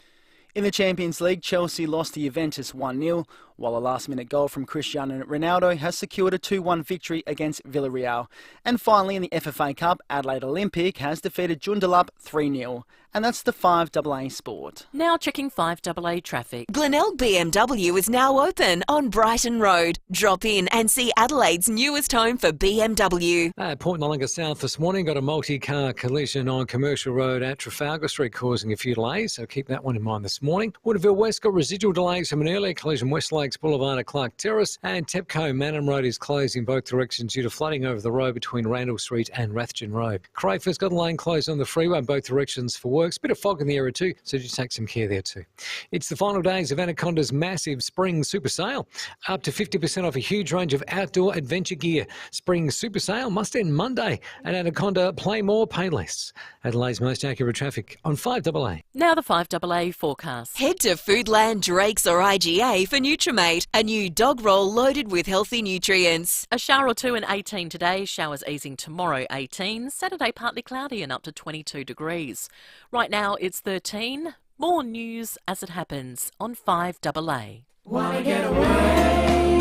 Speaker 7: In the Champions League, Chelsea lost to Juventus 1-0, while a last-minute goal from Cristiano Ronaldo has secured a 2-1 victory against Villarreal. And finally, in the FIVEaa Cup, Adelaide Olympic has defeated Joondalup 3-0. And that's the FIVEaa Sport.
Speaker 21: Now checking FIVEaa traffic.
Speaker 5: Glenelg BMW is now open on Brighton Road. Drop in and see Adelaide's newest home for BMW.
Speaker 14: At Port Nollingha South this morning, got a multi-car collision on Commercial Road at Trafalgar Street causing a few delays, so keep that one in mind this morning. Woodville West got residual delays from an earlier collision West Lakes Boulevard at Clark Terrace, and Tepco Manham Road is closed in both directions due to flooding over the road between Randall Street and Rathjen Road. Crayford's got a lane closed on the freeway in both directions for works. Bit of fog in the area too, so do take some care there too. It's the final days of Anaconda's massive spring super sale. Up to 50% off a huge range of outdoor adventure gear. Spring super sale must end Monday at Anaconda. Play more, pay less. Adelaide's most accurate traffic on FIVEaa.
Speaker 21: Now the FIVEaa forecast.
Speaker 5: Head to Foodland, Drake's or IGA for Nutrimate, a new dog roll loaded with healthy nutrients.
Speaker 21: A shower or two and 18 today, showers easing tomorrow 18, Saturday partly cloudy and up to 22 degrees. Right now it's 13. More news as it happens on FIVEaa.
Speaker 27: Wanna get away?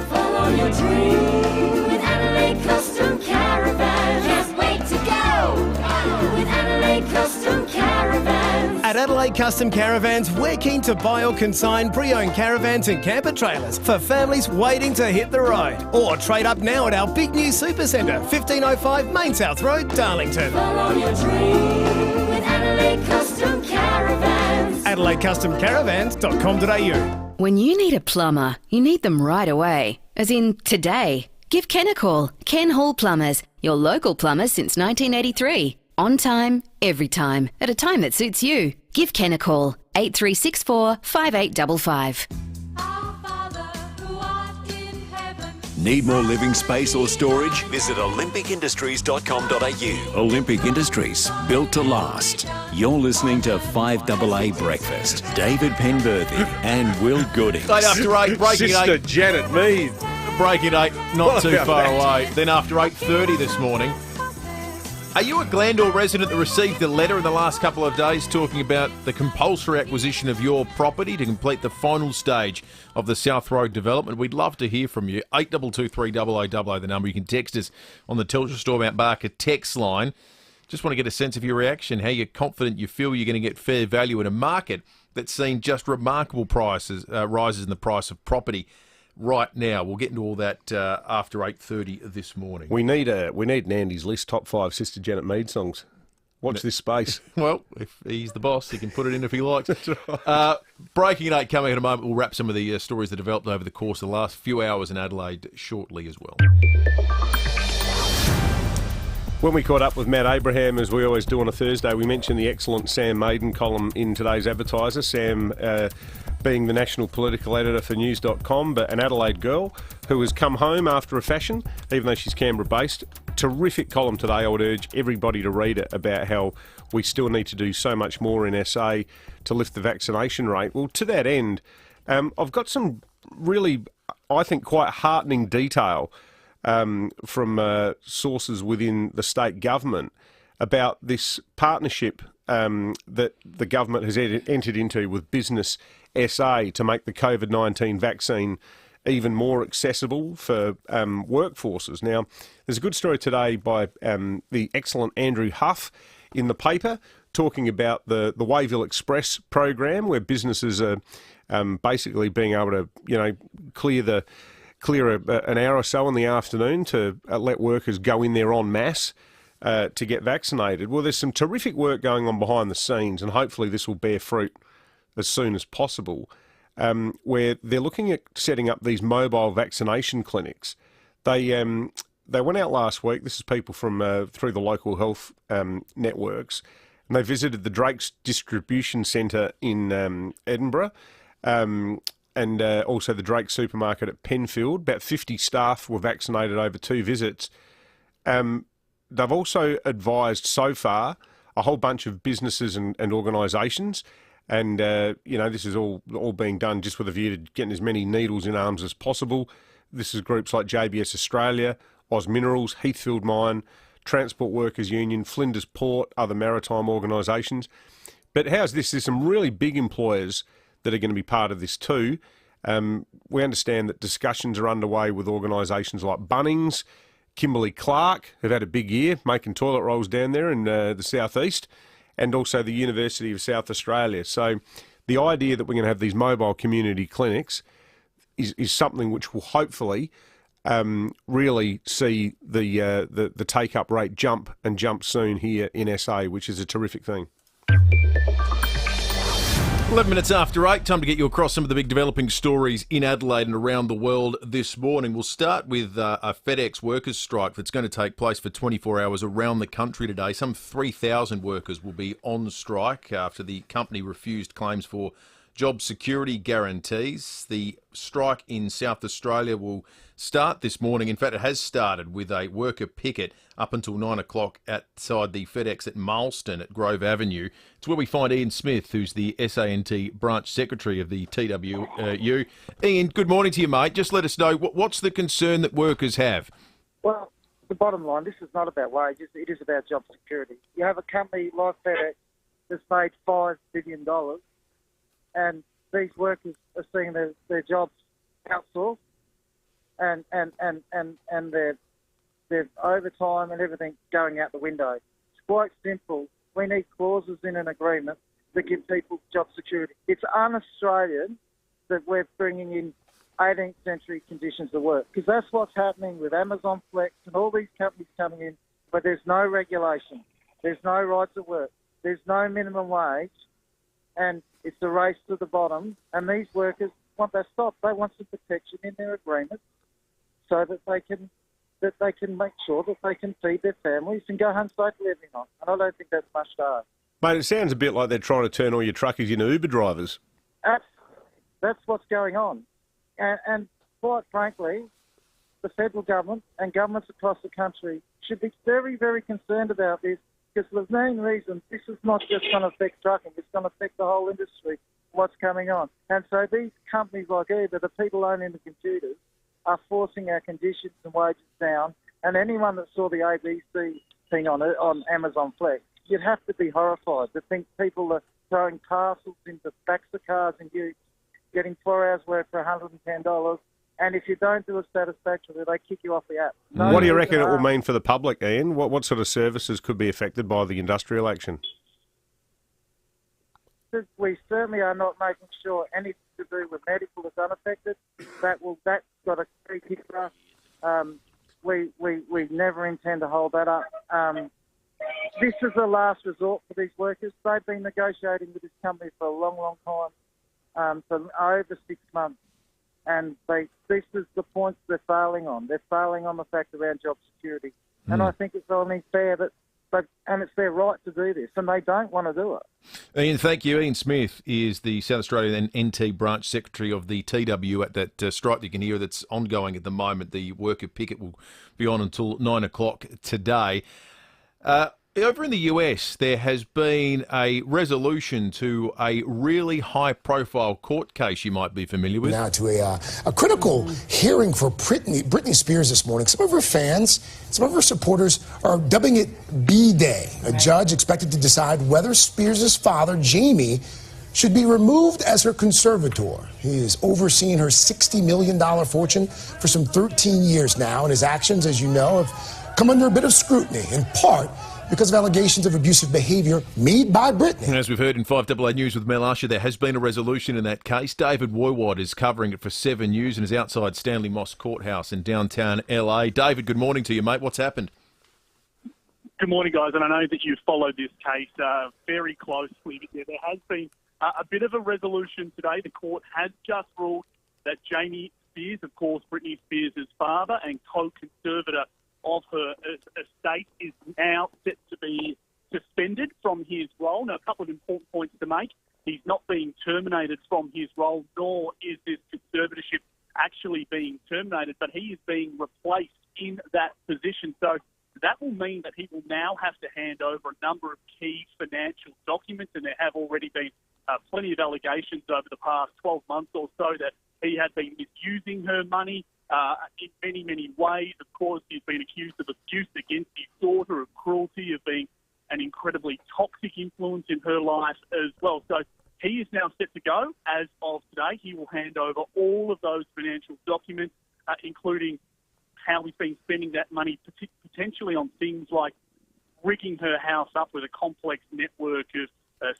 Speaker 27: Follow your dream with Adelaide Custom Caravan. Can't wait to go with Adelaide Custom Caravans.
Speaker 28: At Adelaide Custom Caravans, we're keen to buy or consign pre-owned caravans and camper trailers for families waiting to hit the road. Or trade up now at our big new supercentre, 1505 Main South Road, Darlington.
Speaker 27: Follow your dream with Adelaide Custom Caravans.
Speaker 28: AdelaideCustomCaravans.com.au.
Speaker 29: When you need a plumber, you need them right away.
Speaker 8: as in today. Give Ken a call. Ken Hall Plumbers, your local plumbers since 1983. On time, every time, at a time that suits you. Give Ken a call. 8364 5855.
Speaker 10: Need more living space or storage? Visit olympicindustries.com.au. Olympic Industries, built to last. You're listening to 5AA Breakfast. David Penberthy and Will Goodings.
Speaker 2: Day after 8, breaking
Speaker 1: Sister
Speaker 2: 8.
Speaker 1: Janet Mead.
Speaker 2: Breaking 8, not
Speaker 1: What
Speaker 2: too
Speaker 1: about
Speaker 2: far
Speaker 1: that?
Speaker 2: away. Then after 8:30 this morning. Are you a Glandore resident that received a letter in the last couple of days talking about the compulsory acquisition of your property to complete the final stage of the South Road development? We'd love to hear from you. 8223 the number. You can text us on the Telstra Store Mount Barker text line. Just want to get a sense of your reaction, how you're confident you feel you're going to get fair value in a market that's seen just remarkable rises in the price of property right now. We'll get into all that after 8:30 this morning.
Speaker 1: We need an Andy's List top 5 Sister Janet Mead songs. Watch this space.
Speaker 2: Well, if he's the boss, he can put it in if he likes. Breaking 8 coming in a moment. We'll wrap some of the stories that developed over the course of the last few hours in Adelaide shortly as well.
Speaker 1: When we caught up with Matt Abraham, as we always do on a Thursday, we mentioned the excellent Sam Maiden column in today's Advertiser. Sam being the national political editor for news.com, but an Adelaide girl who has come home after a fashion, even though she's Canberra-based. Terrific column today. I would urge everybody to read it about how we still need to do so much more in SA to lift the vaccination rate. Well, to that end, I've got some really, I think, quite heartening detail from sources within the state government about this partnership that the government has entered into with Business SA to make the COVID-19 vaccine even more accessible for workforces. Now, there's a good story today by the excellent Andrew Huff in the paper talking about the Wayville Express program, where businesses are basically being able to, clear an hour or so in the afternoon to let workers go in there en masse to get vaccinated. Well, there's some terrific work going on behind the scenes, and hopefully this will bear fruit as soon as possible, where they're looking at setting up these mobile vaccination clinics. They went out last week. This is people from through the local health networks, and they visited the Drake's Distribution Centre in Edinburgh, and also the Drake Supermarket at Penfield. About 50 staff were vaccinated over 2 visits. They've also advised so far a whole bunch of businesses and organisations, and this is all being done just with a view to getting as many needles in arms as possible. This is groups like JBS Australia, Oz Minerals, Heathfield Mine, Transport Workers Union, Flinders Port, other maritime organisations. But how's this? There's some really big employers that are going to be part of this too. We understand that discussions are underway with organisations like Bunnings, Kimberley-Clark, who've had a big year making toilet rolls down there in the southeast, and also the University of South Australia. So the idea that we're going to have these mobile community clinics is something which will hopefully really see the take-up rate jump soon here in SA, which is a terrific thing.
Speaker 2: 11 minutes after 8, time to get you across some of the big developing stories in Adelaide and around the world this morning. We'll start with a FedEx workers' strike that's going to take place for 24 hours around the country today. Some 3,000 workers will be on strike after the company refused claims for job security guarantees. The strike in South Australia will start this morning. In fact, it has started with a worker picket up until 9 o'clock outside the FedEx at Marston at Grove Avenue. It's where we find Ian Smith, who's the SANT branch secretary of the TWU. Ian, good morning to you, mate. Just let us know, what's the concern that workers have?
Speaker 11: Well, the bottom line, this is not about wages, it is about job security. You have a company like FedEx that's made $5 billion, and these workers are seeing their jobs outsourced, and their overtime and everything going out the window. It's quite simple. We need clauses in an agreement that give people job security. It's un-Australian that we're bringing in 18th century conditions of work, because that's what's happening with Amazon Flex and all these companies coming in, but there's no regulation. There's no rights at work. There's no minimum wage, and it's a race to the bottom, and these workers want that stopped. They want some protection in their agreement so that they can make sure that they can feed their families and go home safely every night. And I don't think that's much to ask.
Speaker 1: Mate, it sounds a bit like they're trying to turn all your truckers into Uber drivers.
Speaker 11: That's what's going on. And quite frankly, the federal government and governments across the country should be very, very concerned about this, because for the main reason, this is not just going to affect trucking, it's going to affect the whole industry, what's coming on. And so these companies like Uber, the people owning the computers, are forcing our conditions and wages down. And anyone that saw the ABC thing on Amazon Flex, you'd have to be horrified to think people are throwing parcels into backs of cars and utes, getting 4 hours work for $110, and if you don't do it satisfactorily, they kick you off the app.
Speaker 1: What do you reckon it will mean for the public, Ian? What sort of services could be affected by the industrial action?
Speaker 11: We certainly are not making sure anything to do with medical is unaffected. That's got a key picture. We never intend to hold that up. This is the last resort for these workers. They've been negotiating with this company for a long, long time, for over 6 months. And this is the points they're failing on. They're failing on the fact around job security. And I think it's only fair and it's their right to do this, and they don't want to do it.
Speaker 2: Ian, thank you. Ian Smith is the South Australian NT branch secretary of the TW at that strike you can hear that's ongoing at the moment. The worker picket will be on until 9 o'clock today. Over in the US, there has been a resolution to a really high-profile court case you might be familiar with.
Speaker 4: Now to a critical hearing for Britney Spears this morning. Some of her fans, some of her supporters are dubbing it B-Day. A judge expected to decide whether Spears' father, Jamie, should be removed as her conservator. He has overseen her $60 million fortune for some 13 years now, and his actions, as you know, have come under a bit of scrutiny, in part because of allegations of abusive behaviour made by Britney.
Speaker 2: And as we've heard in 5AA News with Mel Usher, there has been a resolution in that case. David Woiwod is covering it for 7 News and is outside Stanley Moss Courthouse in downtown LA. David, good morning to you, mate. What's happened?
Speaker 9: Good morning, guys, and I know that you've followed this case very closely. There has been a bit of a resolution today. The court has just ruled that Jamie Spears, of course, Britney Spears' father and co-conservator of her estate, is now set to be suspended from his role. Now, a couple of important points to make. He's not being terminated from his role, nor is this conservatorship actually being terminated, but he is being replaced in that position. So that will mean that he will now have to hand over a number of key financial documents, and there have already been plenty of allegations over the past 12 months or so that he had been misusing her money in many, many ways. Of course, he's been accused of abuse against his daughter, of cruelty, of being an incredibly toxic influence in her life as well. So he is now set to go as of today. He will hand over all of those financial documents, including how he's been spending that money, potentially on things like rigging her house up with a complex network of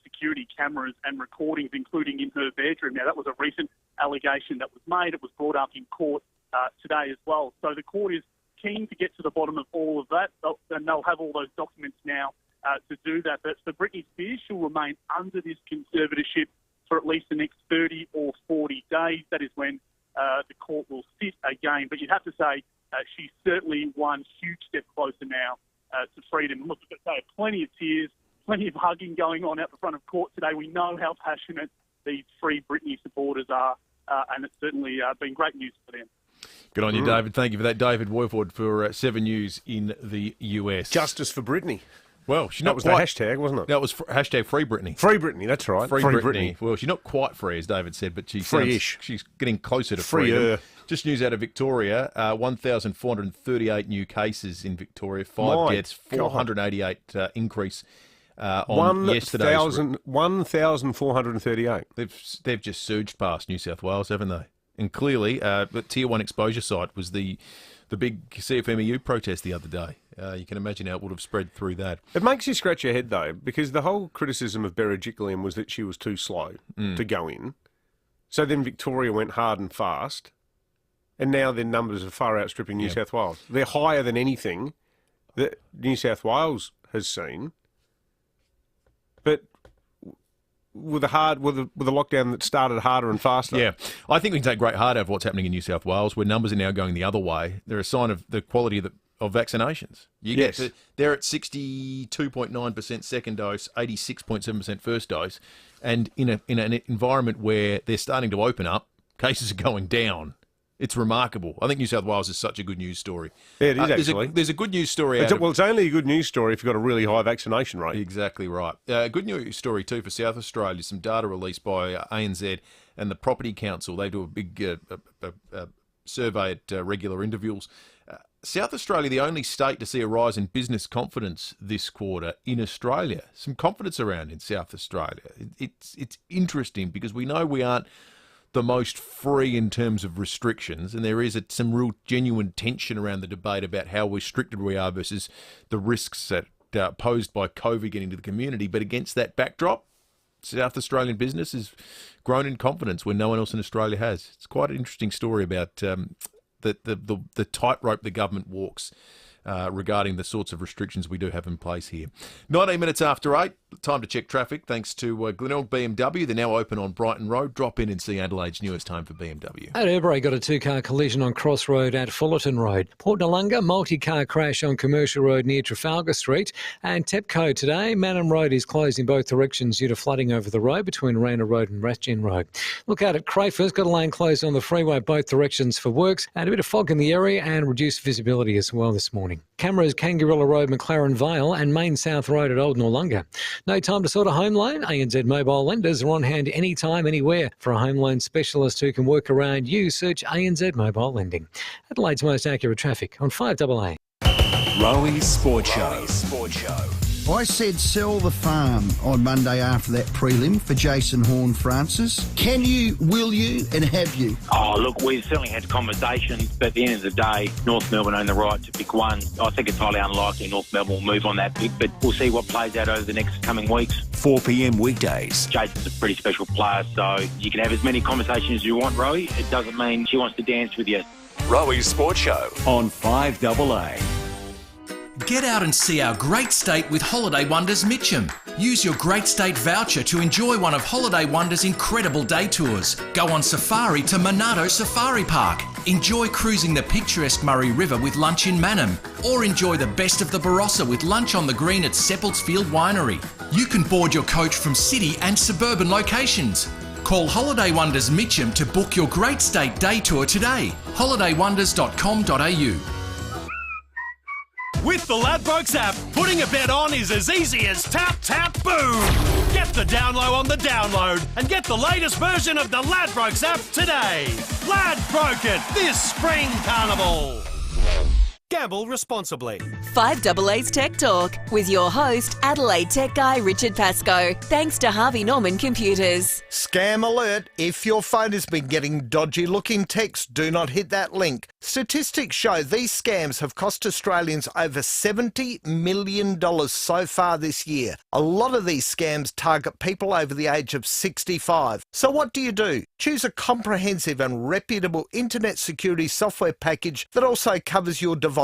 Speaker 9: security cameras and recordings, including in her bedroom. Now, that was a recent allegation that was made. It was brought up in court today as well. So the court is keen to get to the bottom of all of that, and they'll have all those documents now to do that. But for Britney Spears, she'll remain under this conservatorship for at least the next 30 or 40 days. That is when the court will sit again. But you'd have to say she's certainly one huge step closer now to freedom. Look, there are plenty of tears, plenty of hugging going on out the front of court today. We know how passionate these Free Britney supporters are, and it's certainly been great news for them.
Speaker 2: Good on you, David. Thank you for that. David Woiwod for 7 News in the US.
Speaker 1: Justice for Britney.
Speaker 2: Well, she's
Speaker 1: that
Speaker 2: not
Speaker 1: was
Speaker 2: quite,
Speaker 1: the hashtag, wasn't it?
Speaker 2: That was hashtag Free Britney.
Speaker 1: Free Britney, that's right.
Speaker 2: Free Britney. Well, she's not quite free, as David said, but she's getting closer to freedom. Just news out of Victoria, 1,438 new cases in Victoria, 5 deaths, 488 increase on yesterday's. 1,438.
Speaker 1: They've
Speaker 2: just surged past New South Wales, haven't they? And clearly, the Tier 1 exposure site was the big CFMEU protest the other day. You can imagine how it would have spread through that.
Speaker 1: It makes you scratch your head, though, because the whole criticism of Berejiklian was that she was too slow to go in. So then Victoria went hard and fast, and now their numbers are far outstripping New South Wales. They're higher than anything that New South Wales has seen. But with the lockdown that started harder and faster.
Speaker 2: Yeah, I think we can take great heart out of what's happening in New South Wales, where numbers are now going the other way. They're a sign of the quality of vaccinations. They're at 62.9% second dose, 86.7% first dose, and in an environment where they're starting to open up, cases are going down. It's remarkable. I think New South Wales is such a good news story.
Speaker 1: Yeah, it is actually.
Speaker 2: There's a good news story.
Speaker 1: It's only a good news story if you've got a really high vaccination rate.
Speaker 2: Exactly right. Good news story too for South Australia. Some data released by ANZ and the Property Council. They do a big survey at regular intervals. South Australia, the only state to see a rise in business confidence this quarter in Australia. Some confidence around in South Australia. It's interesting because we know we aren't the most free in terms of restrictions, and there is some real genuine tension around the debate about how restricted we are versus the risks that posed by COVID getting to the community. But against that backdrop, South Australian business has grown in confidence when no one else in Australia has. It's quite an interesting story about the tightrope the government walks regarding the sorts of restrictions we do have in place here. 19 minutes after 8, time to check traffic. Thanks to Glenelg BMW. They're now open on Brighton Road. Drop in and see Adelaide's newest home for BMW.
Speaker 14: At Erbray, got a two-car collision on Cross Road at Fullerton Road. Port Noarlunga, multi-car crash on Commercial Road near Trafalgar Street. And Tepco today, Manham Road is closed in both directions due to flooding over the road between Randall Road and Ratchin Road. Look out at Crayford, got a lane closed on the freeway both directions for works, and a bit of fog in the area and reduced visibility as well this morning. Cameras, Kangarilla Road, McLaren Vale and Main South Road at Old Noarlunga. No time to sort a home loan? ANZ mobile lenders are on hand anytime, anywhere. For a home loan specialist who can work around you, search ANZ Mobile Lending. Adelaide's most accurate traffic on 5AA.
Speaker 10: Roey's Sport Show.
Speaker 12: I said sell the farm on Monday after that prelim for Jason Horne-Francis. Can you, will you, and have you?
Speaker 16: Oh, look, we've certainly had conversations, but at the end of the day, North Melbourne own the right to pick one. I think it's highly unlikely North Melbourne will move on that pick, but we'll see what plays out over the next coming weeks.
Speaker 10: 4 p.m. weekdays.
Speaker 16: Jason's a pretty special player, so you can have as many conversations as you want, Roey. It doesn't mean she wants to dance with you.
Speaker 10: Roey's Sport Show on 5AA.
Speaker 17: Get out and see our great state with Holiday Wonders Mitcham. Use your Great State voucher to enjoy one of Holiday Wonders' incredible day tours. Go on safari to Monado Safari Park. Enjoy cruising the picturesque Murray River with lunch in Manham. Or enjoy the best of the Barossa with lunch on the green at Seppelts Field Winery. You can board your coach from city and suburban locations. Call Holiday Wonders Mitcham to book your Great State day tour today. holidaywonders.com.au.
Speaker 19: With the Ladbrokes app, putting a bet on is as easy as tap, tap, boom. Get the down low on the download and get the latest version of the Ladbrokes app today. Ladbroke it this spring carnival. Gamble responsibly.
Speaker 5: 5AA's Tech Talk with your host, Adelaide Tech Guy Richard Pascoe. Thanks to Harvey Norman Computers.
Speaker 20: Scam alert. If your phone has been getting dodgy looking texts, do not hit that link. Statistics show these scams have cost Australians over $70 million so far this year. A lot of these scams target people over the age of 65. So what do? Choose a comprehensive and reputable internet security software package that also covers your devices.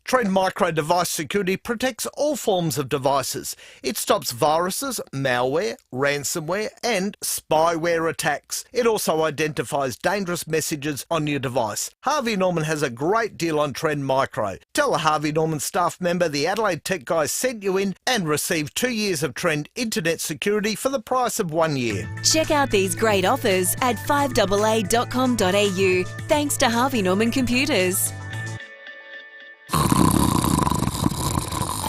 Speaker 20: Trend Micro Device Security protects all forms of devices. It stops viruses, malware, ransomware and spyware attacks. It also identifies dangerous messages on your device. Harvey Norman has a great deal on Trend Micro. Tell a Harvey Norman staff member the Adelaide Tech Guy sent you in and receive 2 years of Trend Internet Security for the price of 1 year.
Speaker 5: Check out these great offers at 5AA.com.au. Thanks to Harvey Norman Computers.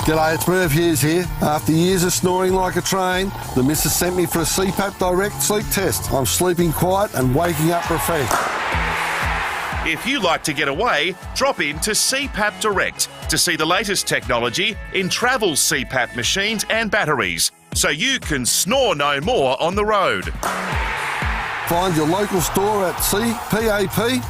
Speaker 22: G'day, it's Merv Hughes here. After years of snoring like a train, the missus sent me for a CPAP Direct sleep test. I'm sleeping quiet and waking up refreshed.
Speaker 23: If you like to get away, drop in to CPAP Direct to see the latest technology in travel CPAP machines and batteries, so you can snore no more on the road.
Speaker 22: Find your local store at cpap.com.au.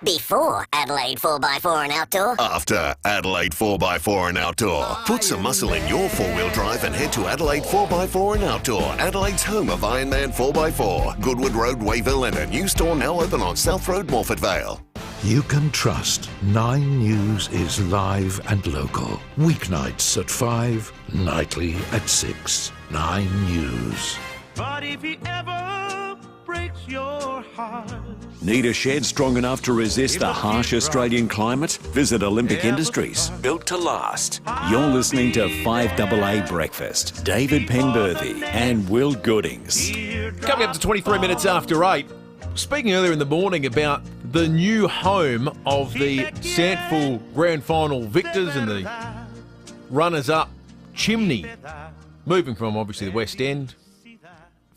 Speaker 24: Before Adelaide 4x4 and Outdoor.
Speaker 29: After Adelaide 4x4 and Outdoor. Put some muscle in your four-wheel drive and head to Adelaide 4x4 and Outdoor, Adelaide's home of Ironman 4x4. Goodwood Road, Wayville, and a new store now open on South Road, Morford Vale.
Speaker 3: you can trust 9 News is live and local. Weeknights at 5, nightly at 6. 9 News.
Speaker 19: But if he ever breaks your heart,
Speaker 10: Need a shed strong enough to resist the harsh Australian climate? Visit Olympic Industries, built to last. You're listening to 5AA Breakfast. David Penberthy and Will Goodings.
Speaker 2: Coming up to 23 minutes after 8. Speaking earlier in the morning about the new home of the Sandful Grand Final victors and the runners-up, Chimney, moving from obviously the West End,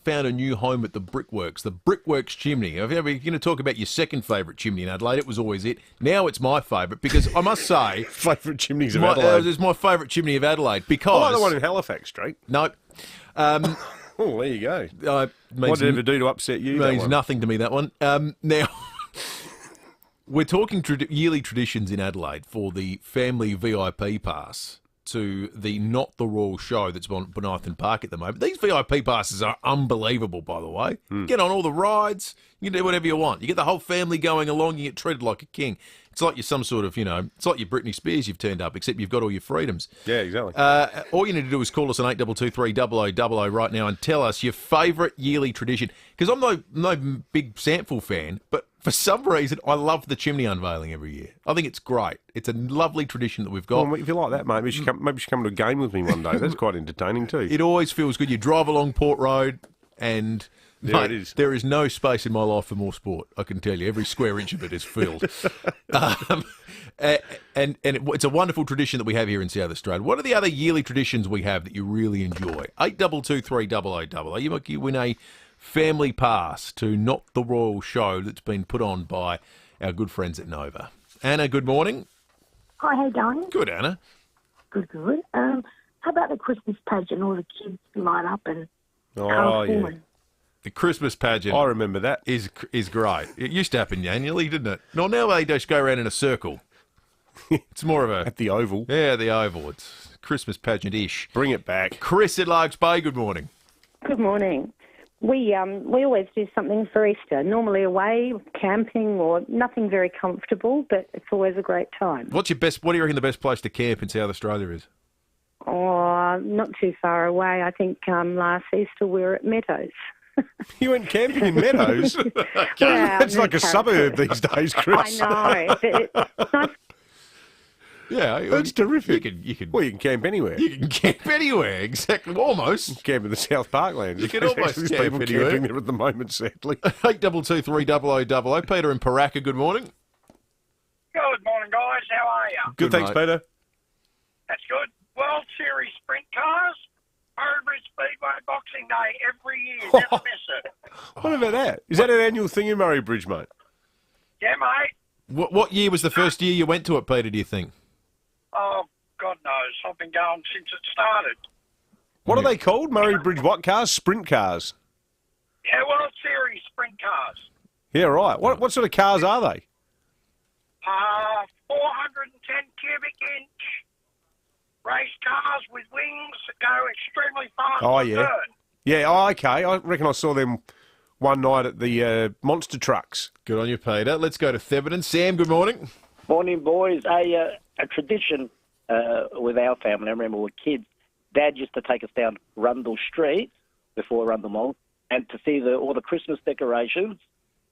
Speaker 2: found a new home at the Brickworks, the Brickworks Chimney. If you're going to talk about your second favourite chimney in Adelaide, it was always it. Now it's my favourite because I must say...
Speaker 1: favourite chimneys of Adelaide.
Speaker 2: It's my favourite chimney of Adelaide because...
Speaker 1: I like the one in Halifax Street.
Speaker 2: No.
Speaker 1: Oh, there you go. What did it ever do to upset you?
Speaker 2: Means nothing to me, that one. Now, we're talking yearly traditions in Adelaide for the family VIP pass to the Not the Royal show that's on Benithan Park at the moment. These VIP passes are unbelievable, by the way. Get on all the rides. You can do whatever you want. You get the whole family going along. You get treated like a king. It's like you're some sort of, it's like you're Britney Spears you've turned up, except you've got all your freedoms.
Speaker 1: Yeah, exactly.
Speaker 2: All you need to do is call us on 8223 0000 right now and tell us your favourite yearly tradition. Because I'm no big Sandful fan, but for some reason I love the chimney unveiling every year. I think it's great. It's a lovely tradition that we've got.
Speaker 1: Well, if you like that, mate, maybe you should come to a game with me one day. That's quite entertaining too.
Speaker 2: It always feels good. You drive along Port Road and...
Speaker 1: It is.
Speaker 2: There is no space in my life for more sport, I can tell you. Every square inch of it is filled. It's a wonderful tradition that we have here in South Australia. What are the other yearly traditions we have that you really enjoy? 8223 0000. You might win a family pass to Not the Royal show that's been put on by our good friends at Nova. Anna, good morning.
Speaker 6: Hi, how you going?
Speaker 2: Good, Anna.
Speaker 6: Good, good. How about the Christmas pageant? All the kids line up and
Speaker 1: yeah.
Speaker 2: The Christmas pageant.
Speaker 1: I remember that.
Speaker 2: Is great. It used to happen annually, didn't it? No, now they just go around in a circle. It's more of a...
Speaker 1: At the Oval.
Speaker 2: Yeah, the Oval. It's Christmas pageant-ish.
Speaker 1: Bring it back.
Speaker 2: Chris at Largs Bay, good morning.
Speaker 7: Good morning. We always do something for Easter, normally away, camping, or nothing very comfortable, but it's always a great time.
Speaker 2: What do you reckon the best place to camp in South Australia is?
Speaker 7: Oh, not too far away. I think last Easter we were at Meadows.
Speaker 1: You went camping in Meadows? It's like a suburb these days, Chris.
Speaker 7: I know. It's nice.
Speaker 2: Yeah,
Speaker 1: that's terrific.
Speaker 2: You can
Speaker 1: camp anywhere.
Speaker 2: You can camp anywhere, exactly. Almost.
Speaker 1: You can camp in the South Parklands.
Speaker 2: You can almost
Speaker 1: There's
Speaker 2: camp
Speaker 1: people
Speaker 2: anywhere.
Speaker 1: camping there at the moment, sadly.
Speaker 2: 8223 0000. Peter in Paraka, good morning.
Speaker 13: Good morning, guys. How are you?
Speaker 1: Good, thanks,
Speaker 2: mate.
Speaker 1: Peter.
Speaker 13: That's good. World Series sprint cars, Orange Speedway Boxing Day every year. Never miss it.
Speaker 1: What about that? Is that an annual thing in Murray Bridge, mate?
Speaker 13: Yeah, mate.
Speaker 2: What year was the first year you went to it, Peter, do you think?
Speaker 13: Oh, God knows. I've been going since it started.
Speaker 1: What are they called? Murray Bridge what cars? Sprint cars.
Speaker 13: Yeah, World Series sprint cars.
Speaker 1: Yeah, right. What sort of cars are they?
Speaker 13: 410 cubic inch race cars with wings that go extremely fast.
Speaker 1: Oh,
Speaker 13: on
Speaker 1: yeah.
Speaker 13: turn.
Speaker 1: Yeah, okay. I reckon I saw them one night at the monster trucks.
Speaker 2: Good on you, Peter. Let's go to Theberton. Sam, good morning.
Speaker 15: Morning, boys. A tradition with our family, I remember we were kids, Dad used to take us down Rundle Street before Rundle Mall and to see all the Christmas decorations,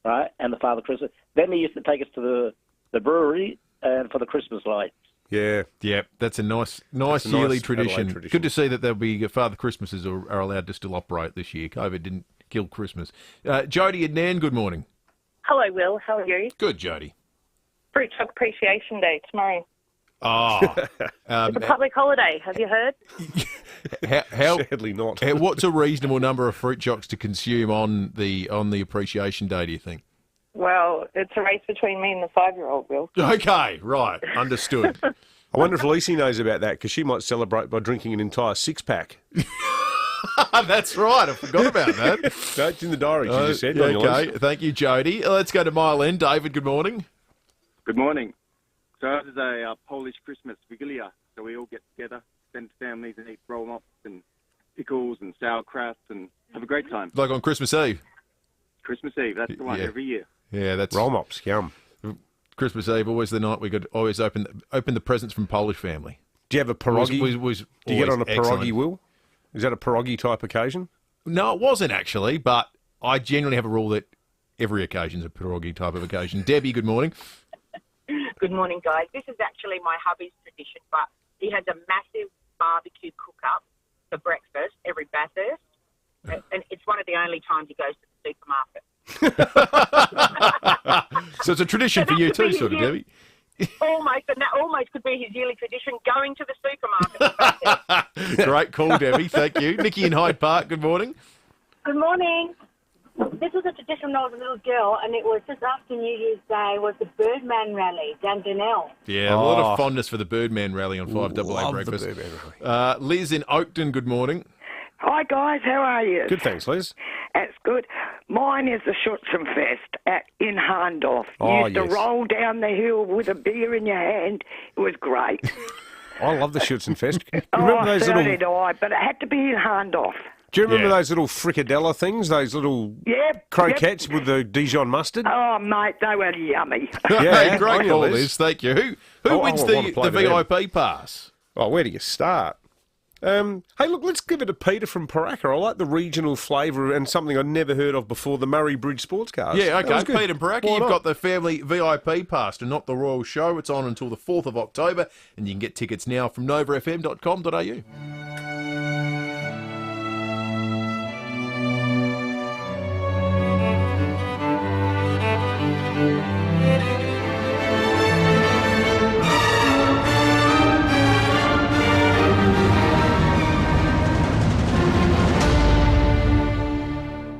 Speaker 15: right, and the Father Christmas. Then he used to take us to the brewery and for the Christmas lights.
Speaker 1: Yeah.
Speaker 2: Yeah, that's a nice yearly tradition. Good to see that there'll be Father Christmases are allowed to still operate this year. COVID didn't kill Christmas. Jody and Nan, good morning.
Speaker 18: Hello, Will. How are you?
Speaker 2: Good, Jody.
Speaker 18: Fruit Truck Appreciation Day tomorrow.
Speaker 2: Oh.
Speaker 18: It's a public holiday. Have you heard?
Speaker 1: Sadly not.
Speaker 2: What's a reasonable number of fruit chocks to consume on the Appreciation Day, do you think?
Speaker 18: Well, it's a race between me and the 5-year-old, Will.
Speaker 2: Okay, right. Understood.
Speaker 1: I wonder if Lacey knows about that, because she might celebrate by drinking an entire six-pack.
Speaker 2: That's right. I forgot about that.
Speaker 1: No, it's in the diary, she just said.
Speaker 2: Yeah,
Speaker 1: on your
Speaker 2: okay,
Speaker 1: list.
Speaker 2: thank you, Jody. Let's go to Mile End. David, good morning.
Speaker 21: Good morning. So this is a Polish Christmas Vigilia. So we all get together, spend families and eat roll-ups and pickles and sauerkraut and have a great time.
Speaker 2: Like on Christmas Eve?
Speaker 21: Christmas Eve, that's the one
Speaker 2: Yeah.
Speaker 21: every year.
Speaker 2: Yeah, that's...
Speaker 1: Roll mops, yum.
Speaker 2: Christmas Eve, always the night we could always open the presents from Polish family.
Speaker 1: Do you have a pierogi? Do you get on a pierogi,
Speaker 2: excellent.
Speaker 1: Will? Is that a pierogi type occasion?
Speaker 2: No, it wasn't actually, but I generally have a rule that every occasion is a pierogi type of occasion. Debbie, good morning.
Speaker 4: Good morning, guys. This is actually my hubby's tradition, but he has a massive barbecue cook-up for breakfast every Bathurst, and it's one of the only times he goes to the supermarket.
Speaker 2: So it's a tradition for you too, sort of, Debbie.
Speaker 4: Almost, and that almost could be his yearly tradition, going to the supermarket.
Speaker 2: Great call, Debbie. Thank you. Nikki in Hyde Park, good morning.
Speaker 8: Good morning. This was a tradition when I was a little girl, and it was just after New Year's Day was the Birdman Rally down Dunell.
Speaker 2: Yeah, a lot of fondness for the Birdman Rally on 5AA
Speaker 1: Love
Speaker 2: Breakfast.
Speaker 1: the Birdman Rally.
Speaker 2: Liz in Oakton, good morning.
Speaker 9: Hi guys, how are you?
Speaker 1: Good, thanks, Liz.
Speaker 9: That's good. Mine is the Schutzenfest in Harndorf. You
Speaker 1: Oh,
Speaker 9: used to
Speaker 1: yes.
Speaker 9: roll down the hill with a beer in your hand. It was great.
Speaker 1: I love the Schutzenfest. You
Speaker 9: Oh,
Speaker 1: remember those
Speaker 9: so
Speaker 1: little?
Speaker 9: did I, but it had to be in Harndorf.
Speaker 1: Do you remember those little fricadella things? Those little croquettes with the Dijon mustard?
Speaker 9: Oh, mate, they were yummy.
Speaker 2: Hey, great
Speaker 1: on you,
Speaker 2: call,
Speaker 1: Liz.
Speaker 2: Liz. Thank you. Who
Speaker 1: I
Speaker 2: wins
Speaker 1: wanna
Speaker 2: the
Speaker 1: play to them.
Speaker 2: VIP pass?
Speaker 1: Oh, where do you start? Hey, look, let's give it to Peter from Paraka. I like the regional flavour and something I'd never heard of before, the Murray Bridge Sportscars.
Speaker 2: Yeah,
Speaker 1: That was
Speaker 2: okay.
Speaker 1: good.
Speaker 2: Pete and Paraka,
Speaker 1: Why
Speaker 2: you've
Speaker 1: not?
Speaker 2: got the family VIP pass to Not the Royal Show. It's on until the 4th of October, and you can get tickets now from novafm.com.au.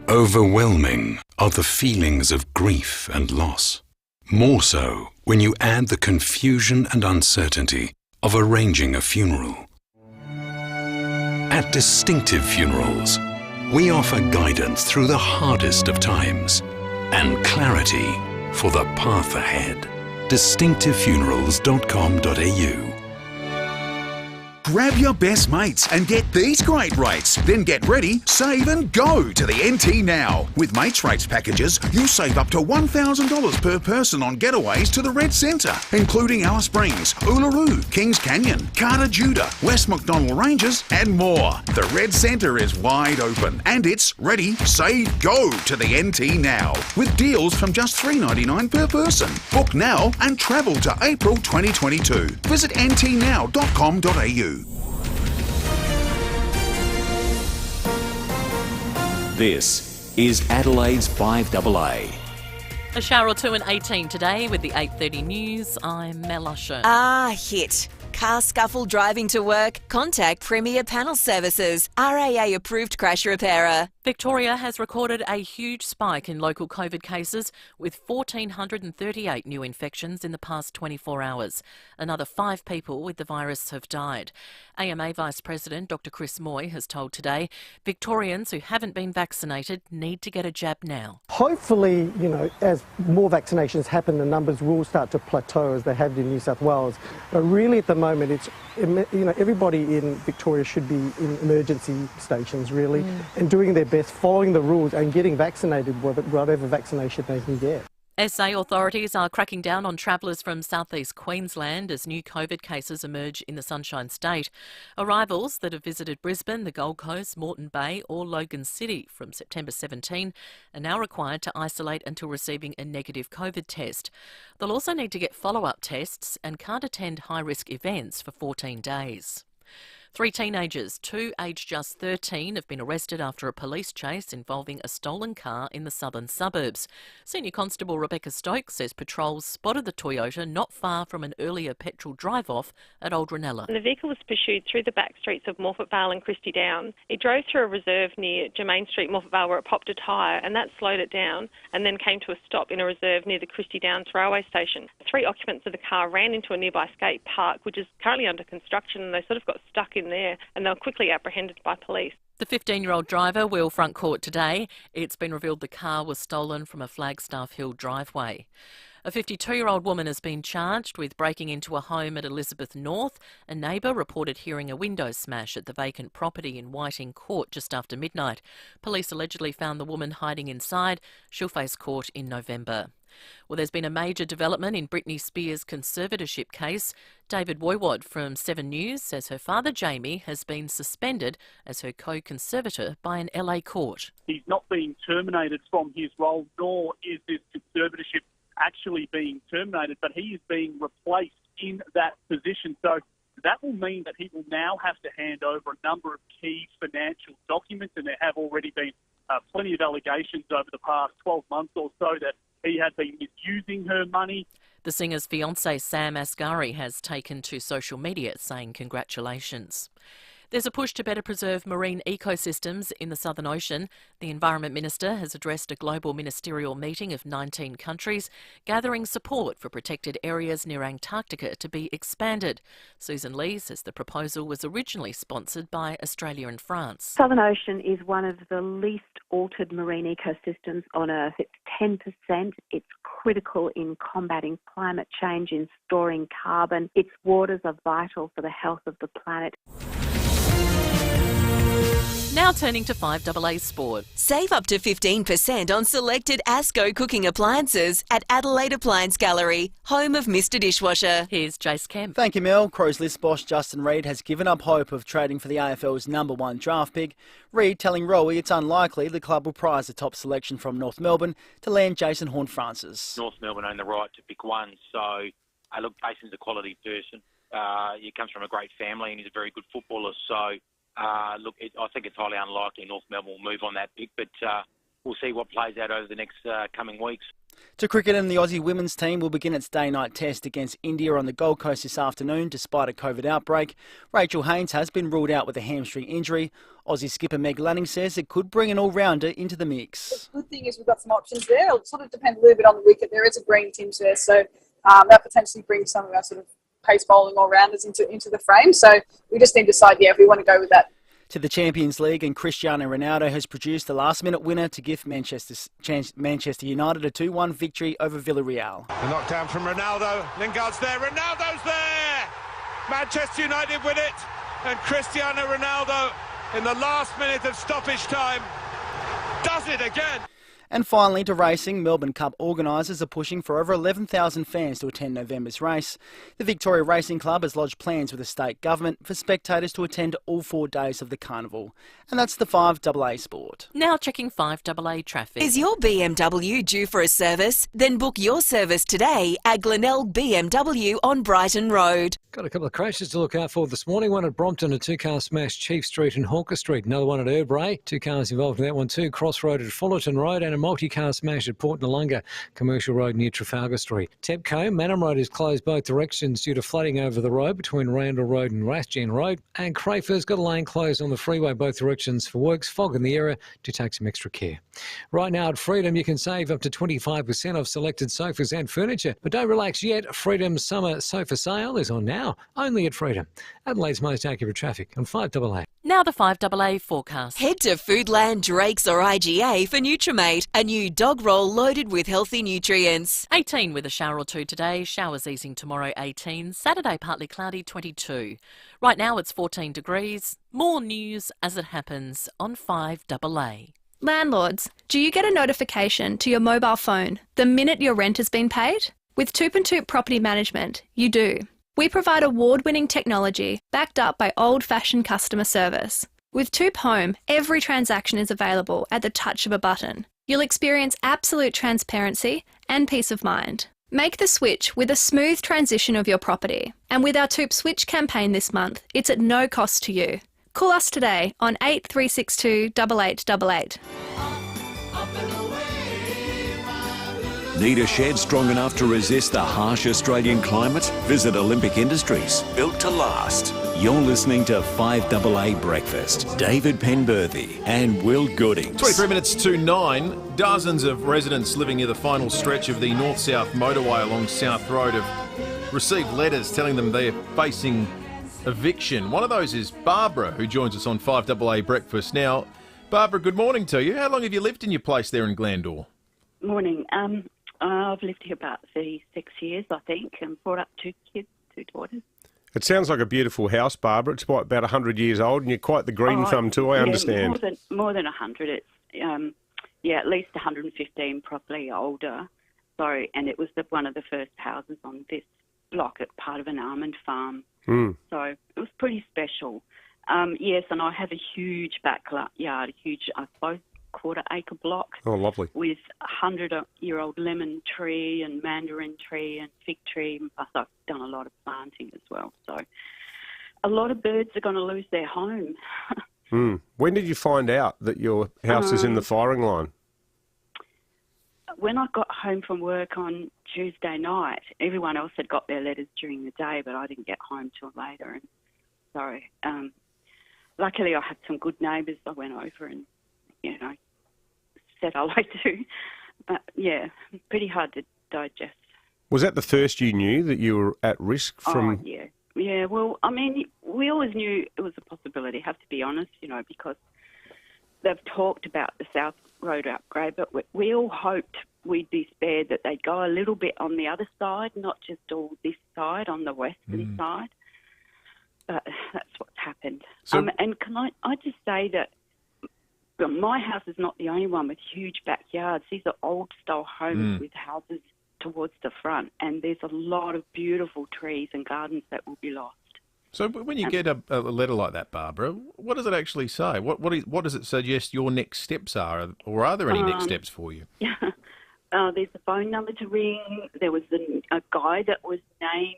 Speaker 11: Overwhelming are the feelings of grief and loss. More so when you add the confusion and uncertainty of arranging a funeral. At Distinctive Funerals, we offer guidance through the hardest of times and clarity for the path ahead. distinctivefunerals.com.au.
Speaker 14: Grab your best mates and get these great rates. Then get ready, save and go to the NT now. With mates rates packages, you'll save up to $1,000 per person on getaways to the Red Centre, including Alice Springs, Uluru, Kings Canyon, Carter Judah, West McDonnell Ranges and more. The Red Centre is wide open and it's ready, save, go to the NT now. With deals from just $3.99 per person. Book now and travel to April 2022. Visit ntnow.com.au.
Speaker 10: This is Adelaide's 5AA.
Speaker 25: A shower or two and 18 today with the 8:30 news. I'm Mel Usher.
Speaker 5: Hit. Car scuffle driving to work? Contact Premier Panel Services, RAA approved crash repairer.
Speaker 25: Victoria has recorded a huge spike in local COVID cases with 1,438 new infections in the past 24 hours. Another 5 people with the virus have died. AMA Vice President Dr Chris Moy has told Today Victorians who haven't been vaccinated need to get a jab now.
Speaker 26: Hopefully, as more vaccinations happen, the numbers will start to plateau as they have in New South Wales. But really at the moment, it's, everybody in Victoria should be in emergency stations, really, and doing their best, following the rules and getting vaccinated, whatever vaccination they can get.
Speaker 25: SA authorities are cracking down on travellers from southeast Queensland as new COVID cases emerge in the Sunshine State. Arrivals that have visited Brisbane, the Gold Coast, Moreton Bay or Logan City from September 17 are now required to isolate until receiving a negative COVID test. They'll also need to get follow-up tests and can't attend high-risk events for 14 days. 3 teenagers, 2 aged just 13, have been arrested after a police chase involving a stolen car in the southern suburbs. Senior Constable Rebecca Stokes says patrols spotted the Toyota not far from an earlier petrol drive-off at Old Ranella.
Speaker 27: The vehicle was pursued through the back streets of Morphett Vale and Christie Down. It drove through a reserve near Germain Street, Morphett Vale, where it popped a tyre, and that slowed it down, and then came to a stop in a reserve near the Christie Downs railway station. 3 occupants of the car ran into a nearby skate park, which is currently under construction, and they sort of got stuck in there, and they were quickly apprehended by police.
Speaker 25: The 15-year-old driver will front court today. It's been revealed the car was stolen from a Flagstaff Hill driveway. A 52-year-old woman has been charged with breaking into a home at Elizabeth North. A neighbour reported hearing a window smash at the vacant property in Whiting Court just after midnight. Police allegedly found the woman hiding inside. She'll face court in November. Well, there's been a major development in Britney Spears' conservatorship case. David Woywod from 7 News says her father, Jamie, has been suspended as her co-conservator by an LA court.
Speaker 12: He's not being terminated from his role, nor is this conservatorship actually being terminated, but he is being replaced in that position. So that will mean that he will now have to hand over a number of key financial documents, and there have already been plenty of allegations over the past 12 months or so that he had been misusing her money.
Speaker 25: The singer's fiancé, Sam Asghari, has taken to social media saying congratulations. There's a push to better preserve marine ecosystems in the Southern Ocean. The Environment Minister has addressed a global ministerial meeting of 19 countries, gathering support for protected areas near Antarctica to be expanded. Susan Lee says the proposal was originally sponsored by Australia and France.
Speaker 16: Southern Ocean is one of the least altered marine ecosystems on Earth. It's 10%. It's critical in combating climate change, in storing carbon. Its waters are vital for the health of the planet.
Speaker 25: Now turning to 5AA Sport.
Speaker 5: Save up to 15% on selected ASCO cooking appliances at Adelaide Appliance Gallery, home of Mr Dishwasher.
Speaker 25: Here's Jace Kemp.
Speaker 17: Thank you, Mel. Crows list boss Justin Reid has given up hope of trading for the AFL's #1 draft pick. Reid telling Rowie it's unlikely the club will prize the top selection from North Melbourne to land Jason Horne-Francis.
Speaker 20: North Melbourne own the right to pick one, so look, Jason's a quality person. He comes from a great family and he's a very good footballer, so I think it's highly unlikely North Melbourne will move on that pick, but we'll see what plays out over the next coming weeks.
Speaker 17: To cricket, and the Aussie women's team will begin its day-night test against India on the Gold Coast this afternoon despite a COVID outbreak. Rachel Haynes has been ruled out with a hamstring injury. Aussie skipper Meg Lanning says it could bring an all-rounder into the mix.
Speaker 22: The good thing is we've got some options there. It'll sort of depend a little bit on the wicket. There is a green tinge there, so that potentially brings some of our sort of pace bowling all-rounders into the frame. So we just need to decide, if we want to go with that.
Speaker 17: To the Champions League, and Cristiano Ronaldo has produced the last-minute winner to give Manchester United a 2-1 victory over Villarreal.
Speaker 23: The knockdown from Ronaldo. Lingard's there. Ronaldo's there! Manchester United win it. And Cristiano Ronaldo, in the last minute of stoppage time, does it again.
Speaker 17: And finally, to racing, Melbourne Cup organisers are pushing for over 11,000 fans to attend November's race. The Victoria Racing Club has lodged plans with the state government for spectators to attend all 4 days of the carnival. And that's the 5AA Sport.
Speaker 25: Now checking 5AA traffic.
Speaker 5: Is your BMW due for a service? Then book your service today at Glenelg BMW on Brighton Road.
Speaker 24: Got a couple of crashes to look out for this morning. One at Brompton, a 2-car smash Chief Street and Hawker Street. Another one at Erbray. 2 cars involved in that one too. Crossroad at Fullerton Road, and a multi-car smash at Port Noarlunga Commercial Road near Trafalgar Street. Tepco, Manham Road is closed both directions due to flooding over the road between Randall Road and Rathjen Road. And Crayford's got a lane closed on the freeway both directions for works. Fog in the area. Do take some extra care. Right now at Freedom, you can save up to 25% off selected sofas and furniture. But don't relax yet. Freedom's summer sofa sale is on now, only at Freedom. Adelaide's most accurate traffic on 5AA.
Speaker 25: Now the 5AA forecast.
Speaker 5: Head to Foodland, Drake's or IGA for Nutrimate, a new dog roll loaded with healthy nutrients.
Speaker 25: 18 with a shower or 2 today, showers easing tomorrow 18, Saturday partly cloudy 22. Right now it's 14 degrees. More news as it happens on 5AA.
Speaker 28: Landlords, do you get a notification to your mobile phone the minute your rent has been paid? With Toop and Toop Property Management, you do. We provide award-winning technology backed up by old-fashioned customer service. With Toop Home, every transaction is available at the touch of a button. You'll experience absolute transparency and peace of mind. Make the switch with a smooth transition of your property. And with our Toop Switch campaign this month, it's at no cost to you. Call us today on 8362 8888.
Speaker 10: Need a shed strong enough to resist the harsh Australian climate? Visit Olympic Industries, built to last. You're listening to 5AA Breakfast. David Penberthy and Will Goodings.
Speaker 2: 23 minutes to 9. Dozens of residents living near the final stretch of the north-south motorway along South Road have received letters telling them they are facing eviction. One of those is Barbara, who joins us on 5AA Breakfast. Now, Barbara, good morning to you. How long have you lived in your place there in Glandore?
Speaker 29: Morning. I've lived here about 36 years, I think, and brought up 2 kids, 2 daughters.
Speaker 1: It sounds like a beautiful house, Barbara. It's about 100 years old, and you're quite the green thumb too, I understand.
Speaker 29: More than 100. It's, at least 115, probably older. So, and it was one of the first houses on this block at part of an almond farm. So it was pretty special. Yes, and I have a huge backyard, a huge, I suppose, quarter-acre block.
Speaker 1: Oh, lovely.
Speaker 29: With a 100-year-old lemon tree and mandarin tree and fig tree. Plus, I've done a lot of planting as well. So a lot of birds are going to lose their home.
Speaker 1: When did you find out that your house is in the firing line?
Speaker 29: When I got home from work on Tuesday night, everyone else had got their letters during the day, but I didn't get home till later. And so, luckily, I had some good neighbours I went over and, said hello to. But, yeah, pretty hard to digest.
Speaker 1: Was that the first you knew that you were at risk from...
Speaker 29: Oh, yeah. Yeah, well, I mean, we always knew it was a possibility, have to be honest, because they've talked about the South Road upgrade, but we all hoped we'd be spared, that they'd go a little bit on the other side, not just all this side, on the western side. But that's what's happened.
Speaker 1: So,
Speaker 29: and can I just say that my house is not the only one with huge backyards. These are old-style homes with houses towards the front, and there's a lot of beautiful trees and gardens that will be lost.
Speaker 2: So when you get a letter like that, Barbara, what does it actually say? What does it suggest your next steps are, or are there any next steps for you?
Speaker 29: There's a phone number to ring. There was a guy that was named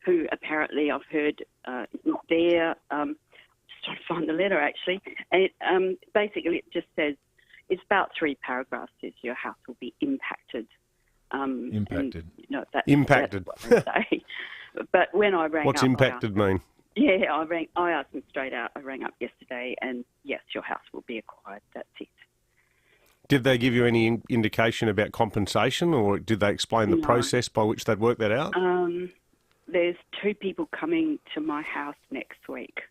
Speaker 29: who apparently I've heard is not there. Just trying to find the letter, actually. And basically it just says, it's about 3 paragraphs, says your house will be impacted.
Speaker 2: Impacted.
Speaker 29: And,
Speaker 1: impacted.
Speaker 29: That's what they say. But when I rang
Speaker 1: What's
Speaker 29: up...
Speaker 1: impacted mean?
Speaker 29: Yeah, I asked them straight out. I rang up yesterday and, yes, your house will be acquired. That's it.
Speaker 1: Did they give you any indication about compensation, or did they explain the process by which they'd work that out?
Speaker 29: There's 2 people coming to my house next week.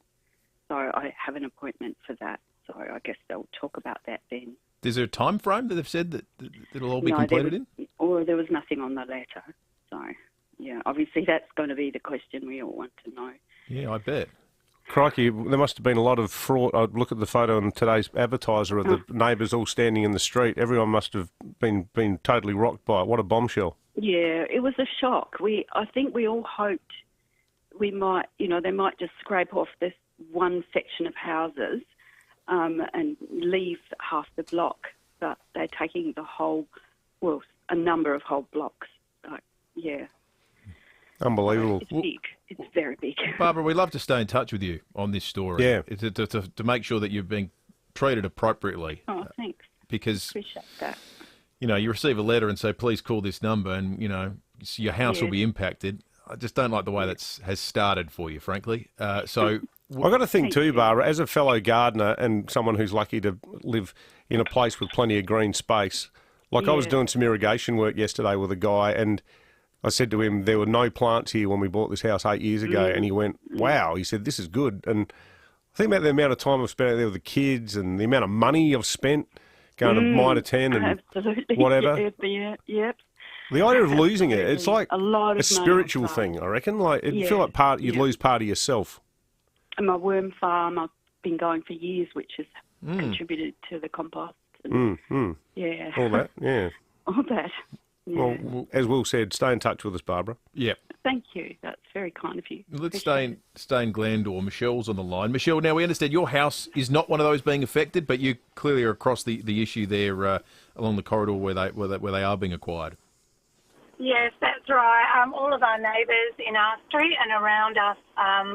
Speaker 29: So I have an appointment for that. So I guess they'll talk about that then.
Speaker 2: Is there a time frame that they've said that it'll all be completed in?
Speaker 29: Or there was nothing on the letter. So, yeah, obviously that's going to be the question we all want to know.
Speaker 2: Yeah, I bet.
Speaker 1: Crikey, there must have been a lot of fraud. I look at the photo in today's Advertiser of the neighbours all standing in the street. Everyone must have been totally rocked by it. What a bombshell.
Speaker 29: Yeah, it was a shock. I think we all hoped we might, they might just scrape off this one section of houses and leave half the block, but they're taking a number of whole blocks. Yeah.
Speaker 1: Unbelievable.
Speaker 29: It's big. It's very big.
Speaker 2: Barbara, we'd love to stay in touch with you on this story.
Speaker 1: Yeah.
Speaker 2: To make sure that you're being treated appropriately.
Speaker 29: Oh, thanks.
Speaker 2: Because,
Speaker 29: appreciate that.
Speaker 2: You receive a letter and say, please call this number and, your house will be impacted. I just don't like the way has started for you, frankly. I've
Speaker 1: got to think too, Barbara, as a fellow gardener and someone who's lucky to live in a place with plenty of green space, I was doing some irrigation work yesterday with a guy, and I said to him, there were no plants here when we bought this house 8 years ago, and he went, wow, he said, this is good. And I think about the amount of time I've spent out there with the kids and the amount of money I've spent going to Mitre 10 and whatever.
Speaker 29: Yep.
Speaker 1: The idea of losing it, it's like a spiritual thing, I reckon. You feel like you'd lose part of yourself.
Speaker 29: And my worm farm, I've been going for years, which has contributed to the compost. And, yeah.
Speaker 1: All that, yeah.
Speaker 29: All that. Yeah.
Speaker 1: Well, as Will said, stay in touch with us, Barbara.
Speaker 2: Yep.
Speaker 29: Thank you. That's very kind of you.
Speaker 2: Let's stay in Glandore. Michelle's on the line. Michelle, now we understand your house is not one of those being affected, but you clearly are across the issue there along the corridor where they are being acquired.
Speaker 8: Yes, that's right. All of our neighbours in our street and around us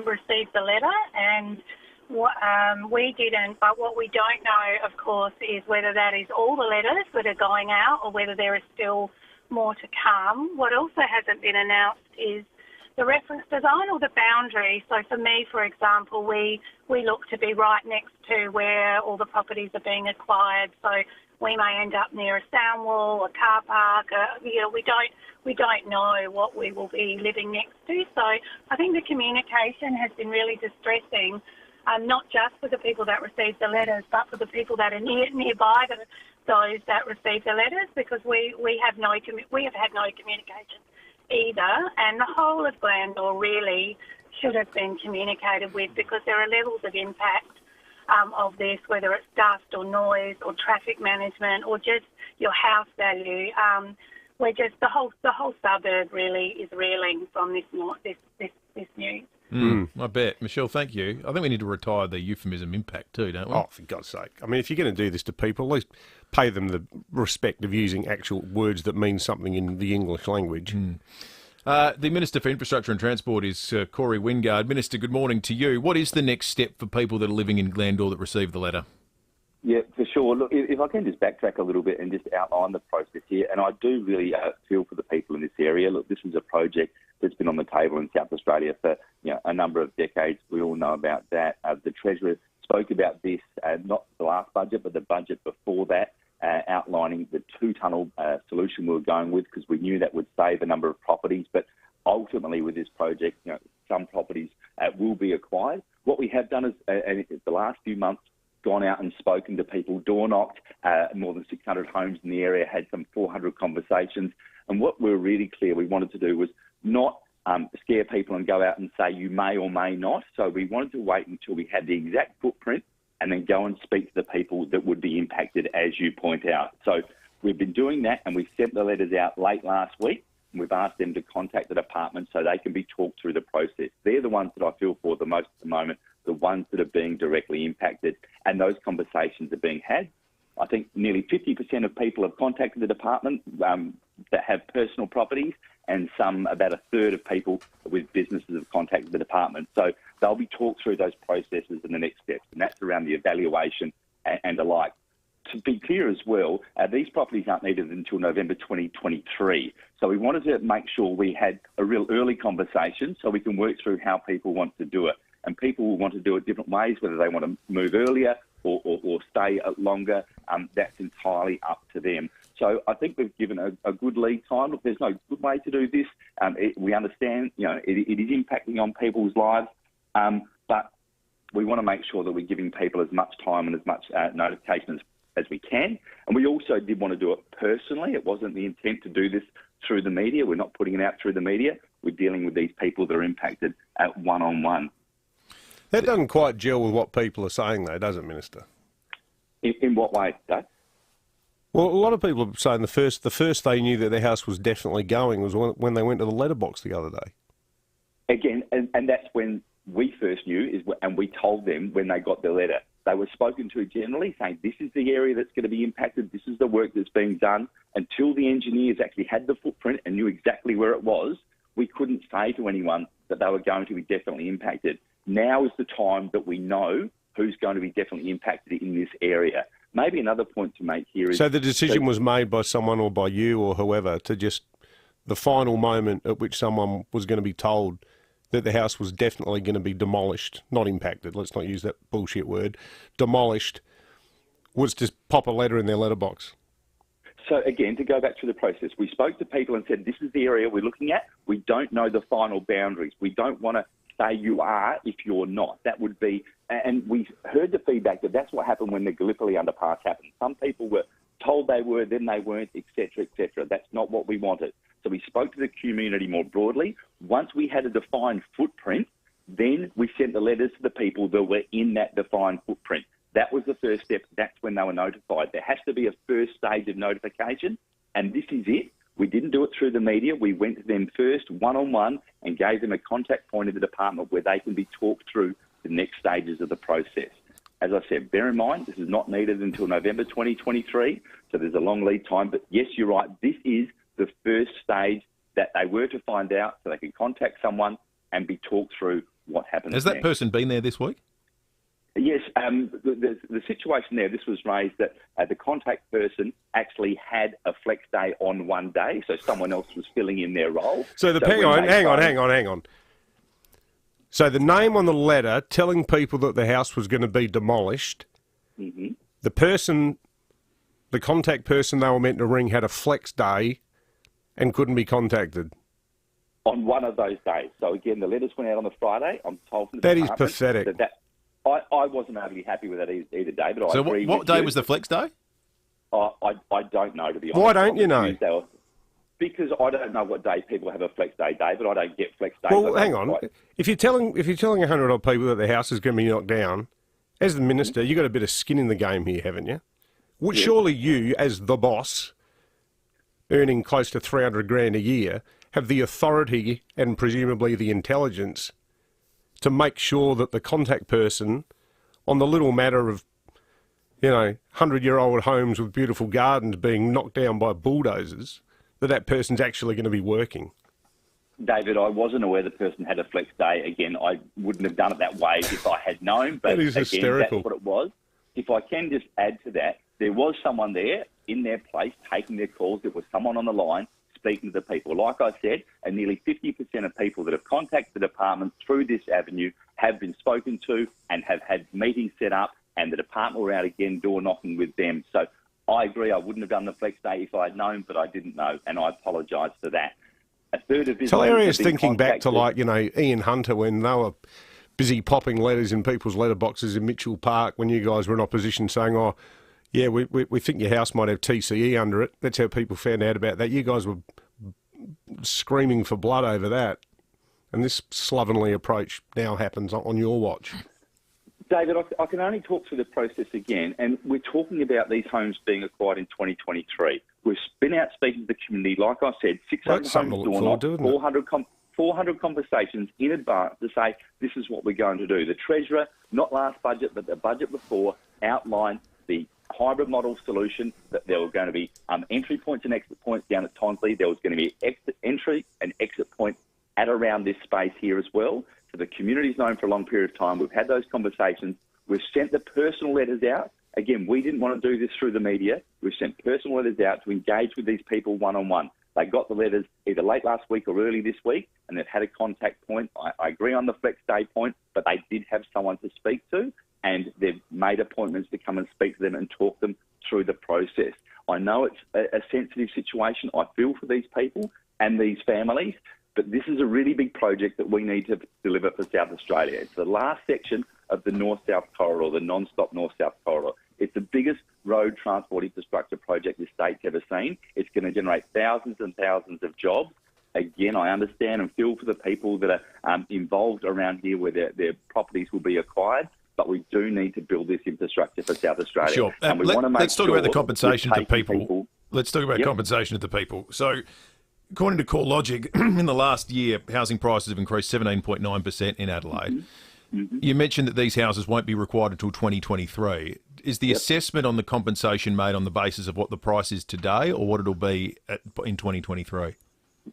Speaker 8: received the letter, and we didn't. But what we don't know, of course, is whether that is all the letters that are going out or whether there is still more to come. What also hasn't been announced is the reference design or the boundary. So for me, for example, we look to be right next to where all the properties are being acquired. So we may end up near a sound wall, a car park. We don't know what we will be living next to. So I think the communication has been really distressing, not just for the people that receive the letters, but for the people that are nearby, those that receive the letters, because we have had no communication either, and the whole of Glandore really should have been communicated with, because there are levels of impact of this, whether it's dust or noise or traffic management or just your house value. we're just the whole suburb really is reeling from this news.
Speaker 2: I bet. Michelle, thank you. I think we need to retire the euphemism impact too, don't we?
Speaker 1: Oh, for God's sake. I mean, if you're going to do this to people, at least pay them the respect of using actual words that mean something in the English language.
Speaker 2: The Minister for Infrastructure and Transport is Corey Wingard. Minister, good morning to you. What is the next step for people that are living in Glandore that received the letter?
Speaker 3: Yeah, for sure. Look, if I can just backtrack a little bit and just outline the process here, and I do really feel for the people in this area. Look, this is a project that's been on the table in South Australia for a number of decades. We all know about that. The Treasurer spoke about this, not the last budget, but the budget before that, outlining the two-tunnel solution we were going with because we knew that would save a number of properties. But ultimately with this project, some properties will be acquired. What we have done is, the last few months, gone out and spoken to people, door-knocked more than 600 homes in the area, had some 400 conversations. And what we were really clear we wanted to do was not scare people and go out and say you may or may not. So we wanted to wait until we had the exact footprint and then go and speak to the people that would be impacted, as you point out. So we've been doing that, and we sent the letters out late last week. And we've asked them to contact the department so they can be talked through the process. They're the ones that I feel for the most at the moment, the ones that are being directly impacted, and those conversations are being had. I think nearly 50% of people have contacted the department that have personal properties, and about a third of people with businesses have contacted the department. So they'll be talked through those processes in the next steps, and that's around the evaluation and the like. To be clear as well, these properties aren't needed until November 2023. So we wanted to make sure we had a real early conversation so we can work through how people want to do it. And people will want to do it different ways, whether they want to move earlier or stay longer. That's entirely up to them. So I think we've given a good lead time. Look, there's no good way to do this. We understand, it is impacting on people's lives, but we want to make sure that we're giving people as much time and as much notification as we can. And we also did want to do it personally. It wasn't the intent to do this through the media. We're not putting it out through the media. We're dealing with these people that are impacted one-on-one.
Speaker 1: That doesn't quite gel with what people are saying, though, does it, Minister?
Speaker 3: In what way, Dave?
Speaker 1: Well, a lot of people are saying the first they knew that their house was definitely going was when they went to the letterbox the other day.
Speaker 3: Again, and that's when we first knew, and we told them when they got the letter. They were spoken to generally, saying this is the area that's going to be impacted, this is the work that's being done. Until the engineers actually had the footprint and knew exactly where it was, we couldn't say to anyone that they were going to be definitely impacted. Now is the time that we know who's going to be definitely impacted in this area. Maybe another point to make here is...
Speaker 1: So the decision was made by someone or by you or whoever to just the final moment at which someone was going to be told that the house was definitely going to be demolished, not impacted, let's not use that bullshit word, demolished, was to pop a letter in their letterbox.
Speaker 3: So again, to go back to the process, we spoke to people and said, this is the area we're looking at. We don't know the final boundaries. We don't want to say you are if you're not. That would be, and we heard the feedback that that's what happened when the Gallipoli underpass happened. Some people were told they were, then they weren't, etc., etc. That's not what we wanted. So we spoke to the community more broadly. Once we had a defined footprint, then we sent the letters to the people that were in that defined footprint. That was the first step. That's when they were notified. There has to be a first stage of notification, and this is it. We didn't do it through the media. We went to them first, one-on-one, and gave them a contact point in the department where they can be talked through the next stages of the process. As I said, bear in mind, this is not needed until November 2023, so there's a long lead time. But yes, you're right, this is the first stage that they were to find out so they can contact someone and be talked through what happens.
Speaker 2: Has that person been there this week?
Speaker 3: Yes, the situation there, this was raised that the contact person actually had a flex day on one day, so someone else was filling in their role.
Speaker 1: So hang on. So the name on the letter telling people that the house was going to be demolished, the contact person they were meant to ring had a flex day and couldn't be contacted.
Speaker 3: On one of those days. So again, the letters went out on the Friday. I'm told from the
Speaker 1: that is
Speaker 3: department
Speaker 1: pathetic.
Speaker 3: I wasn't overly happy with that either day, but I agree with you.
Speaker 2: So what day was the flex day?
Speaker 3: I don't know, to be honest.
Speaker 1: Why don't you know?
Speaker 3: Because I don't know what day people have a flex day, David. I don't get flex days.
Speaker 1: Well, hang on. If you're telling 100 odd people that their house is going to be knocked down, as the minister, you've got a bit of skin in the game here, haven't you? Well, surely you, as the boss, earning close to 300 grand a year have the authority and presumably the intelligence to make sure that the contact person on the little matter of, 100-year-old homes with beautiful gardens being knocked down by bulldozers, that person's actually going to be working?
Speaker 3: David, I wasn't aware the person had a flex day. Again, I wouldn't have done it that way if I had known, but
Speaker 1: That is
Speaker 3: again,
Speaker 1: hysterical.
Speaker 3: that's what it was. If I can just add to that, there was someone there in their place taking their calls. There was someone on the line speaking to the people. Like I said, and nearly 50% of people that have contacted the department through this avenue have been spoken to and have had meetings set up, and the department were out again door knocking with them. So I agree, I wouldn't have done the flex day if I had known, but I didn't know, and I apologise for that. A third of
Speaker 1: It's hilarious
Speaker 3: have been
Speaker 1: thinking back to
Speaker 3: contacted.
Speaker 1: Ian Hunter when they were busy popping letters in people's letterboxes in Mitchell Park when you guys were in opposition saying, oh, yeah, we think your house might have TCE under it. That's how people found out about that. You guys were screaming for blood over that. And this slovenly approach now happens on your watch.
Speaker 3: David, I can only talk through the process again, and we're talking about these homes being acquired in 2023. We've been out speaking to the community, like I said, 600 homes door knocked, 400 conversations in advance to say this is what we're going to do. The Treasurer, not last budget, but the budget before, outlined the hybrid model solution, that there were going to be entry points and exit points down at Tonsley. There was going to be entry and exit points at around this space here as well. So the community's known for a long period of time. We've had those conversations. We've sent the personal letters out. Again, we didn't want to do this through the media. We've sent personal letters out to engage with these people one-on-one. They got the letters either late last week or early this week, and they've had a contact point. I agree on the flex day point, but they did have someone to speak to, and they've made appointments to come and speak to them and talk them through the process. I know it's a sensitive situation. I feel for these people and these families, but this is a really big project that we need to deliver for South Australia. It's the last section of the North-South corridor, the non-stop North-South corridor. It's the biggest road transport infrastructure project the state's ever seen. It's going to generate thousands and thousands of jobs. Again, I understand and feel for the people that are involved around here where their properties will be acquired, but we do need to build this infrastructure for South Australia.
Speaker 2: Sure.
Speaker 3: And we want to make
Speaker 2: let's talk
Speaker 3: sure
Speaker 2: about the compensation to people. Let's talk about
Speaker 3: Yep.
Speaker 2: compensation to the people. So, according to CoreLogic, in the last year, housing prices have increased 17.9% in Adelaide. You mentioned that these houses won't be required until 2023. Is the assessment on the compensation made on the basis of what the price is today or what it'll be in 2023?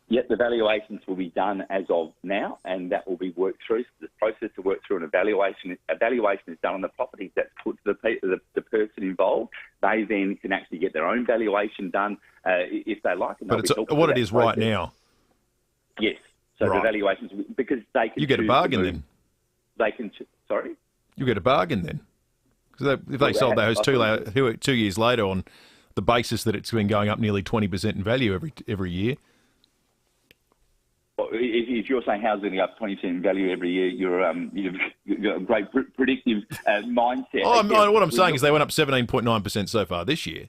Speaker 3: Yep, the valuations will be done as of now, and that will be worked through. So the process to work through an evaluation is done on the properties that's put to the person involved. They then can actually get their own valuation done if they like. And
Speaker 2: But it's what it is right now.
Speaker 3: Yes. So
Speaker 2: Right.
Speaker 3: the valuations, because they can
Speaker 2: You get a
Speaker 3: choose to
Speaker 2: bargain
Speaker 3: move-
Speaker 2: then.
Speaker 3: They can, sorry?
Speaker 2: You get a bargain then. Because if they sold their house 2 years later on the basis that it's been going up nearly 20% in value every year.
Speaker 3: Well, if you're saying houses going up 20% in value every year, you've got a great predictive mindset.
Speaker 2: What I'm saying is they went up 17.9% so far this year.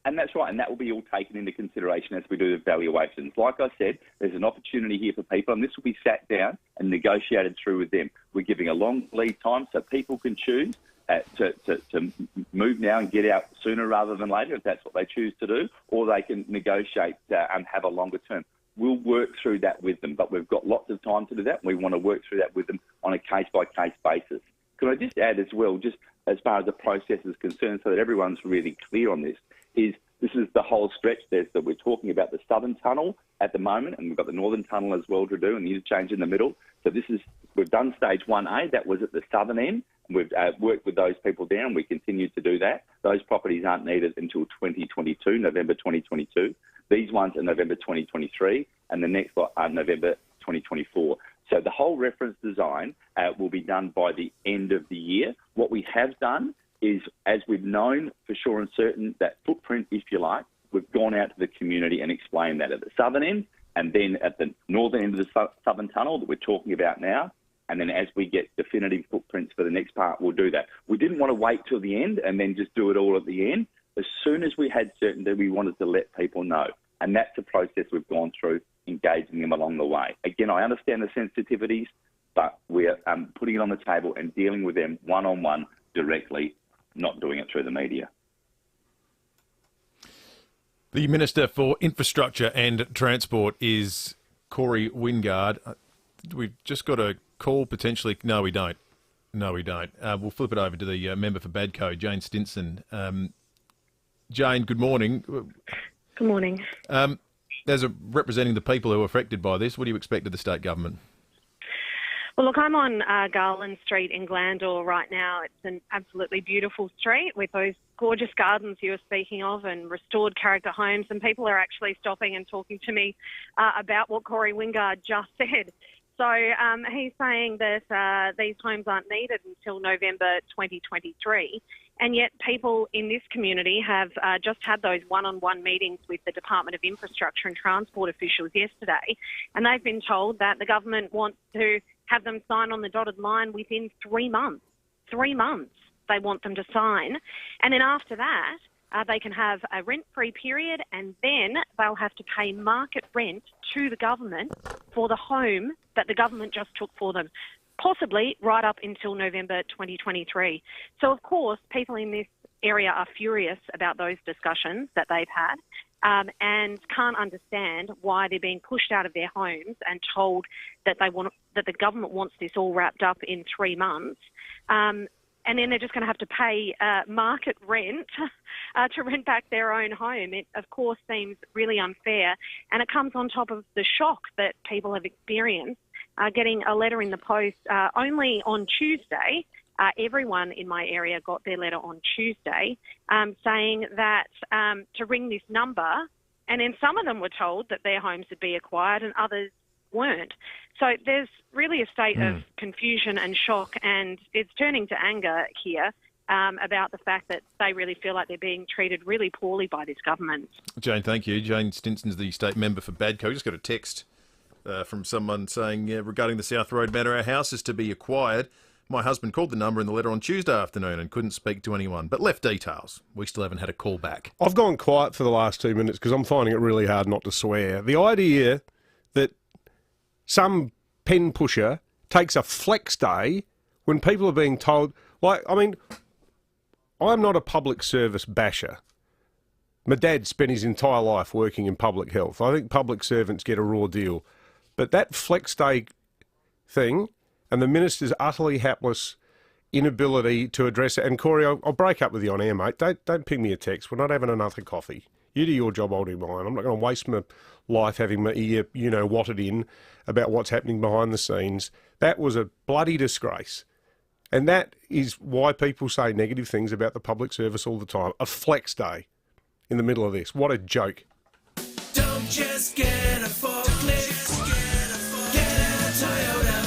Speaker 3: And that's right, and that will be all taken into consideration as we do the valuations. Like I said, there's an opportunity here for people, and this will be sat down and negotiated through with them. We're giving a long lead time so people can choose to move now and get out sooner rather than later, if that's what they choose to do, or they can negotiate and have a longer term. We'll work through that with them, but we've got lots of time to do that, and we want to work through that with them on a case-by-case basis. Could I just add as well, just as far as the process is concerned, so that everyone's really clear on this, this is the whole stretch there. So we're talking about the southern tunnel at the moment, and we've got the northern tunnel as well to do, and the interchange in the middle. So we've done stage 1A, that was at the southern end, and we've worked with those people down. We continue to do that. Those properties aren't needed until 2022, November 2022. These ones are November 2023, and the next lot are November 2024. So the whole reference design will be done by the end of the year. What we have done is, as we've known for sure and certain, that footprint, if you like, we've gone out to the community and explained that at the southern end, and then at the northern end of the southern tunnel that we're talking about now. And then as we get definitive footprints for the next part, we'll do that. We didn't want to wait till the end and then just do it all at the end. As soon as we had certainty, we wanted to let people know. And that's the process we've gone through, engaging them along the way. Again, I understand the sensitivities, but we're putting it on the table and dealing with them one-on-one directly, not doing it through the media.
Speaker 2: The Minister for Infrastructure and Transport is Corey Wingard. We've just got a call potentially. No, we don't. We'll flip it over to the member for Badco, Jane Stinson. Jane, good morning.
Speaker 27: Good morning.
Speaker 2: As representing the people who are affected by this, what do you expect of the state government?
Speaker 27: Well, look, I'm on Garland Street in Glandore right now. It's an absolutely beautiful street with those gorgeous gardens you were speaking of and restored character homes, and people are actually stopping and talking to me about what Corey Wingard just said. So he's saying that these homes aren't needed until November 2023, and yet people in this community have just had those one-on-one meetings with the Department of Infrastructure and Transport officials yesterday, and they've been told that the government wants to have them sign on the dotted line within 3 months. 3 months they want them to sign. And then after that, they can have a rent-free period, and then they'll have to pay market rent to the government for the home that the government just took for them, possibly right up until November 2023. So, of course, people in this area are furious about those discussions that they've had, and can't understand why they're being pushed out of their homes and told that that the government wants this all wrapped up in 3 months. And then they're just going to have to pay market rent to rent back their own home. It, of course, seems really unfair, and it comes on top of the shock that people have experienced getting a letter in the post only on Tuesday. Everyone in my area got their letter on Tuesday saying that to ring this number, and then some of them were told that their homes would be acquired and others weren't. So there's really a state of confusion and shock, and it's turning to anger here about the fact that they really feel like they're being treated really poorly by this government.
Speaker 2: Jane, thank you. Jane Stinson's the state member for Badco. Just got a text from someone saying, regarding the South Road matter, our house is to be acquired. My husband called the number in the letter on Tuesday afternoon and couldn't speak to anyone, but left details. We still haven't had a call back.
Speaker 1: I've gone quiet for the last 2 minutes because I'm finding it really hard not to swear. The idea that some pen pusher takes a flex day when people are being told, I'm not a public service basher. My dad spent his entire life working in public health. I think public servants get a raw deal. But that flex day thing and the minister's utterly hapless inability to address it. And Corey, I'll break up with you on air, mate. Don't ping me a text. We're not having another coffee. You do your job, I'll do mine. I'm not going to waste my life having my ear, watted in about what's happening behind the scenes. That was a bloody disgrace. And that is why people say negative things about the public service all the time. A flex day in the middle of this. What a joke.
Speaker 4: Don't just get a forklift. Get a Toyota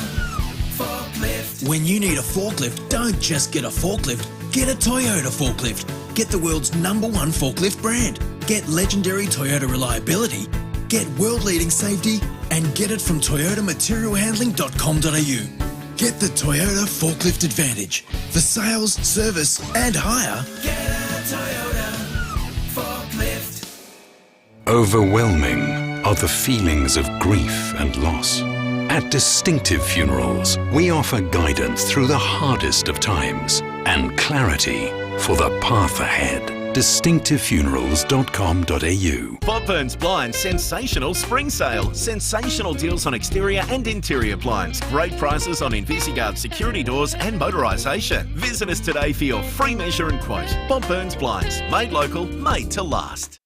Speaker 4: forklift. When you need a forklift, don't just get a forklift. Get a Toyota forklift. Get the world's #1 forklift brand. Get legendary Toyota reliability. Get world-leading safety. And get it from toyotamaterialhandling.com.au. Get the Toyota Forklift Advantage for sales, service and hire. Get a Toyota forklift.
Speaker 11: Overwhelming are the feelings of grief and loss. At Distinctive Funerals, we offer guidance through the hardest of times and clarity for the path ahead. distinctivefunerals.com.au.
Speaker 6: Bob Burns Blinds sensational spring sale. Sensational deals on exterior and interior blinds. Great prices on InvisiGuard security doors and motorisation. Visit us today for your free measure and quote. Bob Burns Blinds. Made local, made to last.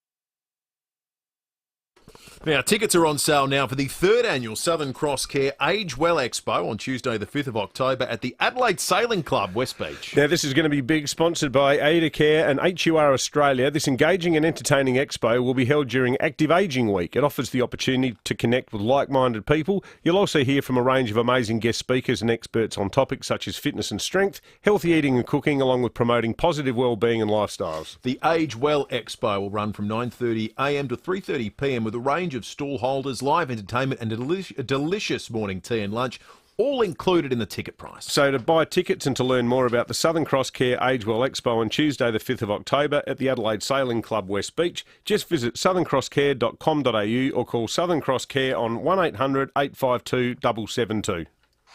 Speaker 2: Now, tickets are on sale now for the 3rd annual Southern Cross Care Age Well Expo on Tuesday the 5th of October at the Adelaide Sailing Club, West Beach.
Speaker 1: Now, this is going to be big, sponsored by Ada Care and HUR Australia. This engaging and entertaining expo will be held during Active Ageing Week. It offers the opportunity to connect with like-minded people. You'll also hear from a range of amazing guest speakers and experts on topics such as fitness and strength, healthy eating and cooking, along with promoting positive wellbeing and lifestyles.
Speaker 2: The Age Well Expo will run from 9:30am to 3:30pm with a range of stall holders, live entertainment and a delicious morning tea and lunch, all included in the ticket price.
Speaker 1: So to buy tickets and to learn more about the Southern Cross Care Age Well Expo on Tuesday the 5th of October at the Adelaide Sailing Club, West Beach, just visit southerncrosscare.com.au or call Southern Cross Care on 1800 852 772.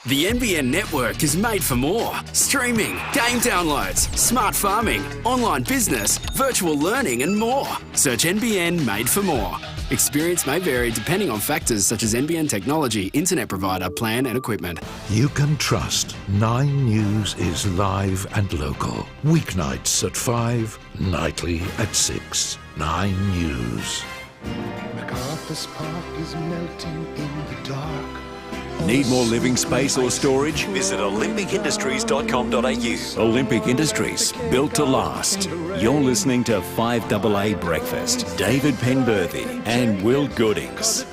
Speaker 7: The NBN network is made for more. Streaming, game downloads, smart farming, online business, virtual learning and more. Search NBN Made for More. Experience may vary depending on factors such as NBN technology, internet provider, plan and equipment.
Speaker 9: You can trust 9 News is live and local. Weeknights at 5, nightly at 6. 9 News.
Speaker 13: MacArthur's Park is melting in the dark.
Speaker 10: Need more living space or storage? Visit olympicindustries.com.au. Olympic Industries, built to last. You're listening to 5AA Breakfast. David Penberthy and Will Goodings.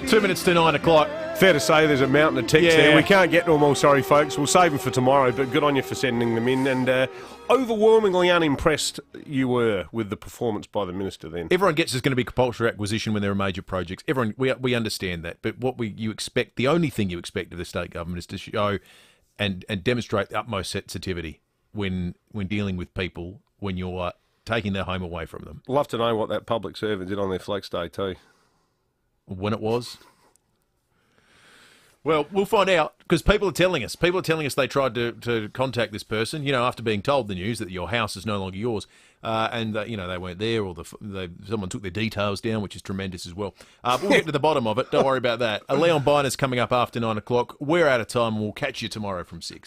Speaker 2: 2 minutes to 9 o'clock.
Speaker 1: Fair to say there's a mountain of text
Speaker 2: Yeah.
Speaker 1: there. We can't get to them all, sorry folks. We'll save them for tomorrow, but good on you for sending them in. And overwhelmingly unimpressed you were with the performance by the Minister then.
Speaker 2: Everyone gets there's going to be compulsory acquisition when there are major projects. Everyone, we understand that. But what you expect, the only thing you expect of the state government is to show and demonstrate the utmost sensitivity when dealing with people when you're taking their home away from them.
Speaker 1: Love to know what that public servant did on their flex day too.
Speaker 2: When it was? Well, we'll find out because people are telling us. People are telling us they tried to contact this person, after being told the news that your house is no longer yours, and they weren't there, or someone took their details down, which is tremendous as well. We'll get to the bottom of it. Don't worry about that. Leon Biner's coming up after 9 o'clock. We're out of time. We'll catch you tomorrow from 6.